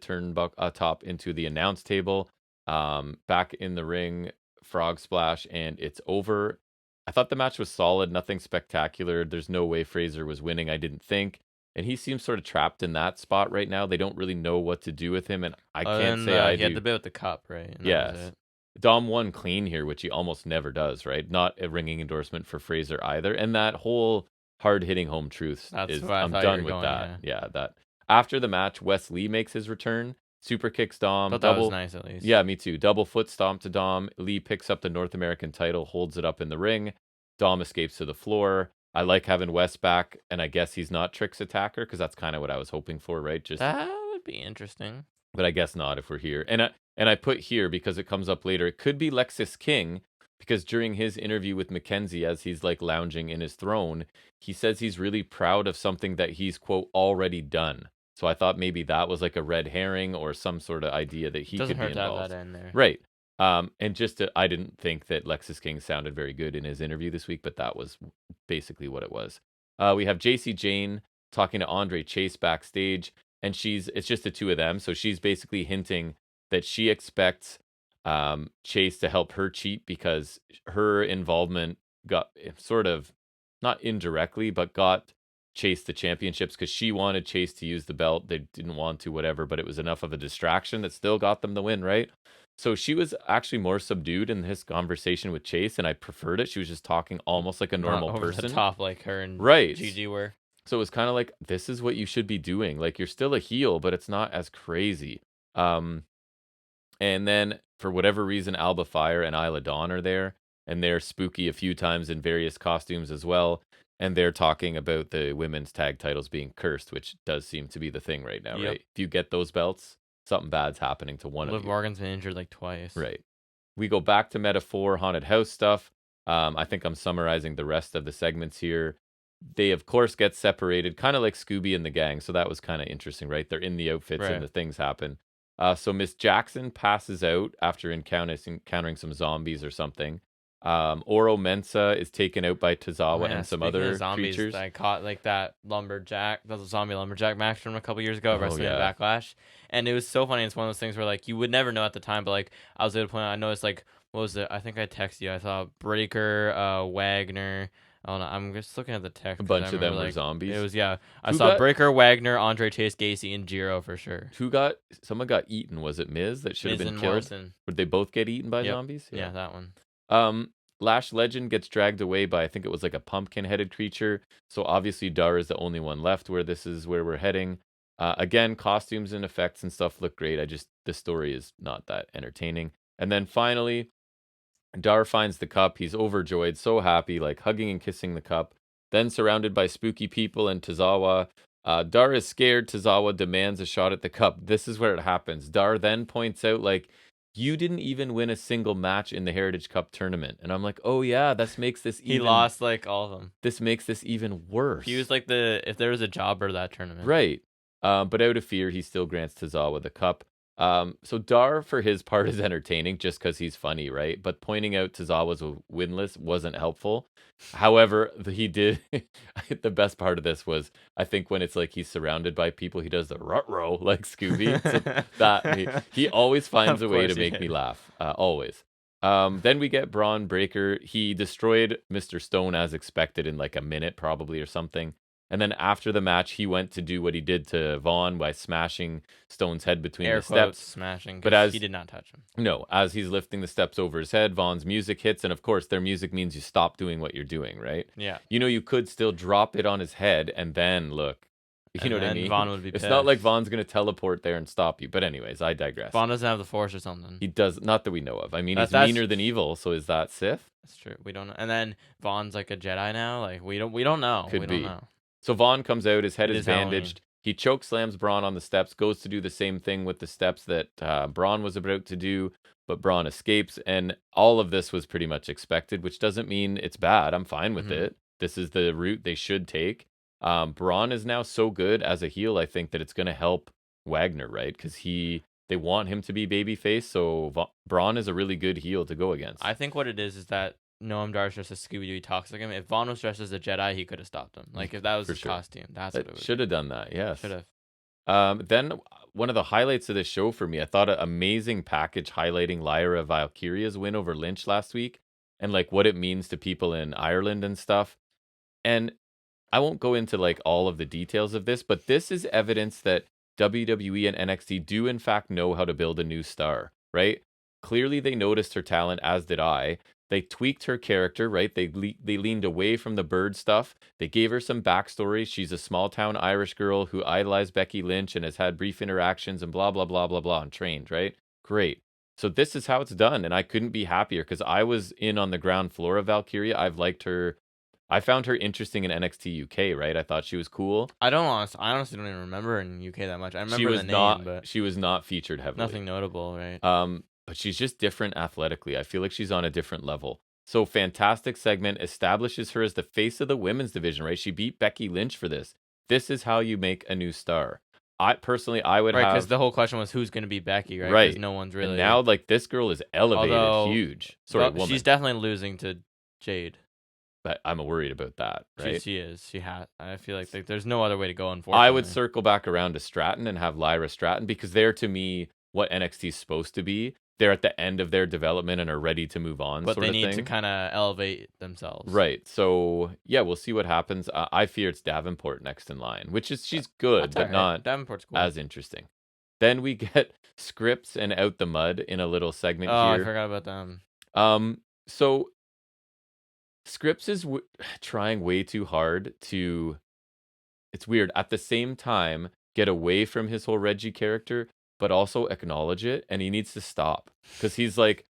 top into the announce table. Back in the ring, frog splash, and it's over. I thought the match was solid. Nothing spectacular. There's no way Fraser was winning, I didn't think. And he seems sort of trapped in that spot right now. They don't really know what to do with him, and I can't say I do. He had the bit with the cup, right? Yes. Dom won clean here, which he almost never does, right? Not a ringing endorsement for Fraser either. And that whole hard-hitting home truths I'm done with that. Yeah, that. After the match, Wes Lee makes his return. Super kicks Dom. That was nice, at least. Yeah, me too. Double foot stomp to Dom. Lee picks up the North American title, holds it up in the ring. Dom escapes to the floor. I like having Wes back, and I guess he's not Trick's attacker, because that's kind of what I was hoping for, right? Just that would be interesting. But I guess not if we're here. And I put here because it comes up later. It could be Lexis King, because during his interview with Mackenzie, as he's like lounging in his throne, he says he's really proud of something that he's, quote, already done. So I thought maybe that was like a red herring or some sort of idea that he could be involved. Doesn't hurt to have that in there. Right. And I didn't think that Lexis King sounded very good in his interview this week, but that was basically what it was. We have JC Jane talking to Andre Chase backstage, and it's just the two of them. So she's basically hinting that she expects Chase to help her cheat because her involvement got sort of, not indirectly, but got Chase the championships because she wanted Chase to use the belt. They didn't want to, whatever, but it was enough of a distraction that still got them the win, right? So she was actually more subdued in his conversation with Chase, and I preferred it. She was just talking almost like a normal over person. the top like her and right. Gigi were. So it was kind of like, this is what you should be doing. Like, you're still a heel, but it's not as crazy. And then, for whatever reason, Alba Fire and Isla Dawn are there, and they're spooky a few times in various costumes as well. And they're talking about the women's tag titles being cursed, which does seem to be the thing right now, right? If you get those belts, something bad's happening to one of you. Liv Morgan's been injured like twice. Right. We go back to Metaphor Haunted House stuff. I think I'm summarizing the rest of the segments here. They, of course, get separated, kind of like Scooby and the gang. So that was kind of interesting, right? They're in the outfits and the things happen. So Miss Jackson passes out after encountering some zombies or something. Oro Mensa is taken out by Tozawa and some other creatures. I caught like that zombie lumberjack match from a couple years ago, wrestling at Backlash, and it was so funny. It's one of those things where like you would never know at the time, but like I was able to point out, I noticed like what was it? I think I texted you. I saw Breaker, Wagner. Oh no, I'm just looking at the text. A bunch of them were zombies. It was I saw Breaker, Wagner, Andre Chase, Gacy, and Jiro for sure. Someone got eaten? Was it Miz that should have been killed? Morrison. Would they both get eaten by zombies? Yeah, that one. Lash Legend gets dragged away by, I think it was like a pumpkin-headed creature. So obviously Dar is the only one left where this is where we're heading. Again, costumes and effects and stuff look great. The story is not that entertaining. And then finally, Dar finds the cup. He's overjoyed, so happy, like hugging and kissing the cup. Then surrounded by spooky people and Tozawa. Dar is scared. Tozawa demands a shot at the cup. This is where it happens. Dar then points out, like, you didn't even win a single match in the Heritage Cup tournament. And I'm like, oh yeah, this makes this even... He lost like all of them. This makes this even worse. He was like if there was a jobber that tournament. Right. But out of fear, he still grants Tozawa the cup. So Dar, for his part, is entertaining just because he's funny, right? But pointing out Tozawa's winless wasn't helpful. However, he did... the best part of this was, I think when it's like he's surrounded by people, he does the rut-row like Scooby. So that he always finds a way to make me laugh. Always. Then we get Braun Breaker. He destroyed Mr. Stone as expected in like a minute probably or something. And then after the match, he went to do what he did to Vaughn by smashing Stone's head between the steps. Smashing, but he did not touch him. No, as he's lifting the steps over his head, Vaughn's music hits. And of course, their music means you stop doing what you're doing, right? Yeah. You know, you could still drop it on his head and then look. You know what I mean? Vaughn would be pissed. It's not like Vaughn's going to teleport there and stop you. But anyways, I digress. Vaughn doesn't have the Force or something. He does, not that we know of. I mean, he's meaner than evil, so is that Sith? That's true. We don't know. And then Vaughn's like a Jedi now. Like, we don't know. Could be. Don't know. So Vaughn comes out, his head is bandaged. Halloween. He choke slams Braun on the steps, goes to do the same thing with the steps that Braun was about to do, but Braun escapes. And all of this was pretty much expected, which doesn't mean it's bad. I'm fine with it. This is the route they should take. Braun is now so good as a heel, I think, that it's going to help Wagner, right? Because they want him to be babyface, so Braun is a really good heel to go against. I think what it is that Noam Dar's dressed as Scooby-Doo, he talks like him. If Vaughn was dressed as a Jedi, he could have stopped him. Like, if that was his costume, that's what it was. Should have done that, yes. Should have. Then one of the highlights of this show for me, I thought an amazing package highlighting Lyra Valkyria's win over Lynch last week and like what it means to people in Ireland and stuff. And I won't go into like all of the details of this, but this is evidence that WWE and NXT do in fact know how to build a new star, right? Clearly they noticed her talent, as did I. They tweaked her character, right? They leaned away from the bird stuff. They gave her some backstory. She's a small-town Irish girl who idolized Becky Lynch and has had brief interactions and blah, blah, blah, blah, blah, and trained, right? Great. So this is how it's done, and I couldn't be happier because I was in on the ground floor of Valkyria. I've liked her. I found her interesting in NXT UK, right? I thought she was cool. I honestly don't even remember her in UK that much. I remember the name, but she was not featured heavily. Nothing notable, right? But she's just different athletically. I feel like she's on a different level. So fantastic segment, establishes her as the face of the women's division, right? She beat Becky Lynch for this. This is how you make a new star. I would right, have... because the whole question was who's going to be Becky, right? Because no one's really... And now, like, this girl is elevated huge. Woman. She's definitely losing to Jade. But I'm worried about that, right? She is. She has. I feel like there's no other way to go, unfortunately. I would circle back around to Stratton and have Lyra Stratton, because they're, to me, what NXT is supposed to be. they're at the end of their development and are ready to move on. But sort they of need to thing. kind of elevate themselves. Right. So yeah, we'll see what happens. I fear it's Davenport next in line, which is she's good, but not Davenport's cool. as interesting. Then we get Scripps and Out the Mud in a little segment Oh, here. I forgot about them. So Scripps is trying way too hard to. It's weird. At the same time, get away from his whole Reggie character, but also acknowledge it, and he needs to stop because he's like,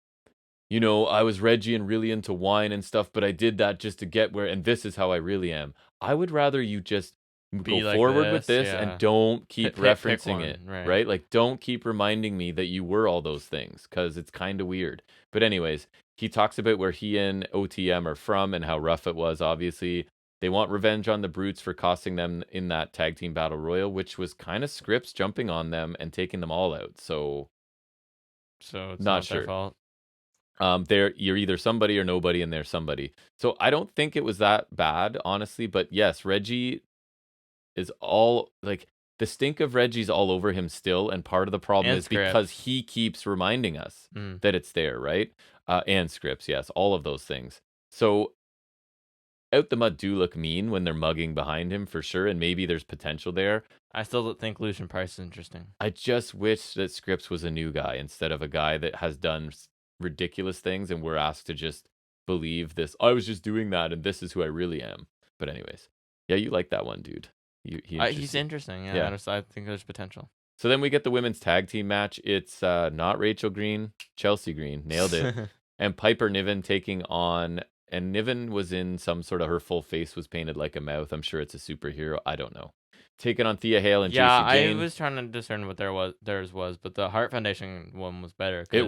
I was Reggie and really into wine and stuff, but I did that just to get where, and this is how I really am. I would rather you just go like forward with this, this yeah. and don't keep referencing one, it, right? Like, don't keep reminding me that you were all those things because it's kind of weird. But anyways, he talks about where he and OTM are from and how rough it was, obviously. They want revenge on the Brutes for costing them in that tag team battle royal, which was kind of Scripps jumping on them and taking them all out. So it's not sure. their fault. You're either somebody or nobody, and they're somebody. So I don't think it was that bad, honestly. But yes, Reggie is all like the stink of Reggie's all over him still, and part of the problem And is Scripps. because he keeps reminding us that it's there, right? And Scripps, yes, all of those things. So Out the Mud do look mean when they're mugging behind him for sure, and maybe there's potential there. I still think Lucian Price is interesting. I just wish that Scripps was a new guy instead of a guy that has done ridiculous things and we're asked to just believe this. I was just doing that and this is who I really am. But anyways, yeah, you like that one, dude. He's interesting. Yeah. I think there's potential. So then we get the women's tag team match. It's not Rachel Green, Chelsea Green. Nailed it. And Piper Niven taking on, and Niven was in some sort of, her full face was painted like a mouth. I'm sure it's a superhero. I don't know. Taking on Thea Hale and JC Jane. I was trying to discern what theirs was, but the Heart Foundation one was better. That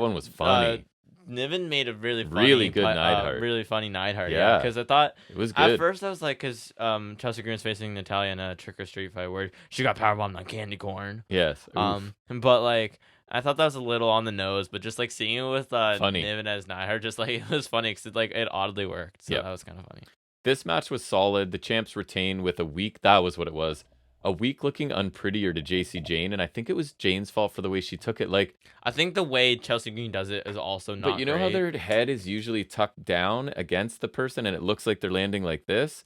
one was funny. Niven made a really good Neidhart. Really funny Neidhart. Yeah, because I thought it was good. At first I was like, because Chelsea Green's facing Natalia in a trick or street fight where she got powerbombed on candy corn. Yes. But like I thought that was a little on the nose, but just like seeing it with Niven as Neidhart, just like it was funny because it oddly worked. So that was kind of funny. This match was solid. The champs retain with a week. That was what it was. A week looking unprettier to JC Jane, and I think it was Jane's fault for the way she took it. Like, I think the way Chelsea Green does it is also not. But you know how their head is usually tucked down against the person, and it looks like they're landing like this.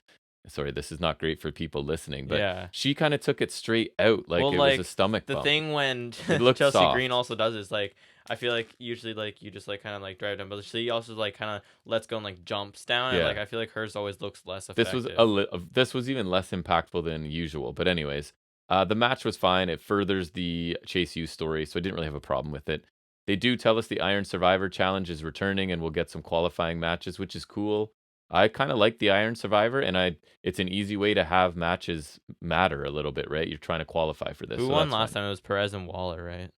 Sorry, this is not great for people listening, but she kind of took it straight out like it was a stomach bump. The thing when Chelsea Green also does is like, I feel like usually like you just like kind of like drive down, but she also like kind of lets go and like jumps down, and like I feel like hers always looks less effective. This was even less impactful than usual, but anyways, the match was fine. It furthers the Chase U story, so I didn't really have a problem with it. They do tell us the Iron Survivor Challenge is returning, and we'll get some qualifying matches, which is cool. I kind of like the Iron Survivor, and it's an easy way to have matches matter a little bit, right? You're trying to qualify for this. Who won last time? It was Perez and Waller, right?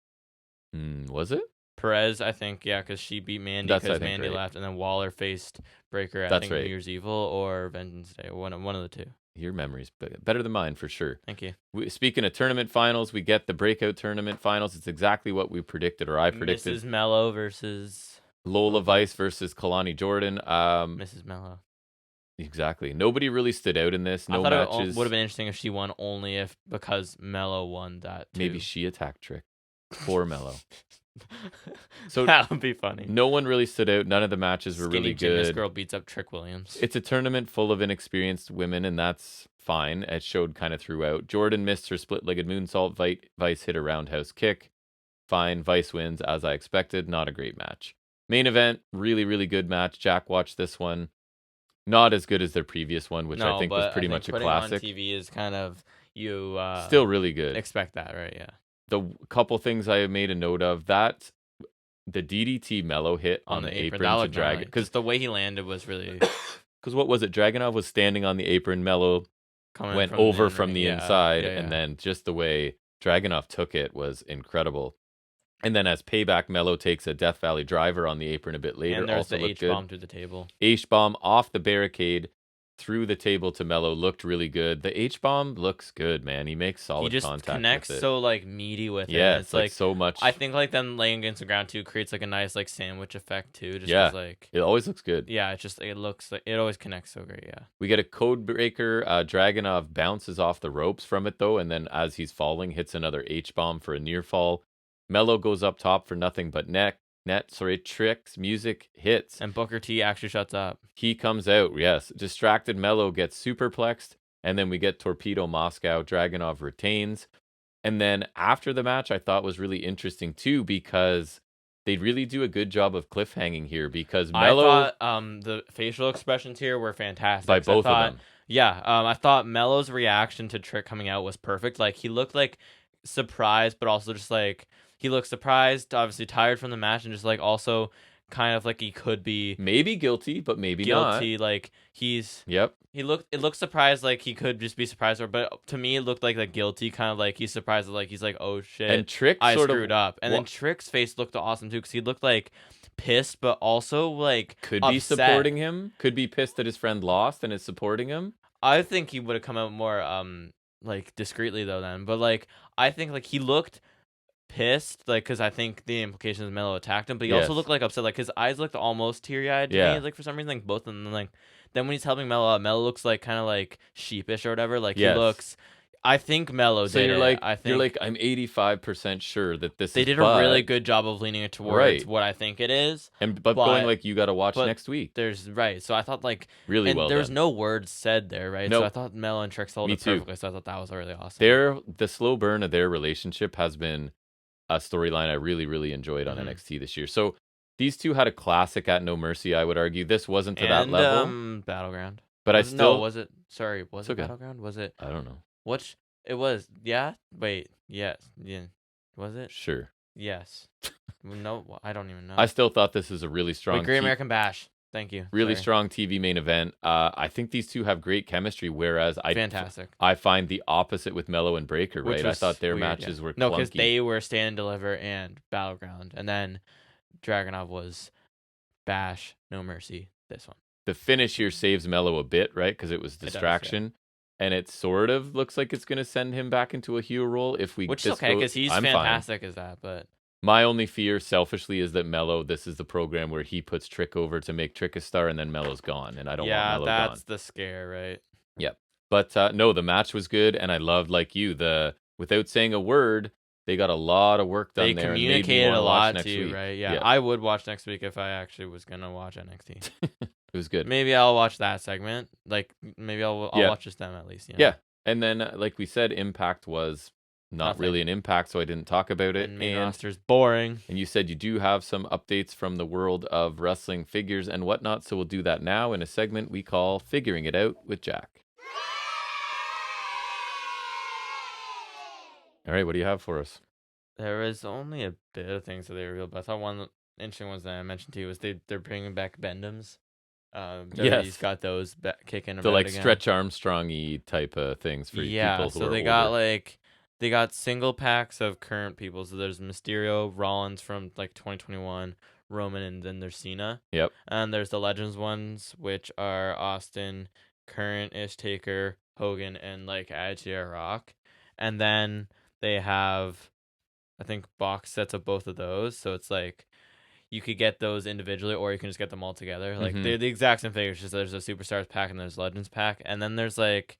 Was it? Perez, I think, yeah, because she beat Mandy because Mandy left, and then Waller faced Breaker at New Year's Evil or Vengeance Day, one of the two. Your memory's better than mine for sure. Thank you. Speaking of tournament finals, we get the breakout tournament finals. It's exactly what we predicted, or I predicted. Mrs. Mello versus Lola Vice versus Kalani Jordan. Mrs. Mello. Exactly. Nobody really stood out in this. No I thought matches. It would have been interesting if she won only because Mello won that too. Maybe she attacked Trick. Poor Mello. So that would be funny. No one really stood out. None of the matches were really good. This girl beats up Trick Williams. It's a tournament full of inexperienced women, and that's fine. It showed kind of throughout. Jordan missed her split-legged moonsault. Vice hit a roundhouse kick. Fine. Vice wins, as I expected. Not a great match. Main event, really, really good match. Jack watched this one. Not as good as their previous one, which I think was pretty much a classic. On TV is kind of still really good. Expect that, right? Yeah. The couple things I made a note of, that the DDT Mello hit on the apron to Dragon, because the way he landed was really. Because what was it? Dragunov was standing on the apron. Mello went over from the inside, and then just the way Dragunov took it was incredible. And then as payback, Mello takes a Death Valley driver on the apron a bit later. And there's also the H-bomb through the table. H-bomb off the barricade through the table to Mello looked really good. The H-bomb looks good, man. He makes solid contact. He just connects so like meaty with it. Yeah, it's like so much. I think like them laying against the ground too creates like a nice like sandwich effect too. Just like it always looks good. Yeah, it looks like it always connects so great. Yeah. We get a code breaker. Dragunov bounces off the ropes from it though, and then as he's falling, hits another H-bomb for a near fall. Mello goes up top for nothing but tricks, music hits. And Booker T actually shuts up. He comes out, yes. Distracted Mello gets superplexed, and then we get Torpedo Moscow. Dragunov retains. And then after the match, I thought was really interesting too, because they really do a good job of cliffhanging here, because Mello... I thought the facial expressions here were fantastic. By both of them. Yeah, I thought Mello's reaction to Trick coming out was perfect. Like, he looked like surprised, but also just like, he looked surprised, obviously tired from the match, and just like also kind of like he could be maybe guilty, but maybe not. Like, he's... Yep. It looked surprised, like he could just be surprised, but to me it looked like guilty, kind of like he's surprised, like he's like, oh shit, and Trick I screwed up. And then Trick's face looked awesome too, because he looked like pissed, but also like could upset. Be supporting him, could be pissed that his friend lost and is supporting him. I think he would have come out more like discreetly though then, but like I think like he looked pissed, like, because I think the implication is Mello attacked him, but he also looked like upset, like his eyes looked almost teary-eyed to me, like for some reason, like both of them, like then when he's helping Mello out, Mello looks like kind of like sheepish or whatever, like he looks... I think Mello did you're it. like, I think you're like, I'm 85% sure that this they did a really good job of leaning it towards what I think it is, but going like, you got to watch next week. So I thought like really well. There was no words said there, right? Nope. So I thought Mello and Trick sold it perfectly. So I thought that was really awesome. The slow burn of their relationship has been a storyline I really, really enjoyed on NXT this year. So these two had a classic at No Mercy, I would argue. This wasn't to that level. Battleground. But was it? Sorry, was it Battleground? Was it? I don't know. It was. Yeah. Wait. Yes. Yeah. Was it? Sure. Yes. No, I don't even know. I still thought this is a really strong... Great American Bash. Thank you. Really strong TV main event. I think these two have great chemistry, whereas I find the opposite with Mello and Breaker, right? I thought their matches were clunky. No, because they were Stand and Deliver and Battleground, and then Dragunov was Bash, No Mercy, this one. The finish here saves Mello a bit, right? Because it was distraction. It does, and it sort of looks like it's going to send him back into a heel role if we... Which is okay, because he's fantastic as that, but... My only fear, selfishly, is that Mello, this is the program where he puts Trick over to make Trick a star, and then Mello's gone, and I don't want Mello gone. Yeah, that's the scare, right? Yep. But no, the match was good, and I loved, like you, without saying a word, they got a lot of work done there. They communicated a lot too, right? Yeah, I would watch next week if I actually was going to watch NXT. It was good. Maybe I'll watch that segment. Like, maybe I'll watch just them at least. Yeah, and then, like we said, Impact was... Not really an impact, so I didn't talk about it. And main roster's boring. And you said you do have some updates from the world of wrestling figures and whatnot, so we'll do that now in a segment we call Figuring It Out with Jack. All right, what do you have for us? There was only a bit of things that they revealed, but I thought one interesting ones that I mentioned to you was they're bringing back Bendham's. He's got those kicking. The like again. Stretch Armstrong-y type of things for people who are they got older. They got single packs of current people. So there's Mysterio, Rollins from like 2021, Roman, and then there's Cena. Yep. And there's the Legends ones, which are Austin, current-ish Taker, Hogan, and like Attitude Rock. And then they have, I think, box sets of both of those. So it's like you could get those individually, or you can just get them all together. Like they're the exact same figures. Just there's a Superstars pack and there's Legends pack, and then there's like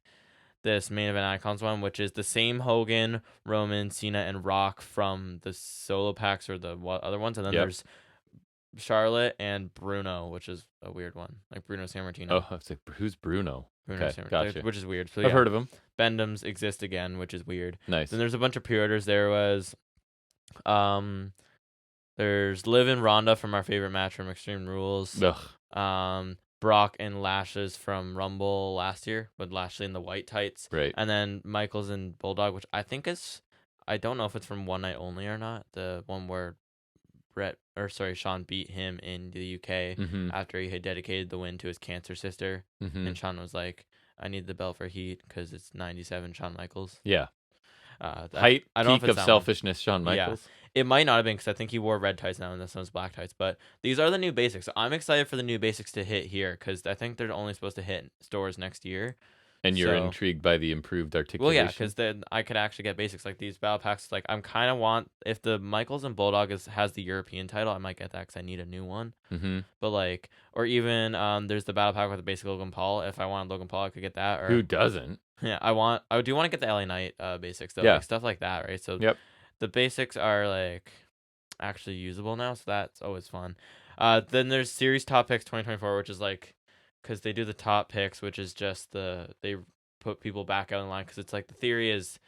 this Main Event Icons one, which is the same Hogan, Roman, Cena, and Rock from the solo packs or the other ones. And then there's Charlotte and Bruno, which is a weird one. Like Bruno Sammartino. Oh, I was like, who's Bruno? Bruno Sammartino, gotcha. Which is weird. So, I've heard of him. Bendham's exist again, which is weird. Nice. Then there's a bunch of pre-orders. There was... there's Liv and Ronda from our favorite match from Extreme Rules. Ugh. Brock and Lashes from Rumble last year with Lashley in the white tights. Right. And then Michaels and Bulldog, which I think is, I don't know if it's from One Night Only or not. The one where Sean beat him in the UK after he had dedicated the win to his cancer sister. And Sean was like, I need the belt for Heat because it's 97 Shawn Michaels. Yeah. I don't know if it's of selfishness, Shawn Michaels. Yeah. It might not have been because I think he wore red tights now and this one's black tights. But these are the new basics. So I'm excited for the new basics to hit here because I think they're only supposed to hit stores next year. And you're intrigued by the improved articulation? Well, yeah, because then I could actually get basics like these battle packs. Like I'm kind of want if the Michaels and Bulldog has the European title, I might get that because I need a new one. But like, or even there's the battle pack with the basic Logan Paul. If I wanted Logan Paul, I could get that. Or who doesn't? Yeah, I do want to get the LA Knight basics though, like stuff like that, right? So The basics are like actually usable now, so that's always fun. Then there's series top picks 2024, which is like, because they do the top picks, which is just they put people back out in line, because it's like the theory is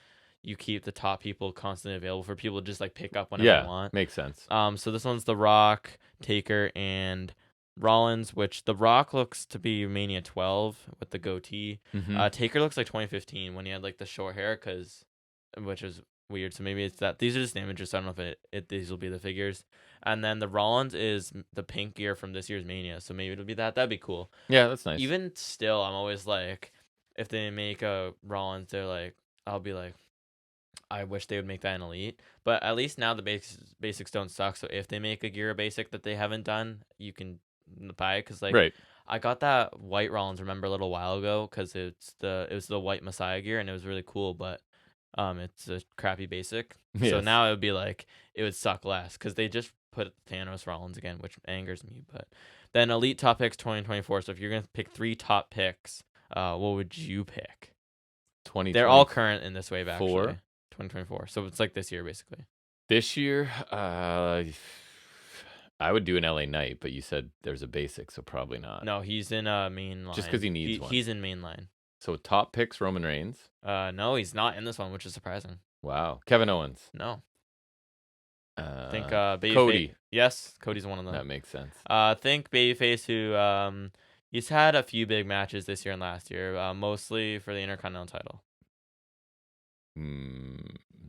you keep the top people constantly available for people to just like pick up whenever they want. Makes sense. So this one's The Rock, Taker, and Rollins, which The Rock looks to be Mania 12 with the goatee. Taker looks like 2015 when he had like the short hair, which is weird. So maybe it's that. These are just images. So I don't know if these will be the figures. And then the Rollins is the pink gear from this year's Mania. So maybe it'll be that. That'd be cool. Yeah, that's nice. Even still, I'm always like, if they make a Rollins, they're like, I'll be like, I wish they would make that an elite. But at least now the basics don't suck. So if they make a gear basic that they haven't done, you can buy it. Because like, right. I got that white Rollins, remember, a little while ago, because it was the white Messiah gear, and it was really cool, but it's a crappy basic. Yes. So now it would be like, it would suck less, because they just put Thanos Rollins again, which angers me. But then Elite Top Picks 2024. So if you're going to pick 3 top picks, what would you pick? They're all current in this wave, actually. 2024. So it's like this year, basically. This year, I would do an LA Knight, but you said there's a basic, so probably not. No, he's in main line. Just because he needs one. He's in main line. So top picks, Roman Reigns? No, he's not in this one, which is surprising. Wow. Kevin Owens? No. I think Cody. Yes, Cody's one of them. That makes sense. Think Babyface, who he's had a few big matches this year and last year, mostly for the Intercontinental title.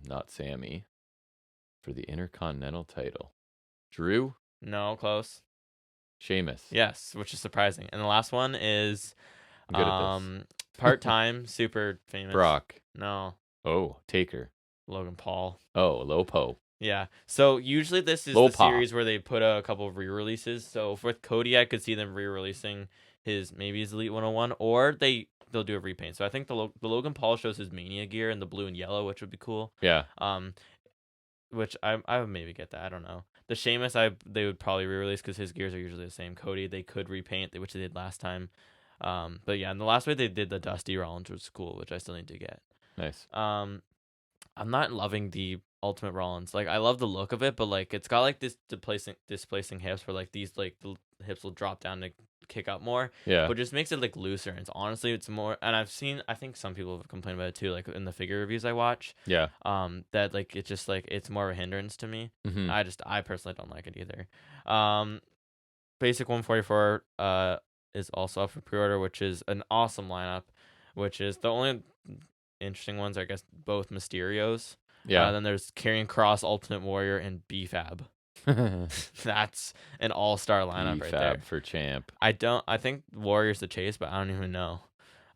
Not Sammy. For the Intercontinental title. Drew? No, close. Sheamus. Yes, which is surprising. And the last one is I'm good at this. part-time, super famous. Brock. No. Oh, Taker. Logan Paul. Oh, Lopo. Yeah. So usually this is the series where they put a couple of re-releases. So with Cody, I could see them re-releasing his Elite 101, or they'll do a repaint. So I think the Logan Paul shows his Mania gear in the blue and yellow, which would be cool. Yeah. Which I would maybe get that. I don't know. The Sheamus, they would probably re-release because his gears are usually the same. Cody, they could repaint, which they did last time. But yeah, in the last way they did the Dusty Rollins, which was cool, which I still need to get. Nice. I'm not loving the Ultimate Rollins. Like, I love the look of it, but like it's got like this displacing hips where like these like the hips will drop down to kick up more. Yeah. But just makes it like looser. And it's more, and I think some people have complained about it too, like in the figure reviews I watch. Yeah. That like it's just like it's more of a hindrance to me. Mm-hmm. I personally don't like it either. Basic 144 is also up for pre-order, which is an awesome lineup, which is the only interesting ones, I guess, both Mysterios. Yeah. Then there's Karrion Kross, Ultimate Warrior, and BFAB. That's an all-star lineup right there. BFAB for champ. I think Warrior's the chase, but I don't even know.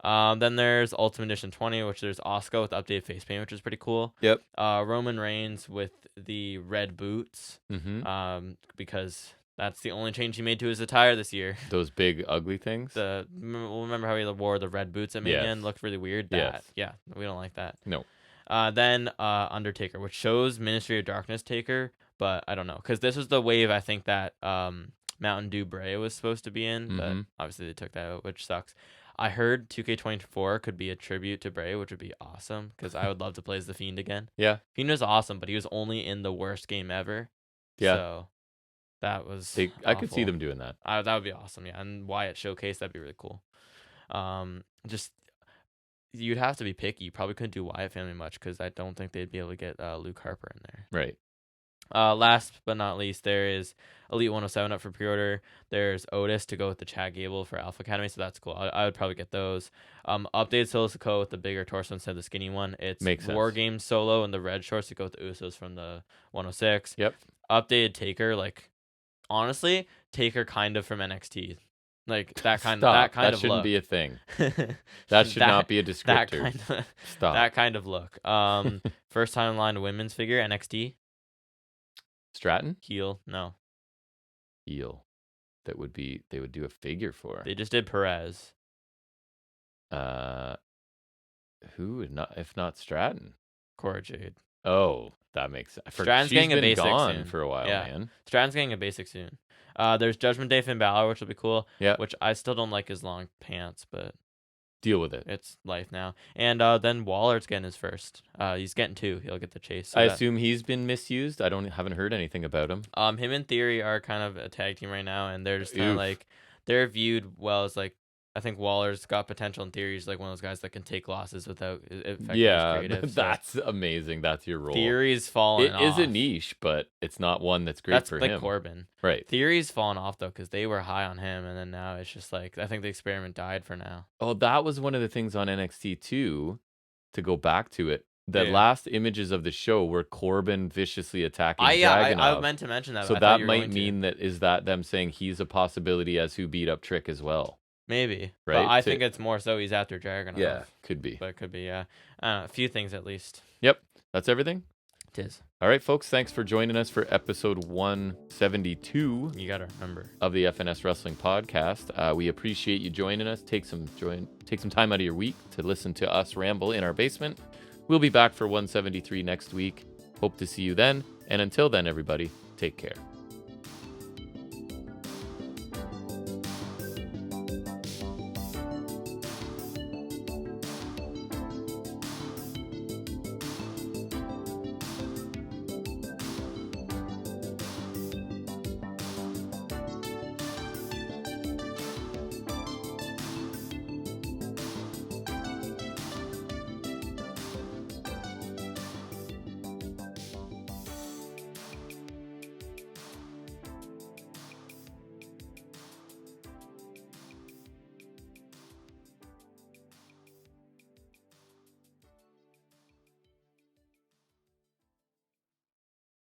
Then there's Ultimate Edition 20, which there's Asuka with updated face paint, which is pretty cool. Yep. Roman Reigns with the red boots. Mm-hmm. Because that's the only change he made to his attire this year. Those big ugly things. Remember how he wore the red boots at Mania and looked really weird? Yes. Yeah, we don't like that. No. Then Undertaker, which shows Ministry of Darkness Taker, but I don't know, because this was the wave I think that Mountain Dew Bray was supposed to be in, but obviously they took that out, which sucks. I heard 2K24 could be a tribute to Bray, which would be awesome, because I would love to play as the Fiend again. Yeah. Fiend was awesome, but he was only in the worst game ever. Yeah. So that was I could see them doing that. That would be awesome, yeah. And Wyatt Showcase, that'd be really cool. Just, you'd have to be picky. You probably couldn't do Wyatt family much, because I don't think they'd be able to get Luke Harper in there. Right. Last but not least, there is Elite 107 up for pre-order. There's Otis to go with the Chad Gable for Alpha Academy, so that's cool. I would probably get those. Updated Solo Sikoa with the bigger torso instead of the skinny one. It's War Games Solo and the red shorts to go with the Usos from the 106. Yep. Updated Taker, like, honestly, Taker kind of from NXT. Like, that kind that of shouldn't look. Be a thing. That should not be a descriptor. Stop. That kind of look. First time in line women's figure, NXT. Stratton? Heel, no. Heel. They would do a figure for. They just did Perez. Who if not Stratton? Cora Jade. Oh, that makes sense. Stratton's getting a basic gone soon. For a while, man. Stratton's getting a basic soon. There's Judgment Day Finn Balor, which will be cool. Yeah. Which I still don't like his long pants, but Deal with it. It's life now. And then Waller's getting his first. He's getting 2. He'll get the chase. So I assume he's been misused. Haven't heard anything about him. Him and Theory are kind of a tag team right now, and they're just kind of like, they're viewed well as like, I think Waller's got potential, and Theory's like one of those guys that can take losses without affecting his creative. That's amazing. That's your role. Theory's fallen off. It is a niche, but it's not one that's great for him. That's like Corbin. Right. Theory's fallen off, though, because they were high on him, and then now it's just like, I think the experiment died for now. Oh, that was one of the things on NXT, too, to go back to it. The last images of the show were Corbin viciously attacking Dragunov. I meant to mention that. So that might mean that is that them saying he's a possibility as who beat up Trick as well. Maybe. Right? But I think it's more so he's after Dragunov. Yeah, could be. But it could be, yeah. A few things at least. Yep. That's everything? It is. All right, folks. Thanks for joining us for episode 172. You got to remember. Of the FNS Wrestling Podcast. We appreciate you joining us. Take some time out of your week to listen to us ramble in our basement. We'll be back for 173 next week. Hope to see you then. And until then, everybody, take care.